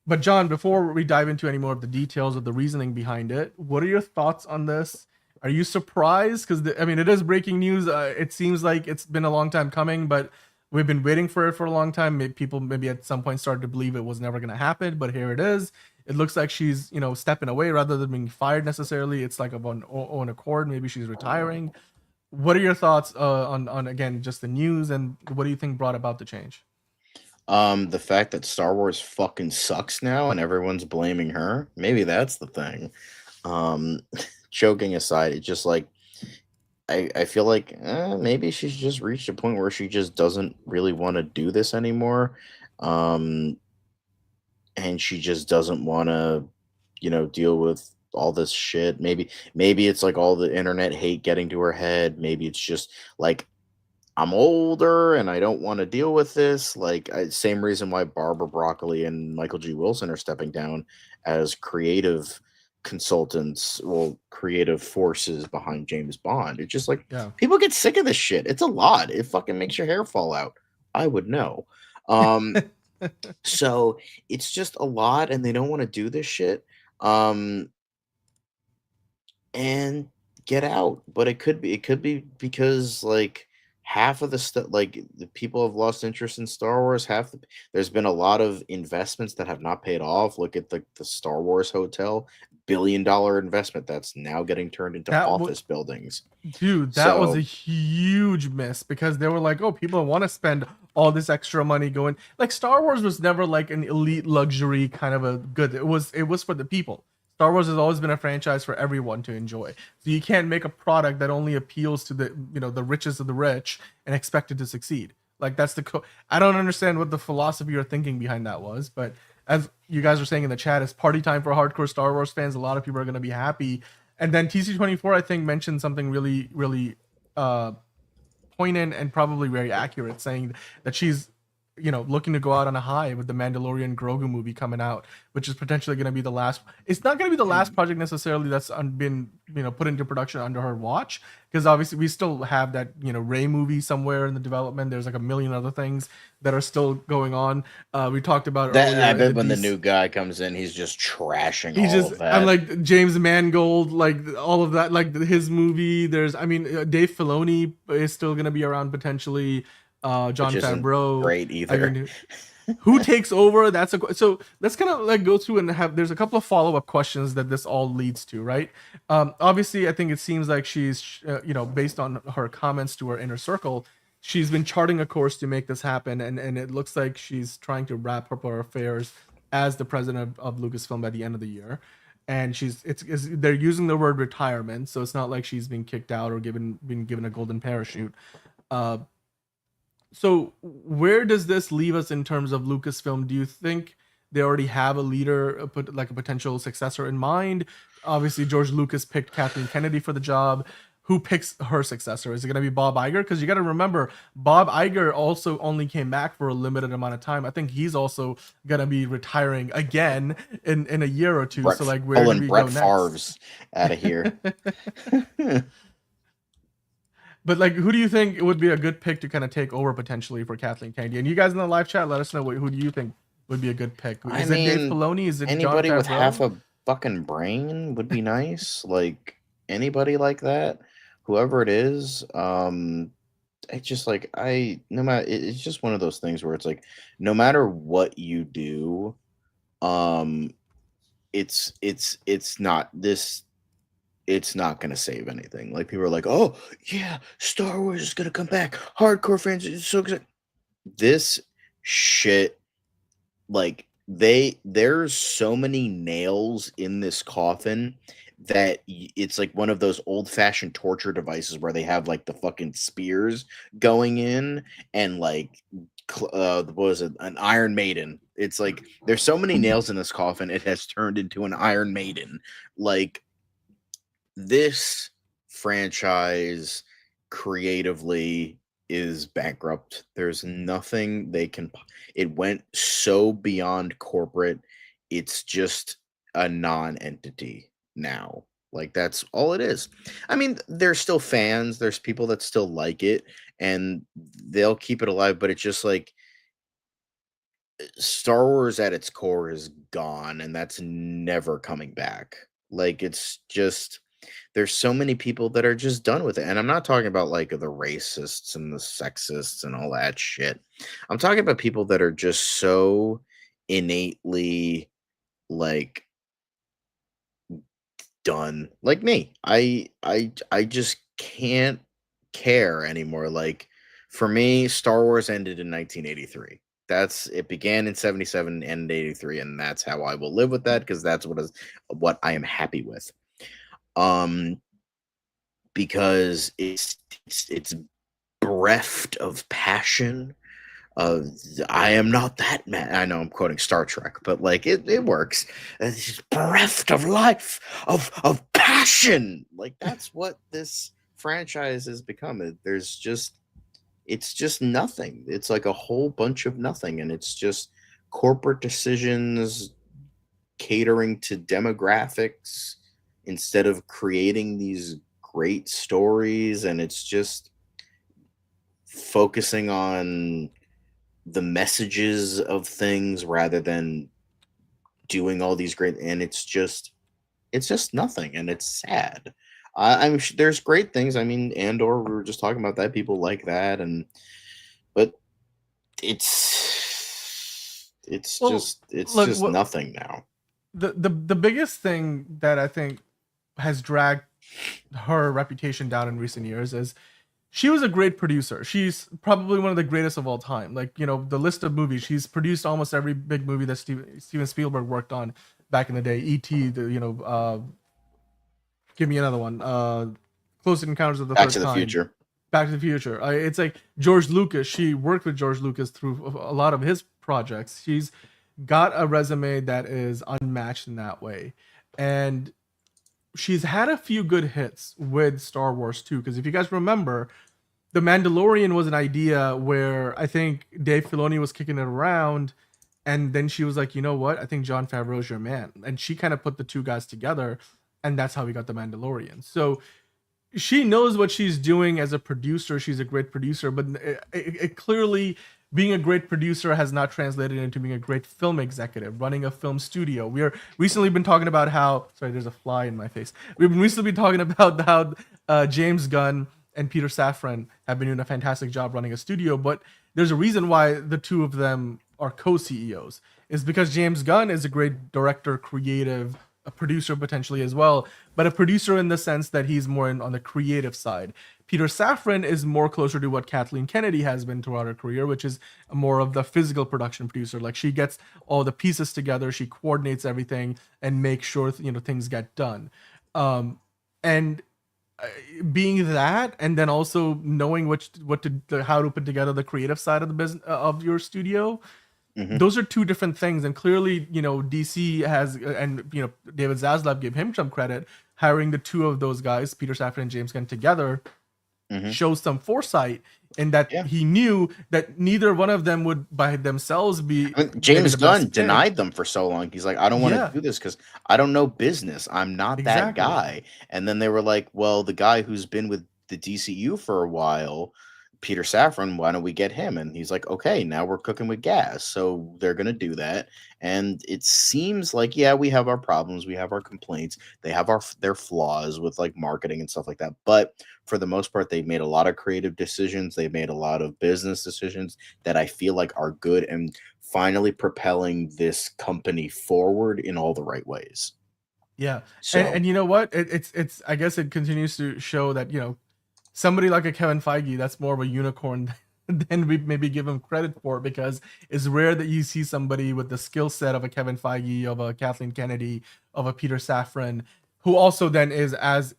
But John, before we dive into any more of the details of the reasoning behind it, what are your thoughts on this? Are you surprised? Because I mean, it is breaking news. It seems like it's been a long time coming, but we've been waiting for it for a long time. People maybe at some point started to believe it was never going to happen, but here it is. It looks like she's, you know, stepping away rather than being fired necessarily. It's like of own accord. Maybe she's retiring. What are your thoughts on again, just the news, and what do you think brought about the change? The fact that Star Wars fucking sucks now and everyone's blaming her. Maybe that's the thing. Joking aside, it's just like I feel like maybe she's just reached a point where she just doesn't really want to do this anymore. And she just doesn't want to, you know, deal with all this shit. Maybe it's like all the internet hate getting to her head. Maybe it's just like, I'm older and I don't want to deal with this. Like, same reason why Barbara Broccoli and Michael G. Wilson are stepping down as creative consultants, well, creative forces behind James Bond. It's just like, people get sick of this shit. It's a lot. It fucking makes your hair fall out. I would know. So it's just a lot, and they don't want to do this shit. And get out. But it could be because like half of the stuff, like the people have lost interest in Star Wars. There's been a lot of investments that have not paid off. Look at the Star Wars hotel, $1 billion investment that's now getting turned into office buildings. Dude, that was a huge miss, because they were like, oh, people want to spend all this extra money going. Like, Star Wars was never like an elite luxury kind of a good. It was for the people. Star Wars has always been a franchise for everyone to enjoy. So you can't make a product that only appeals to the, you know, the richest of the rich and expect it to succeed. Like, that's I don't understand what the philosophy or thinking behind that was, but as you guys are saying in the chat, it's party time for hardcore Star Wars fans. A lot of people are going to be happy. And then TC24, I think, mentioned something really, really poignant and probably very accurate, saying that she's, you know, looking to go out on a high with the Mandalorian Grogu movie coming out, which is potentially going to be the last. It's not going to be the last project necessarily that's been, you know, put into production under her watch, because obviously we still have that, you know, Rey movie somewhere in the development. There's like a million other things that are still going on. We talked about that. I bet when the new guy comes in, he's just trashing. Of that. I'm like James Mangold, like all of that, like his movie. There's, I mean, Dave Filoni is still going to be around potentially. John Favreau, great either. I mean, who takes over? So let's kind of like go through and there's a couple of follow-up questions that this all leads to, right? Obviously, I think it seems like she's, you know, based on her comments to her inner circle, she's been charting a course to make this happen, and it looks like she's trying to wrap up her affairs as the president of Lucasfilm by the end of the year. And they're using the word retirement, so it's not like she's been kicked out or been given a golden parachute. So where does this leave us in terms of Lucasfilm? Do you think they already have a leader, like a potential successor in mind? Obviously, George Lucas picked Kathleen Kennedy for the job. Who picks her successor? Is it going to be Bob Iger? Because you got to remember, Bob Iger also only came back for a limited amount of time. I think he's also going to be retiring again in a year or two. So like, where do we go next? Favre's out of here. But like, who do you think would be a good pick to kind of take over potentially for Kathleen Kennedy? And you guys in the live chat, let us know who do you think would be a good pick? Is it Dave Filoni? Is it anybody Jon with Favreau? half a fucking brain would be nice? Like anybody like that, whoever it is. It's just like it's just one of those things where it's like no matter what you do, it's not this. It's not going to save anything. Like people are like, oh yeah, Star Wars is going to come back. Hardcore fans are so excited. This shit, like there's so many nails in this coffin that it's like one of those old-fashioned torture devices where they have like the fucking spears going in and like what was it, an Iron Maiden. It's like there's so many nails in this coffin, it has turned into an Iron Maiden. Like this franchise creatively is bankrupt. There's nothing they can. It went so beyond corporate. It's just a non-entity now. Like that's all it is. I mean, there's still fans. There's people that still like it, and they'll keep it alive. But it's just like Star Wars at its core is gone, and that's never coming back. Like it's just. There's so many people that are just done with it. And I'm not talking about like the racists and the sexists and all that shit. I'm talking about people that are just so innately like done. Like me. I just can't care anymore. Like for me, Star Wars ended in 1983. It began in 77 and ended in 83, and that's how I will live with that because that's what I am happy with. Because it's bereft of passion. I am not that man. I know I'm quoting Star Trek, but like it works. It's just bereft of life, of passion. Like that's what this franchise has become. It's just nothing. It's like a whole bunch of nothing, and it's just corporate decisions catering to demographics instead of creating these great stories, and it's just focusing on the messages of things rather than doing all these great, and it's just nothing, and it's sad. I'm sure there's great things. I mean, Andor, we were just talking about that. People like that, but it's just nothing now. The biggest thing that I think has dragged her reputation down in recent years is she was a great producer. She's probably one of the greatest of all time. Like, you know, the list of movies, she's produced almost every big movie that Steven Spielberg worked on back in the day. E.T., give me another one. Close Encounters of the Third Kind. Back to the Future. It's like George Lucas. She worked with George Lucas through a lot of his projects. She's got a resume that is unmatched in that way. And she's had a few good hits with Star Wars too, because if you guys remember, The Mandalorian was an idea where I think Dave Filoni was kicking it around, and then she was like, you know what, I think Jon Favreau's your man, and she kind of put the two guys together, and that's how we got The Mandalorian. So she knows what she's doing as a producer. She's a great producer, but it clearly, being a great producer has not translated into being a great film executive, running a film studio. We are recently been talking about how, sorry, there's a fly in my face. We've recently been talking about how James Gunn and Peter Safran have been doing a fantastic job running a studio, but there's a reason why the two of them are co-CEOs. Is because James Gunn is a great director, creative, a producer potentially as well, but a producer in the sense that he's more on the creative side. Peter Safran is more closer to what Kathleen Kennedy has been throughout her career, which is more of the physical production producer. Like she gets all the pieces together, she coordinates everything and makes sure things get done. And being that, and then also knowing how to put together the creative side of the business of your studio. Those are two different things, and clearly, DC has, and David Zaslav gave him some credit, hiring the two of those guys, Peter Safran and James Gunn, together, shows some foresight in that he knew that neither one of them would by themselves be. James Gunn denied them for so long. He's like, I don't want to do this because I don't know business. I'm not that guy. And then they were like, well, the guy who's been with the DCU for a while, Peter Safran, why don't we get him? And he's like, okay, now we're cooking with gas. So they're going to do that. And it seems like, we have our problems. We have our complaints. They have their flaws with like marketing and stuff like that. But for the most part, they've made a lot of creative decisions. They've made a lot of business decisions that I feel like are good and finally propelling this company forward in all the right ways. Yeah. So, and you know what? It's I guess it continues to show that, somebody like a Kevin Feige, that's more of a unicorn than we maybe give him credit for, because it's rare that you see somebody with the skill set of a Kevin Feige, of a Kathleen Kennedy, of a Peter Safran, who also then is as,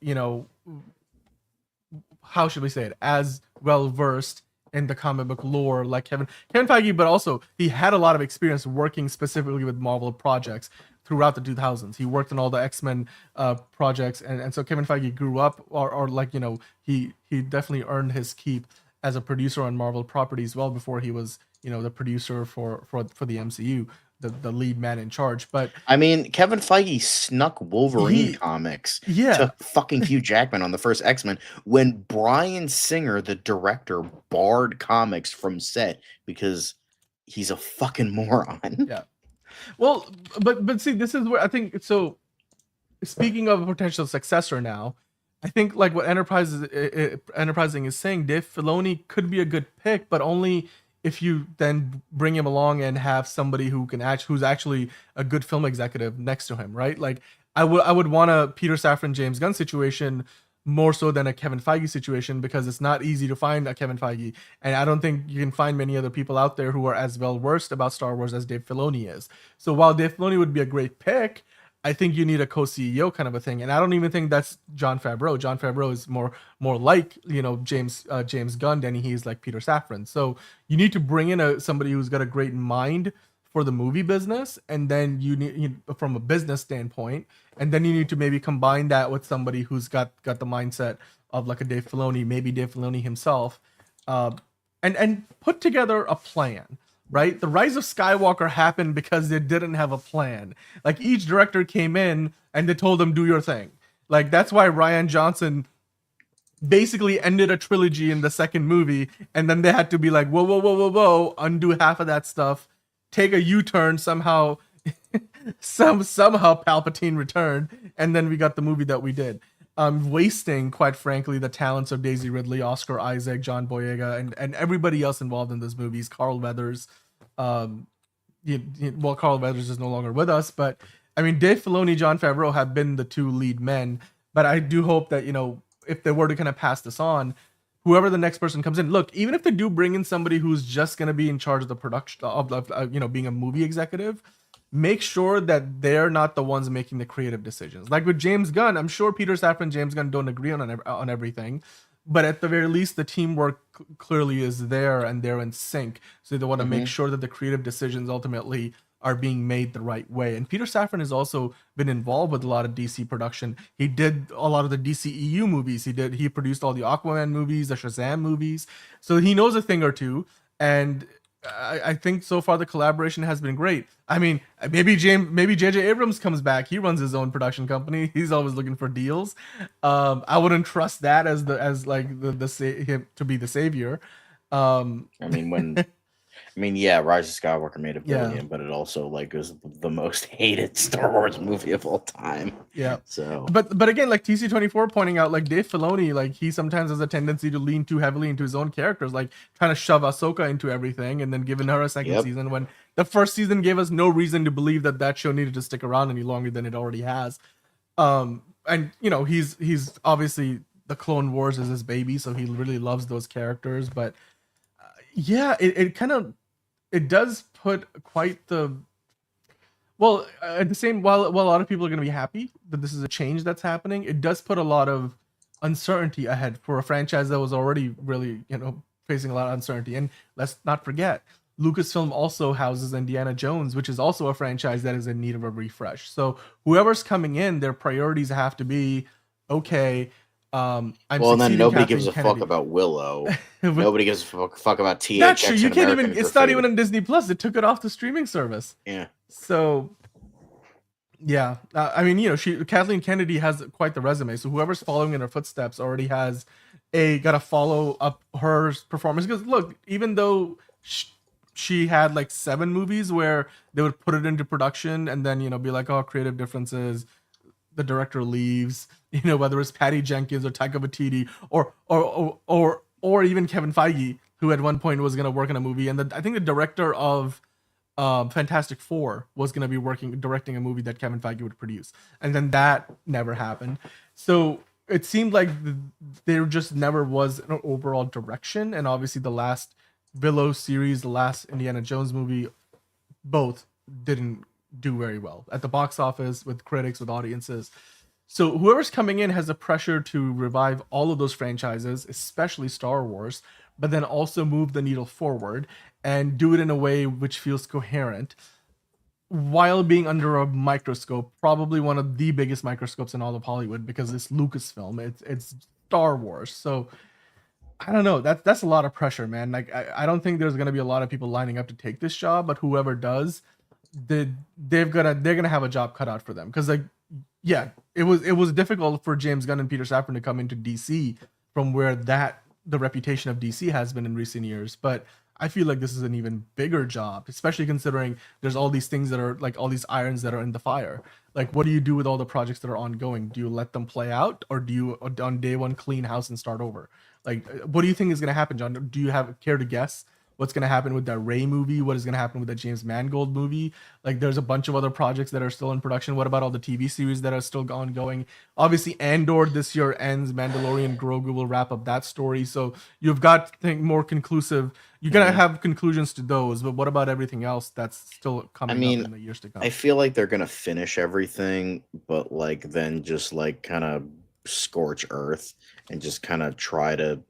how should we say it, as well versed in the comic book lore like Kevin Feige, but also he had a lot of experience working specifically with Marvel projects throughout the 2000s. He worked on all the X-Men projects, and so Kevin Feige grew up, or like, he definitely earned his keep as a producer on Marvel properties well before he was, the producer for the MCU, the lead man in charge. But I mean, Kevin Feige snuck Wolverine comics to fucking Hugh Jackman on the first X-Men when Bryan Singer, the director, barred comics from set because he's a fucking moron. Yeah. Well, but see, this is where I think, so speaking of a potential successor now, I think like what Enterprising is saying, Dave Filoni could be a good pick, but only if you then bring him along and have somebody who's actually a good film executive next to him, right? Like I would want a Peter Safran, James Gunn situation more so than a Kevin Feige situation, because it's not easy to find a Kevin Feige, and I don't think you can find many other people out there who are as well versed about Star Wars as Dave Filoni is. So while Dave Filoni would be a great pick, I think you need a co-CEO kind of a thing, and I don't even think that's Jon Favreau. Jon Favreau is more like James Gunn than he's like Peter Safran. So you need to bring in somebody who's got a great mind for the movie business, and then you need from a business standpoint, and then you need to maybe combine that with somebody who's got the mindset of like a Dave Filoni, maybe Dave Filoni himself, and put together a plan. Right? The Rise of Skywalker happened because they didn't have a plan. Like each director came in and they told them, do your thing. Like that's why Rian Johnson basically ended a trilogy in the second movie, and then they had to be like, whoa, undo half of that stuff, take a U-turn somehow, somehow Palpatine returned, and then we got the movie that we did. Wasting, quite frankly, the talents of Daisy Ridley, Oscar Isaac, John Boyega, and everybody else involved in those movies. Carl Weathers. Carl Weathers is no longer with us, but I mean, Dave Filoni, Jon Favreau have been the two lead men. But I do hope that, if they were to kind of pass this on, whoever the next person comes in, look, even if they do bring in somebody who's just going to be in charge of the production of being a movie executive, make sure that they're not the ones making the creative decisions. Like with James Gunn, I'm sure Peter Safran and James Gunn don't agree on everything, but at the very least, the teamwork clearly is there and they're in sync. So they want to make sure that the creative decisions ultimately are being made the right way. And Peter Safran has also been involved with a lot of DC production. He did a lot of the DCEU movies. He produced all the Aquaman movies, the Shazam movies. So he knows a thing or two. And I think so far the collaboration has been great. I mean, maybe J.J. Abrams comes back. He runs his own production company. He's always looking for deals. I wouldn't trust that as him to be the savior. Rise of Skywalker made $1 billion, but it also was the most hated Star Wars movie of all time. Yeah. So, but again, like TC24 pointing out, like Dave Filoni, like he sometimes has a tendency to lean too heavily into his own characters, like trying to shove Ahsoka into everything, and then giving her a second season when the first season gave us no reason to believe that show needed to stick around any longer than it already has. And he's obviously the Clone Wars is his baby, so he really loves those characters. But yeah, it kind of it does put quite the well at the same while a lot of people are going to be happy that this is a change that's happening, it does put a lot of uncertainty ahead for a franchise that was already really facing a lot of uncertainty. And let's not forget, Lucasfilm also houses Indiana Jones, which is also a franchise that is in need of a refresh. So whoever's coming in, their priorities have to be okay. I'm well, and then succeeding nobody Kathleen gives a Kennedy. fuck about Willow. Nobody gives a fuck about THX. That's true. You and can't American even. It's not Graffiti. even on Disney Plus. It took it off the streaming service. Yeah. So, yeah. I mean, Kathleen Kennedy has quite the resume. So whoever's following in her footsteps already has got to follow up her performance. Because look, even though she had like 7 movies where they would put it into production and then be like, oh, creative differences, the director leaves, whether it's Patty Jenkins or Taika Waititi or even Kevin Feige, who at one point was going to work in a movie, and I think the director of Fantastic Four was going to be directing a movie that Kevin Feige would produce, and then that never happened. So it seemed like there just never was an overall direction, and obviously the last Willow series, the last Indiana Jones movie, both didn't do very well at the box office, with critics, with audiences. So whoever's coming in has the pressure to revive all of those franchises, especially Star Wars, but then also move the needle forward and do it in a way which feels coherent while being under a microscope, probably one of the biggest microscopes in all of Hollywood, because it's Lucasfilm, it's Star Wars. So I don't know. That's a lot of pressure, man. Like I don't think there's gonna be a lot of people lining up to take this job, but whoever does, they're gonna have a job cut out for them. Because yeah, it was difficult for James Gunn and Peter Safran to come into DC from where the reputation of DC has been in recent years. But I feel like this is an even bigger job, especially considering there's all these things that are like all these irons that are in the fire. Like, what do you do with all the projects that are ongoing? Do you let them play out, or do you on day one clean house and start over? Like, what do you think is going to happen, John? Do you care to guess what's going to happen with that Ray movie? What is going to happen with the James Mangold movie? Like, there's a bunch of other projects that are still in production. What about all the TV series that are still ongoing? Obviously, Andor this year ends. Mandalorian Grogu will wrap up that story. So you've got, I think, more conclusive. You're going to have conclusions to those. But what about everything else that's still coming up in the years to come? I feel like they're going to finish everything, but then just kind of scorch earth and just kind of try to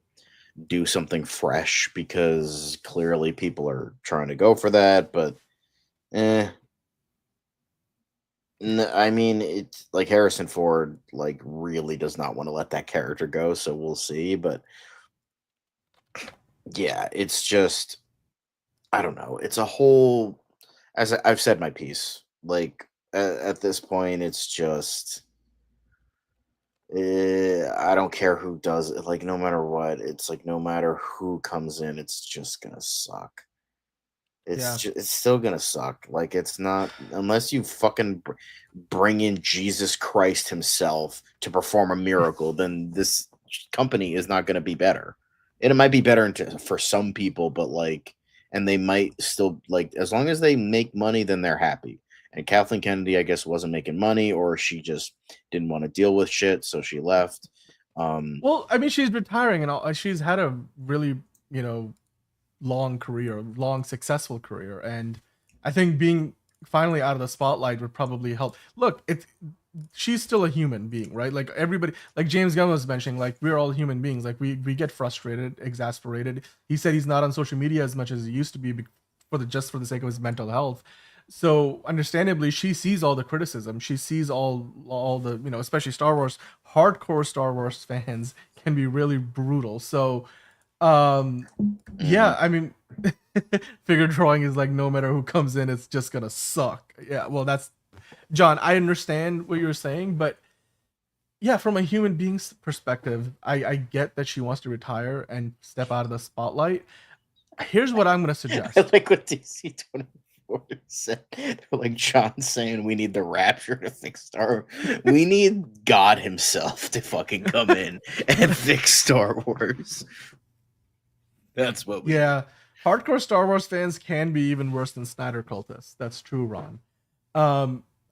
do something fresh, because clearly people are trying to go for that. But I mean, it's like Harrison Ford really does not want to let that character go, so we'll see. But yeah, it's just, I don't know, it's a whole, as I've said my piece, at this point it's just I don't care who does it. No matter what, it's no matter who comes in, it's just gonna suck. It's still gonna suck. It's not, unless you fucking bring in Jesus Christ himself to perform a miracle, then this company is not gonna be better. It might be better for some people, but and they might still as long as they make money, then they're happy. And Kathleen Kennedy, I guess, wasn't making money, or she just didn't want to deal with shit, so she left. Well, I mean, she's retiring, and she's had a really, long career, long successful career, and I think being finally out of the spotlight would probably help. Look, she's still a human being, right? Like everybody, like James Gunn was mentioning, we're all human beings. We get frustrated, exasperated. He said he's not on social media as much as he used to be for the sake of his mental health. So understandably, she sees all the criticism. She sees all the, especially Star Wars, hardcore Star Wars fans can be really brutal. So, yeah, I mean, figure drawing is no matter who comes in, it's just gonna suck. Yeah, well, that's John. I understand what you're saying, but yeah, from a human being's perspective, I get that she wants to retire and step out of the spotlight. Here's what I'm gonna suggest. I like what DC24 said. They're John saying we need the Rapture to fix Star Wars. We need God himself to fucking come in and fix Star Wars. That's what we need. Hardcore Star Wars fans can be even worse than Snyder cultists. That's true, Ron.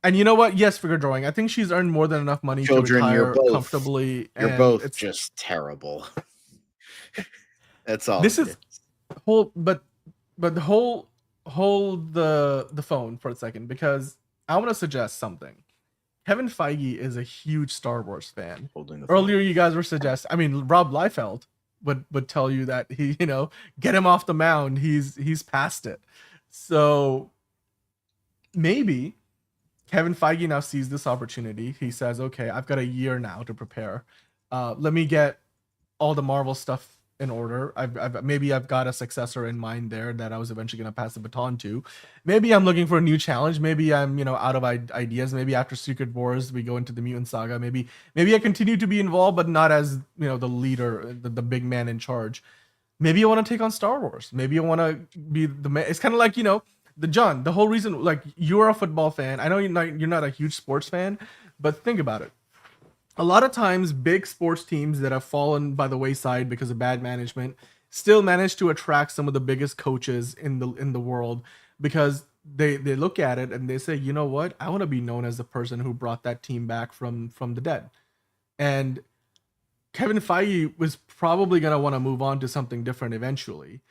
And you know what? Yes, figure drawing. I think she's earned more than enough money Children, to you're retire both comfortably. you're And both it's just terrible. That's all. this it is whole, but the whole hold the phone for a second because I want to suggest something. Kevin Feige is a huge Star Wars fan. Holding the Earlier, phone. you guys were suggesting. I mean, Rob Liefeld would tell you that he, get him off the mound. He's past it. So maybe Kevin Feige now sees this opportunity. He says, "Okay, I've got a year now to prepare. Let me get all the Marvel stuff in order. I've got a successor in mind there that I was eventually going to pass the baton to. Maybe I'm looking for a new challenge. Maybe I'm out of ideas. Maybe after Secret Wars we go into the Mutant Saga. Maybe I continue to be involved, but not as the leader, the big man in charge. Maybe I want to take on Star Wars. Maybe I want to be the man. It's kind of like the John. The whole reason, like, you're a football fan. I know you're not a huge sports fan, but think about it. A lot of times big sports teams that have fallen by the wayside because of bad management still manage to attract some of the biggest coaches in the world because they look at it and they say, you know what, I want to be known as the person who brought that team back from the dead. And Kevin Feige was probably going to want to move on to something different eventually.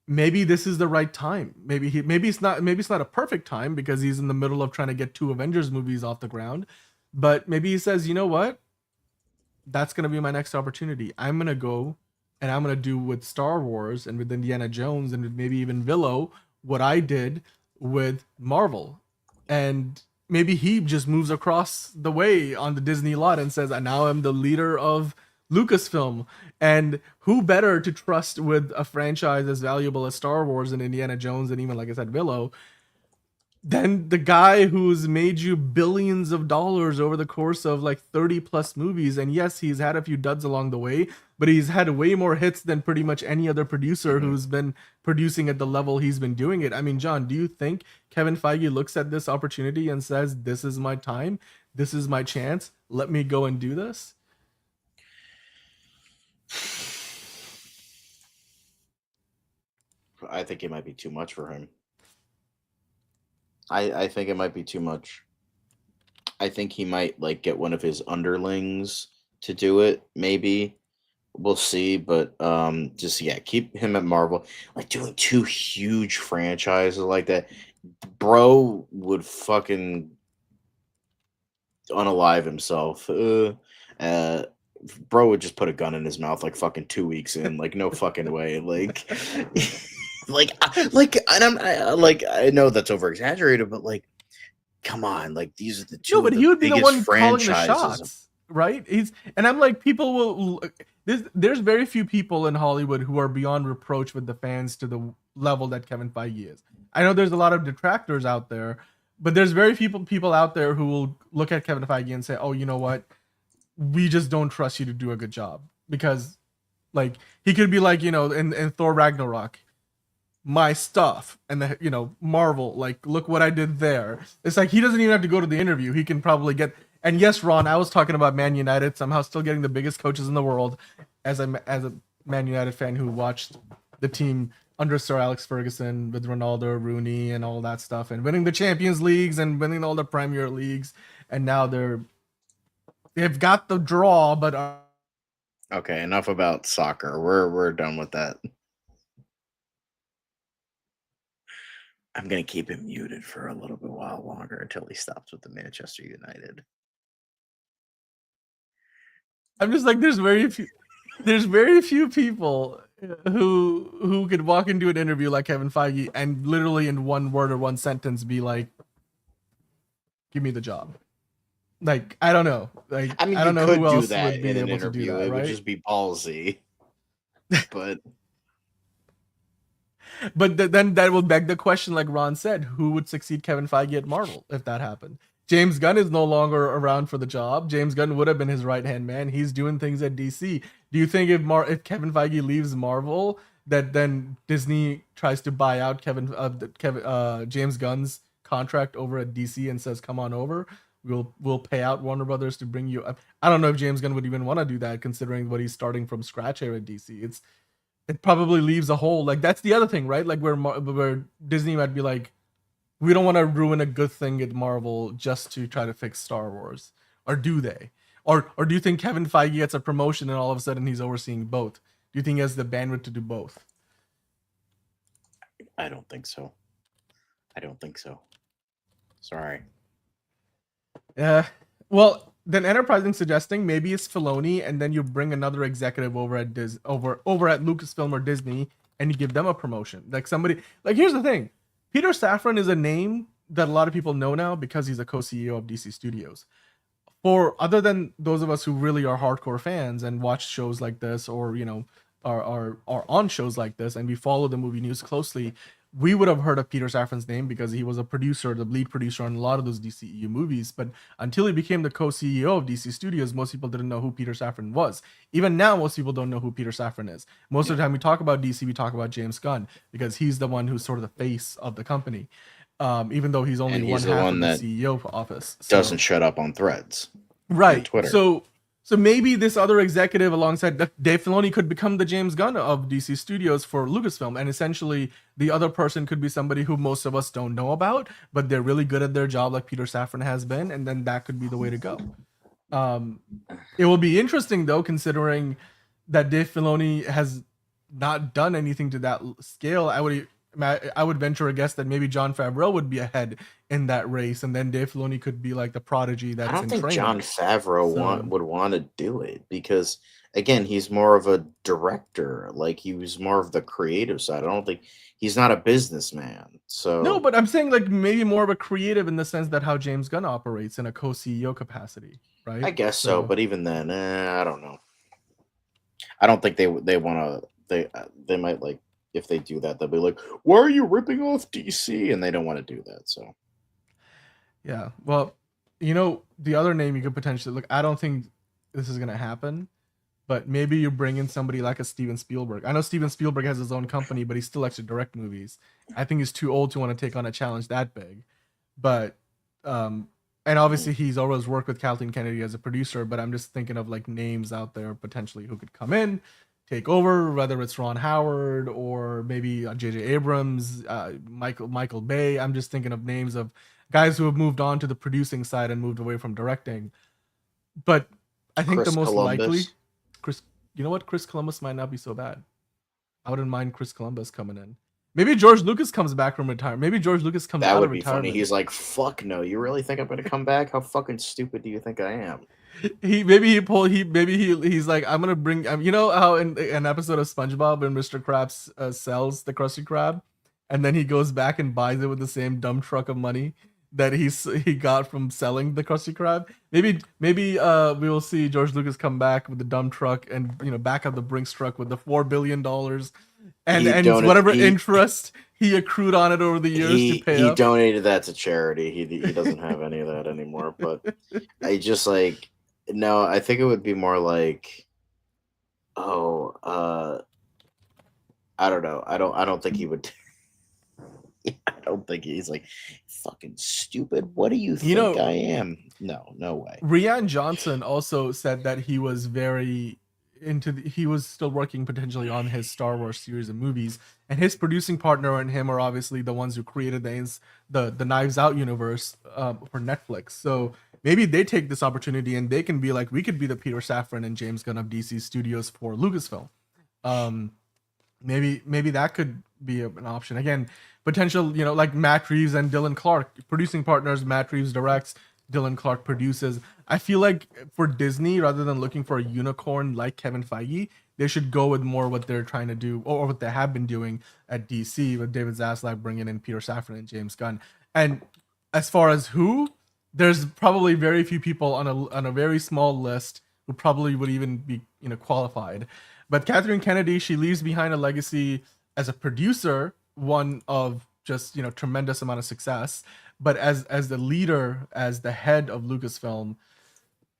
Maybe this is the right time. Maybe it's not a perfect time because he's in the middle of trying to get 2 Avengers movies off the ground. But maybe he says, you know what? That's going to be my next opportunity. I'm going to go and I'm going to do with Star Wars and with Indiana Jones and maybe even Willow what I did with Marvel. And maybe he just moves across the way on the Disney lot and says, now I'm the leader of Lucasfilm. And who better to trust with a franchise as valuable as Star Wars and Indiana Jones and even, like I said, Willow, then the guy who's made you billions of dollars over the course of like 30 plus movies. And yes, he's had a few duds along the way, but he's had way more hits than pretty much any other producer who's been producing at the level he's been doing it. I mean, John, do you think Kevin Feige looks at this opportunity and says, this is my time, this is my chance, let me go and do this? I think it might be too much for him. I think it might be too much. I think he might like get one of his underlings to do it. Maybe we'll see, but just keep him at Marvel. Like doing 2 huge franchises like that, bro would fucking unalive himself. Bro would just put a gun in his mouth like fucking 2 weeks in. Like no fucking way. Like. I know that's over exaggerated, but like, come on, like these are the 2. No, but he would be the one calling the franchises. shots, right? And I'm like, people will. There's very few people in Hollywood who are beyond reproach with the fans to the level that Kevin Feige is. I know there's a lot of detractors out there, but there's very few people out there who will look at Kevin Feige and say, "Oh, you know what? We just don't trust you to do a good job," because, like, he could be like, in Thor Ragnarok, my stuff, and Marvel, like, look what I did there. It's like he doesn't even have to go to the interview. He can probably get. And yes, Ron, I was talking about Man United somehow still getting the biggest coaches in the world as a Man United fan who watched the team under Sir Alex Ferguson with Ronaldo, Rooney, and all that stuff, and winning the Champions Leagues and winning all the Premier Leagues, and now they've got the draw, but okay, enough about soccer. We're done with that. I'm going to keep him muted for a little bit while longer until he stops with the Manchester United. I'm just like, there's very few people who could walk into an interview like Kevin Feige and literally in one word or one sentence be like, give me the job. Like, I don't know. Like, I mean, I don't know who else would be able to do that, right? It would just be ballsy. But then that will beg the question, like Ron said, who would succeed Kevin Feige at Marvel if that happened? James Gunn is no longer around for the job. James Gunn would have been his right-hand man. He's doing things at DC. Do you think if Kevin Feige leaves Marvel, that then Disney tries to buy out James Gunn's contract over at DC and says, come on over, we'll pay out Warner Brothers to bring you up? I don't know if James Gunn would even want to do that, considering what he's starting from scratch here at DC. It probably leaves a hole. Like, that's the other thing, right? Like where Disney might be like, we don't want to ruin a good thing at Marvel just to try to fix Star Wars, or do they? Or do you think Kevin Feige gets a promotion and all of a sudden he's overseeing both? Do you think he has the bandwidth to do both? I don't think so. I don't think so. Sorry. Yeah. Well, then Enterprising suggesting maybe it's Filoni, and then you bring another executive over at over at Lucasfilm or Disney, and you give them a promotion. Like somebody. Like here's the thing, Peter Safran is a name that a lot of people know now because he's a co-CEO of DC Studios. For other than those of us who really are hardcore fans and watch shows like this, or are on shows like this, and we follow the movie news closely, we would have heard of Peter Safran's name because he was a producer, the lead producer on a lot of those DCEU movies. But until he became the co-CEO of DC Studios, most people didn't know who Peter Safran was. Even now, most people don't know who Peter Safran is. Most of the time we talk about DC, we talk about James Gunn because he's the one who's sort of the face of the company. Even though he's only one half of the CEO office. So. Doesn't shut up on threads. Right. Twitter. So maybe this other executive alongside Dave Filoni could become the James Gunn of DC Studios for Lucasfilm, and essentially the other person could be somebody who most of us don't know about, but they're really good at their job, like Peter Safran has been, and then that could be the way to go. It will be interesting though, considering that Dave Filoni has not done anything to that scale. I would venture a guess that maybe Jon Favreau would be ahead in that race, and then Dave Filoni could be like the prodigy that's in training. I don't think Jon Favreau would want to do it because, again, he's more of a director. Like, he was more of the creative side. I don't think he's not a businessman. So no, but I'm saying like maybe more of a creative in the sense that how James Gunn operates in a co-CEO capacity, right? I guess so, but even then, I don't know. I don't think they want to. They might like. If they do that, they'll be like, why are you ripping off DC? And they don't want to do that. So, yeah. Well, the other name you could potentially look, I don't think this is going to happen, but maybe you bring in somebody like a Steven Spielberg. I know Steven Spielberg has his own company, but he still likes to direct movies. I think he's too old to want to take on a challenge that big. But, and obviously he's always worked with Kathleen Kennedy as a producer, but I'm just thinking of like names out there potentially who could come in, take over, whether it's Ron Howard or maybe J.J. Abrams, Michael Bay. I'm just thinking of names of guys who have moved on to the producing side and moved away from directing. But I think Chris the most Columbus. likely, Chris Columbus might not be so bad. I wouldn't mind Chris Columbus coming in. Maybe George Lucas comes back from retirement. Maybe George Lucas comes out of retirement. That would be funny. He's like, fuck no. You really think I'm going to come back? How fucking stupid do you think I am? He's like, I'm gonna bring. You know how in an episode of SpongeBob when Mr. Krabs sells the Krusty Krab, and then he goes back and buys it with the same dump truck of money that he got from selling the Krusty Krab. Maybe we will see George Lucas come back with the dump truck and back up the Brinks truck with the $4 billion and whatever interest he accrued on it over the years to pay up. He donated that to charity. He doesn't have any of that anymore. But I just like. No, I think it would be more like, I don't know. I don't think he would. I don't think he's like fucking stupid. What do you think I am? No way. Rian Johnson also said that he was very he was still working potentially on his Star Wars series of movies, and his producing partner and him are obviously the ones who created the Knives Out universe for Netflix. So maybe they take this opportunity and they can be like, we could be the Peter Safran and James Gunn of DC Studios for Lucasfilm. Maybe that could be an option. Again, potential, like Matt Reeves and Dylan Clark, producing partners. Matt Reeves directs, Dylan Clark produces. I feel like for Disney, rather than looking for a unicorn like Kevin Feige, they should go with more what they're trying to do, or what they have been doing at DC with David Zaslav bringing in Peter Safran and James Gunn. And as far as who, there's probably very few people on a very small list who probably would even be qualified. But Kathleen Kennedy, she leaves behind a legacy as a producer, one of just tremendous amount of success, but as the leader, as the head of Lucasfilm,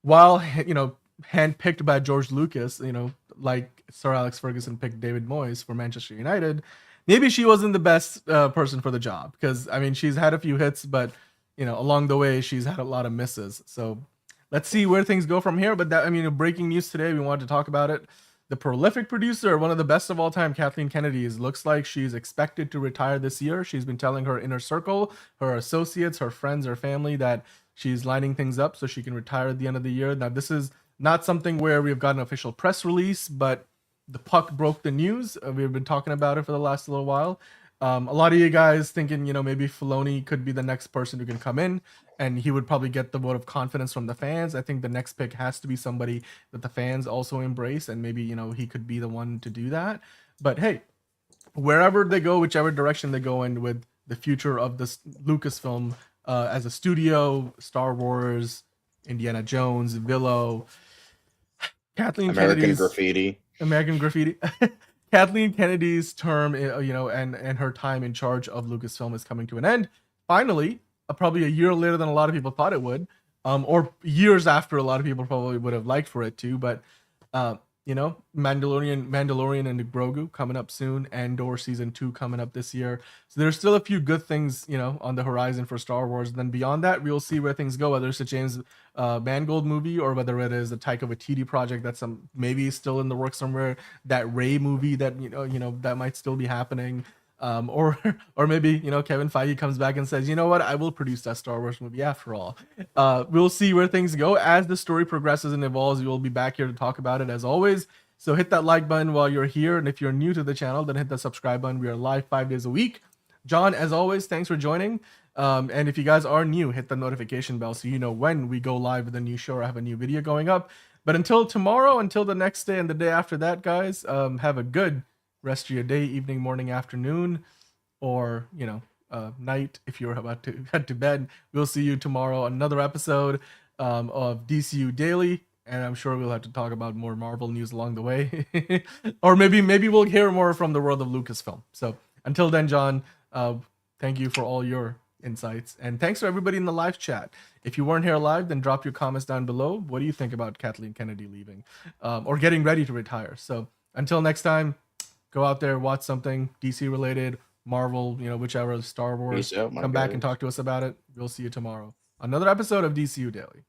while handpicked by George Lucas, like Sir Alex Ferguson picked David Moyes for Manchester United, maybe she wasn't the best person for the job, because she's had a few hits, but along the way she's had a lot of misses. So let's see where things go from here. But that, breaking news today, we wanted to talk about it. the prolific producer, one of the best of all time, Kathleen Kennedy, looks like she's expected to retire this year. She's been telling her inner circle, her associates, her friends, her family that she's lining things up so she can retire at the end of the year. Now, this is not something where we've got an official press release, but the puck broke the news. We've been talking about it for the last little while. A lot of you guys thinking, maybe Filoni could be the next person who can come in, and he would probably get the vote of confidence from the fans. I think the next pick has to be somebody that the fans also embrace, and maybe, he could be the one to do that. But hey, wherever they go, whichever direction they go in with the future of this Lucasfilm as a studio, Star Wars, Indiana Jones, Willow, Kathleen Kennedy's American Graffiti. Kathleen Kennedy's term, and her time in charge of Lucasfilm is coming to an end. Finally, probably a year later than a lot of people thought it would, or years after a lot of people probably would have liked for it to. But Mandalorian and Grogu coming up soon, Andor season 2 coming up this year. So there's still a few good things, on the horizon for Star Wars. And then beyond that, we'll see where things go, whether it's a James Mangold movie or whether it is a Taika Waititi project that's maybe still in the works somewhere, that Rey movie that, that might still be happening. Or maybe, Kevin Feige comes back and says, you know what, I will produce that Star Wars movie after all. We'll see where things go. As the story progresses and evolves, we will be back here to talk about it as always. So hit that like button while you're here. And if you're new to the channel, then hit the subscribe button. We are live 5 days a week. John, as always, thanks for joining. And if you guys are new, hit the notification bell so you know when we go live with a new show or have a new video going up. But until tomorrow, until the next day and the day after that, guys, have a good rest of your day, evening, morning, afternoon, or night if you're about to head to bed. We'll see you tomorrow, another episode of DCU Daily, and I'm sure we'll have to talk about more Marvel news along the way. Or maybe we'll hear more from the world of Lucasfilm. So until then, John, thank you for all your insights, and thanks to everybody in the live chat. If you weren't here live, then drop your comments down below. What do you think about Kathleen Kennedy leaving or getting ready to retire? So until next time, go out there, watch something DC related, Marvel, whichever, Star Wars. Come back and talk to us about it. We'll see you tomorrow. Another episode of DCU Daily.